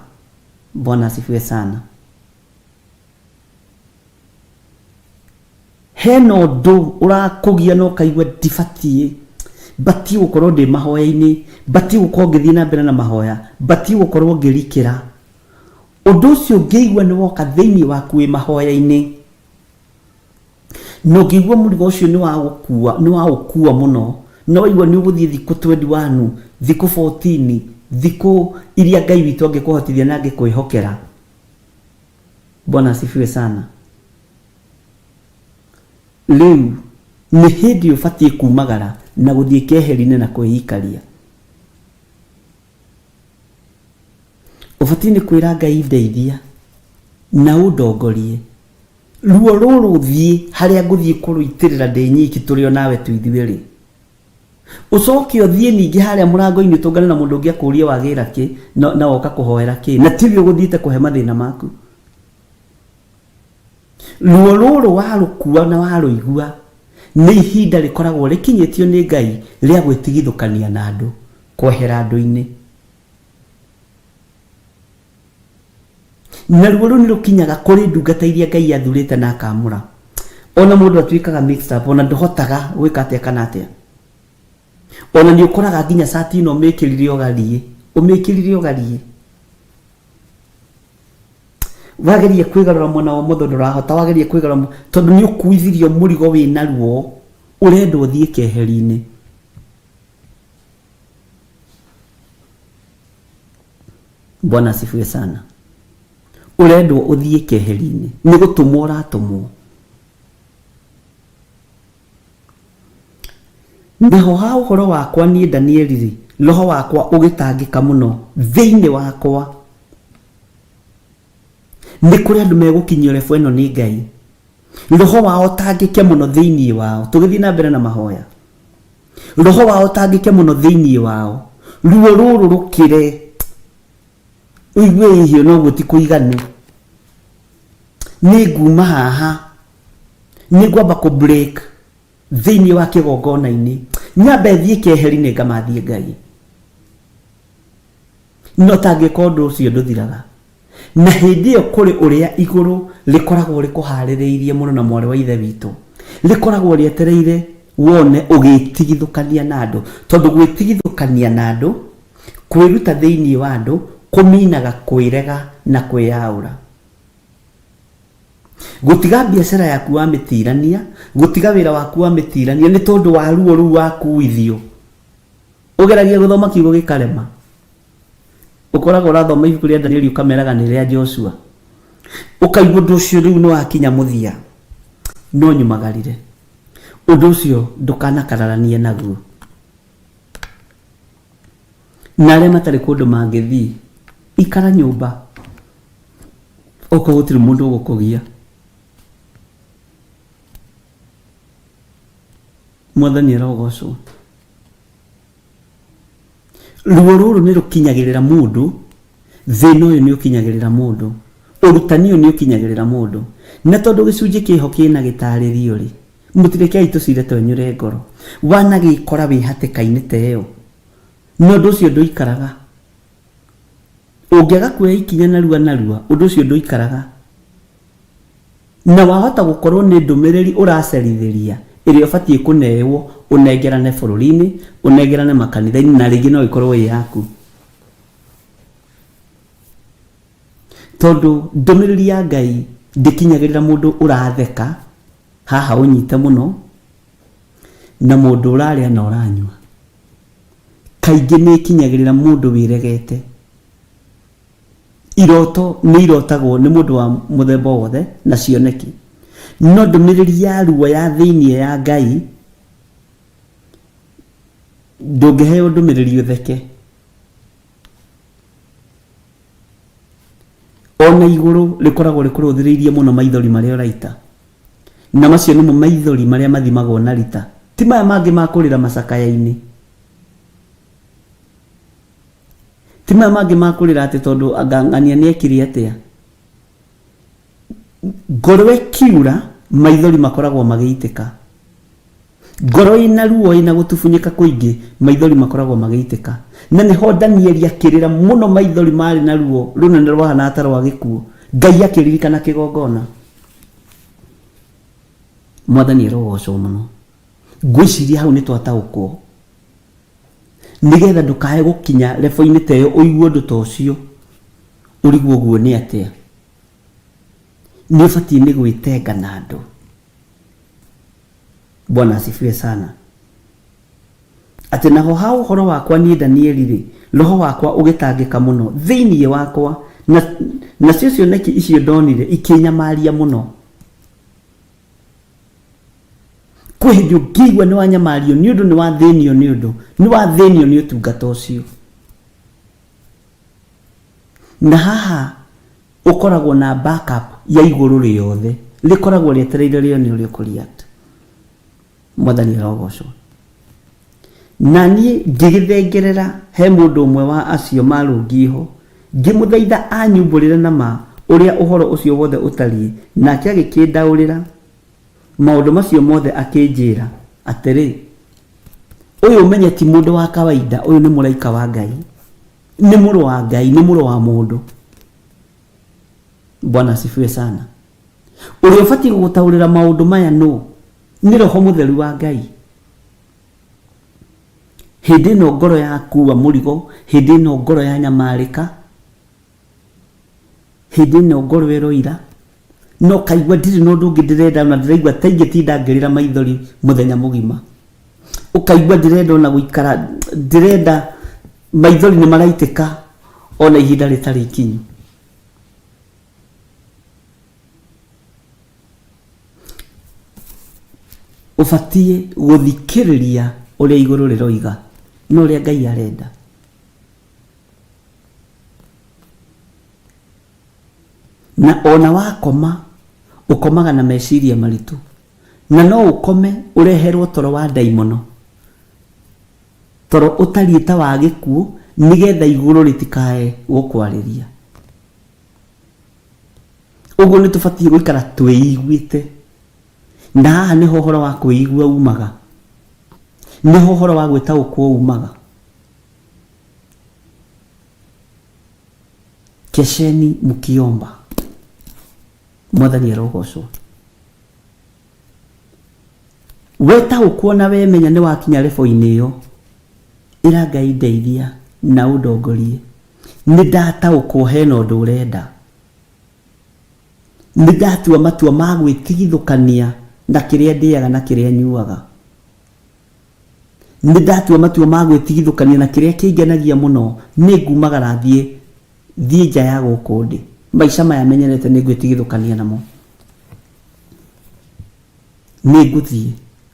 Bwana asifiwe sana. Hena undu urakugia no kaigwa ndibatie bati gukorwo ndi mahoya-ini bati gukorwo ngithie na mbere na mahoya bati gukorwo ngirikira. Undu ucio ngeigua ni woka thiini waku wi mahoya-ini no ngigua murigo ucio ni wa gukua muno no igua ni uguthie thiku 21 thiku 14 thiku iria Ngai witu angikuhotithia na angikuihokera. Bwana asifiwe sana. Riu ni hindi ubatie kumagara na guthie keheri-ini na kwihikaria. Ubatie ni kwira Ngai ndeithia na undongorie ruo ruru thie haria nguthie kuruitirira ndi nyiki turio nawe tuithie ri. Ucoke uthie ningi haria murango-ini tungane na mundu ungi akuria wagira ki na woka kuhoera ki na tibio guthiite kuhe mathina maku. Ruo ruru warukua na waruigua ni ihinda rikoragwo rikinyitio ni Ngai ria gwitigithukania na andu kwehera andu-ini. Na ruo ru ni rukinyaga kuri ndungata iria Ngai athurite na akamura. Ona mundu atuikaga mixed up ona ndohotaga gwika atia kana atia. Ona ni ukoraga nginya sati no mekirire ogarie wagerie kwigarura mwana wa mutho ndurahota wagerie kwigarura tondu ni ukuithirio murigo wi naruo urendwo thie keheri-ini. Bwana asifiwe sana. Urendwo uthie keheri-ini ni gutumwo uratumwo. Naho ha uhoro wakwa ni Danieli ri roho wakwa ugitangika muno thiini wakwa. Ni kuri andu megukinyio refu eno ni Ngai roho wao tangike muno thiini wao tugithie na mbere na mahoya. Roho wao tangike muno thiini wao ruo ruru rukire uigwe ihio no gutikuiganu ni nguma haha ni ngwamba ku break thiini wa kigongona-ini nyambe thie keheri-ini ngamathie Ngai no tangika undu ucio nduthiraga. Na hindi iyo kuri uria iguru rikoragwo rikuhaririirie muno na mwari wa ithe witu rikoragwo rietereire wone ugitigithukania na andu tondu gwitigithukania na andu kwiruta thiini wa andu kuminaga kwirega na kwiyaura. Gutiga biashara yaku wa mitirania gutiga wira waku wa mitirania ni tondu wa ruo ru wakuithio ugeragia guthoma kiugo gikarema. Ukoraga urathoma ibuku ria Danieli ukameraga ni ria Joshua ukaigua undu ucio riu no akinya muthia no nyumagarire undu ucio ndukanakararanie naguo. Na aria matari kundu mangithii ikara nyumba oko gutiri mundu gukugia mwathani arogocwo ruo ruru ni rukinyagirira mundu thina uyu ni ukinyagirira mundu urutani uyu ni ukinyagirira mundu na tondu gicunji kiho kina gitaririo ri mutirekei tucire twenyure ngoro wanagikora wi hatikaini teyo no nducio nduikaraga ungiaga kuoya ikinya narua undu ucio nduikaraga na wahota gukorwo ni ndumiriri uracerithiria iria ubatie kuneewo unengerane bururini unengerane makanitha-ini na ringi no ikorwo wi yaku tondu ndumiriri ya Ngai ndikinyagirira mundu uratheka haha unyite muno na mundu uraria na uranywa kaingi ni ikinyagirira mundu wiregete iroto ni irotagwo ni mundu wa muthemba wothe na cioneki no ndumiriri ya ruo ya thiini ya Ngai ndungiheo ndumiriri utheke ona iguru rikoragwo rikuruthiriirie muno maithori maria uraita na macio nimo maithori maria mathimagwo na rita ti maya mangi makurira macakaya-ini ti maya mangi makurira ati tondu angang'ania ni ekire atia ngoro ikiura maithori makoragwo magiitika ngoro ina ruo ina gutubunyika kuingi maithori makoragwo magiitika na niho Danieli akirira muno maithori mari na ruo runene rwahana ta rwa gikuo Ngai akiririkana kigongona mwathani arogocwo muno ngwiciria hau ni twataukwo nigetha ndukae gukinya lebo-ini teyo uigwo ndu ta ucio urigwo guo ni atia ni ubatie ni gwitenga na andu. Bwana asifiwe sana. Ati naho hao uhoro wakwa ni Danieli ri roho wakwa ugitangika muno thiini wakwa na cio neki icio ndonire ikinyamaria muno kwihinyo ngigwa ni wanyamario ni undu ni wathinio ni undu ni wathinio ni utungata ucio na haha ukoragwo na backup ya iguru riyothe rikoragwo rietereire rio ni uri kuriata mwathani arogocwo na nie ngigithengerera he mundu umwe wa acio marungiho ngimuthaitha anyumburire na ma uria uhoro ucio wothe utari na agikindaurira maundu macio mothe akinjira atiri uyu umenye ti mundu wa kawaida uyu ni muraika wa Ngai ni muru wa Ngai ni muru wa mundu. Bwana asifiwe sana. Uri ubatie gutaurira maundu maya no ni roho mutheru wa Ngai. Hindi no ngoro ya kuwa murigo, hindi no ngoro ya nyamarika, hindi no ngoro eroira no kaigwa ndiri no ndungi ndirenda na ndiraigwa taingi tinda ngirira maithori muthenya mugima ukaigwa ndirenda na guikara ndirenda maithori ni maraitika ona ihinda ritari ikinyu. Ubatie guthikiriria uria iguru riroiga no uria Ngai arenda. Na ona wakoma ukomaga na meciria maritu na no ukome ureherwo toro wa daimono toro utarieta wa gikuo nigetha iguru ritikae gukwariria. Uguo ni tubatie guikara tweiguite na haha niho uhoro wa kuigua umaga niho uhoro wa gwita ukwo umaga. Kesheni mukiomba mwathani arogocwo weta ukuona wemenya ni wakinya lebo-ini iyo ira Ngai ndeithia na udongorie ni data ukwo hena undu urenda ni datua matua ma gwitigithukania na kiria ndiaga na kiria nyuaga ni datua matua ma gwitigithukania na kiria kingenagia muno ni ngumagara thie nja ya guku ndi maisha maya menyerete ni ngwitigithukania namo ni nguthie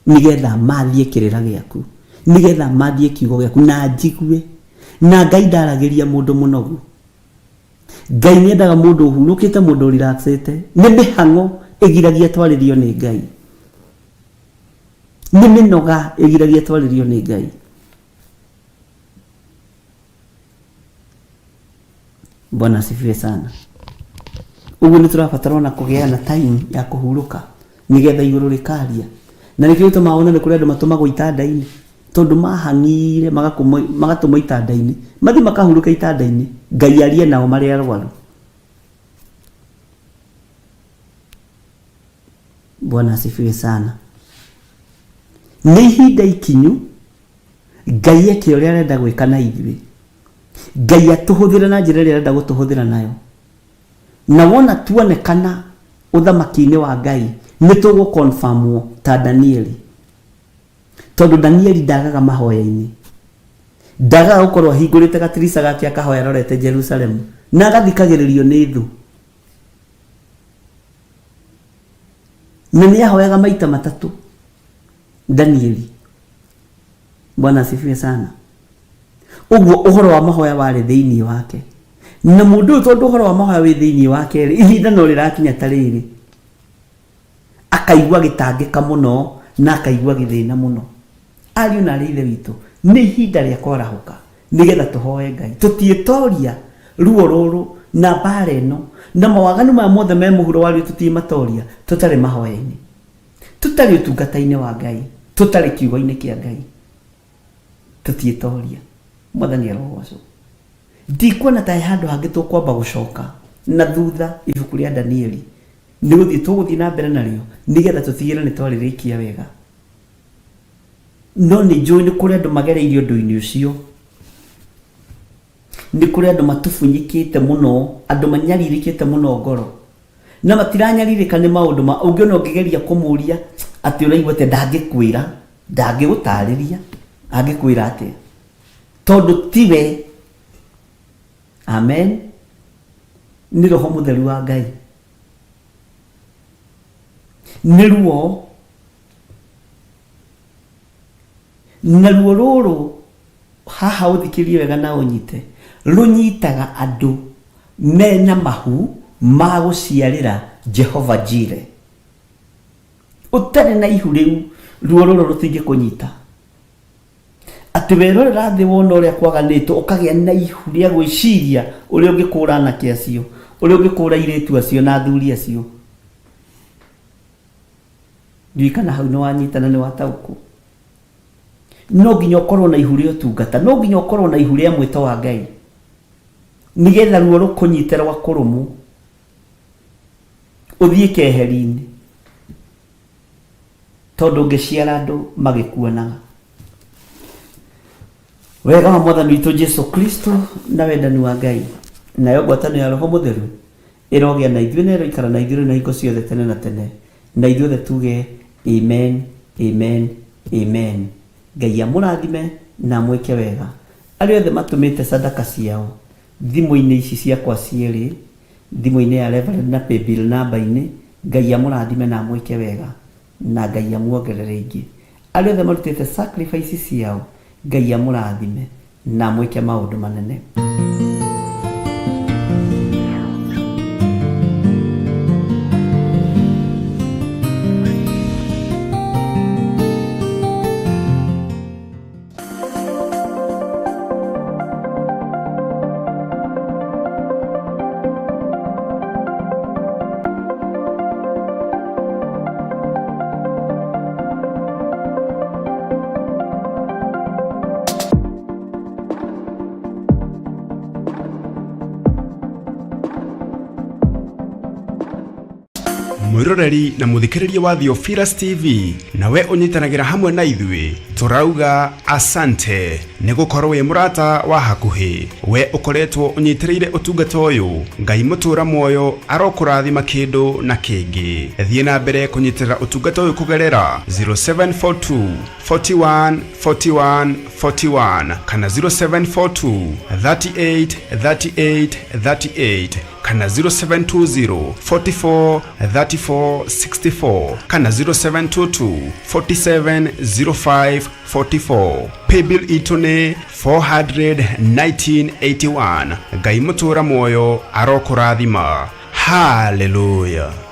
nigetha mathie kirira giaku nigetha mathie kiugo giaku na njigue na Ngai ndaragiria mundu munogu Ngai nĩendaga mũndũ ũhurũkĩte, mũndũ relaxete. Nĩ mĩhang'o ĩgiragia twarĩrio nĩ Ngai. Nĩ mĩnoga ĩgiragia twarĩrio nĩ Ngai. Bwana asifiwe sana. Uguo nĩ tũrabatara na kũgĩana time ya kũhurũka nĩgetha igũrũ rĩkaria. Na nĩkĩo tũmaona nĩ kũrĩ andũ matũmagwo itanda-inĩ tondũ mahang'ire magatũmwo itanda-inĩ, mathiĩ makahurũka itanda-inĩ, Ngai arie nao marĩ arwaru. Bwana asifiwe sana. Nĩ ihinda ikinyu Ngai eke ũrĩa arenda gwĩka na ithuĩ. Ngai atũhũthĩre na njĩra ĩrĩa arenda gũtũhũthĩra nayo. Na wona tuonekana ũthamaki-inĩ wa Ngai nĩ tũgũconfirmwo ta Danieli. Tondũ Danieli ndagaga mahoya-inĩ, ndagaga gũkorwo ahingũrĩte gatirica gake akahoya arorete Jerusalemu na agathikagĩrĩrio nĩ thũ. Na nĩ ahoyaga maita matatũ Danieli. Bwana asifiwe sana. Uguo ũhoro wa mahoya warĩ thĩinĩ wake. Na mũndũ ũyũ tondũ ũhoro wa mahoya wĩ thĩinĩ wake rĩ, ihinda no rĩrakinya ta rĩrĩ, akaigua gĩtangĩka mũno na akaigua gĩthĩna mũno. Ariũ na arĩ ithe witũ, nĩ ihinda rĩa kwarahũka nĩgetha tũhoe Ngai. Tũtiĩtoria ruo rũrũ na mbara ĩno na mawaganu maya mothe me mũhuro warĩo tũtiĩmatoria tũtarĩ mahoya-inĩ, tũtarĩ ũtungata-inĩ wa Ngai, tũtarĩ kiugo-inĩ kĩa Ngai. Tũtiĩtoria. Mwathani arogocwo. Ndikuona ta handũ hangĩ tũkwamba gũcoka na thutha ibuku rĩa Danieli. Nĩ gũthiĩ tũgũthiĩ na mbere narĩo nĩgetha tũtigĩrĩre nĩ twarĩrĩkia wega. No nĩ njũĩ nĩ kũrĩ andũ magereirio ũndũ-inĩ ũcio. Nĩ kũrĩ andũ matũbunyĩkĩte mũno, andũ manyarirĩkĩte mũno ngoro. Na matiranyarirĩka nĩ maũndũ ma ũngĩona ũngĩgeria kũmũria atĩ ũraigua atĩ ndangĩkwĩra, ndangĩgũtarĩria, angĩkwĩra atĩa? Tondũ tiwe. Amen. Nĩ Roho Mũtheru wa Ngai. Nĩ ruo. Na ruo rũrũ haha ũthikĩrie wega na ũnyite, rũnyitaga andũ mena mahu ma gũciarĩra Jehova Jireh. Ũtarĩ na ihu rĩu ruo rũrũ rũtingĩkũnyita. Atĩ werorera thĩ wona ũrĩa kwaganĩtwo ũkagĩa na ihu rĩa gwĩciria ũrĩa ũngĩkũra anake acio, ũrĩa ũngĩkũra airĩtu acio na athuri acio. Ndiũĩ kana hau nĩ wanyitana nĩ wataũkwo. No nginya ũkorwo na ihu rĩa ũtungata, no nginya ũkorwo na ihu rĩa mwĩto wa Ngai nĩgetha ruo rũkũnyite rwa kũrũmũ ũthiĩ keheri-inĩ, tondũ ũngĩciara andũ magĩkuonaga. Wega wa Mwathani witũ Jesu Kristo na wendani wa Ngai nayo ngwatanĩro ya Roho Mũtheru ĩrogĩa na ithuĩ na ĩroikara na ithuĩ na hingo ciothe tene na tene. Na ithuothe tuge amen, amen, amen. Ngai amũrathime na mwĩke wega. Arĩa othe matũmĩte sadaka ciao thimũ-inĩ ici ciakwa cierĩ, thimũ-inĩ ya Reverend na Paybill namba-inĩ, Ngai amũrathime na mwĩke wega na Ngai amuongerere ingĩ. Arĩa othe marutĩte sacrifice ciao, Ngai amũrathime na mwĩke maũndũ manene. mwiroreri na muthikiriria wa Theophilus TV nawe unyitanagira hamwe na ithuĩ turauga asante nĩ gũkorwo wĩ mũrata wa hakuhĩ we ukoretwo unyitirĩire ũtungata ũyũ. Ngai mũtũra muoyo arokũrathima kĩndũ na kĩngĩ. Thiĩ na mbere kũnyitĩrĩra ũtungata ũyũ kũgerera 0742 41 41 41 kana 0742 38 38 38 kana 0720 44 34 64 kana 0722 47 05 1244. Paybill itune 41981. Ngai mutura moyo arokurathima. Hallelujah.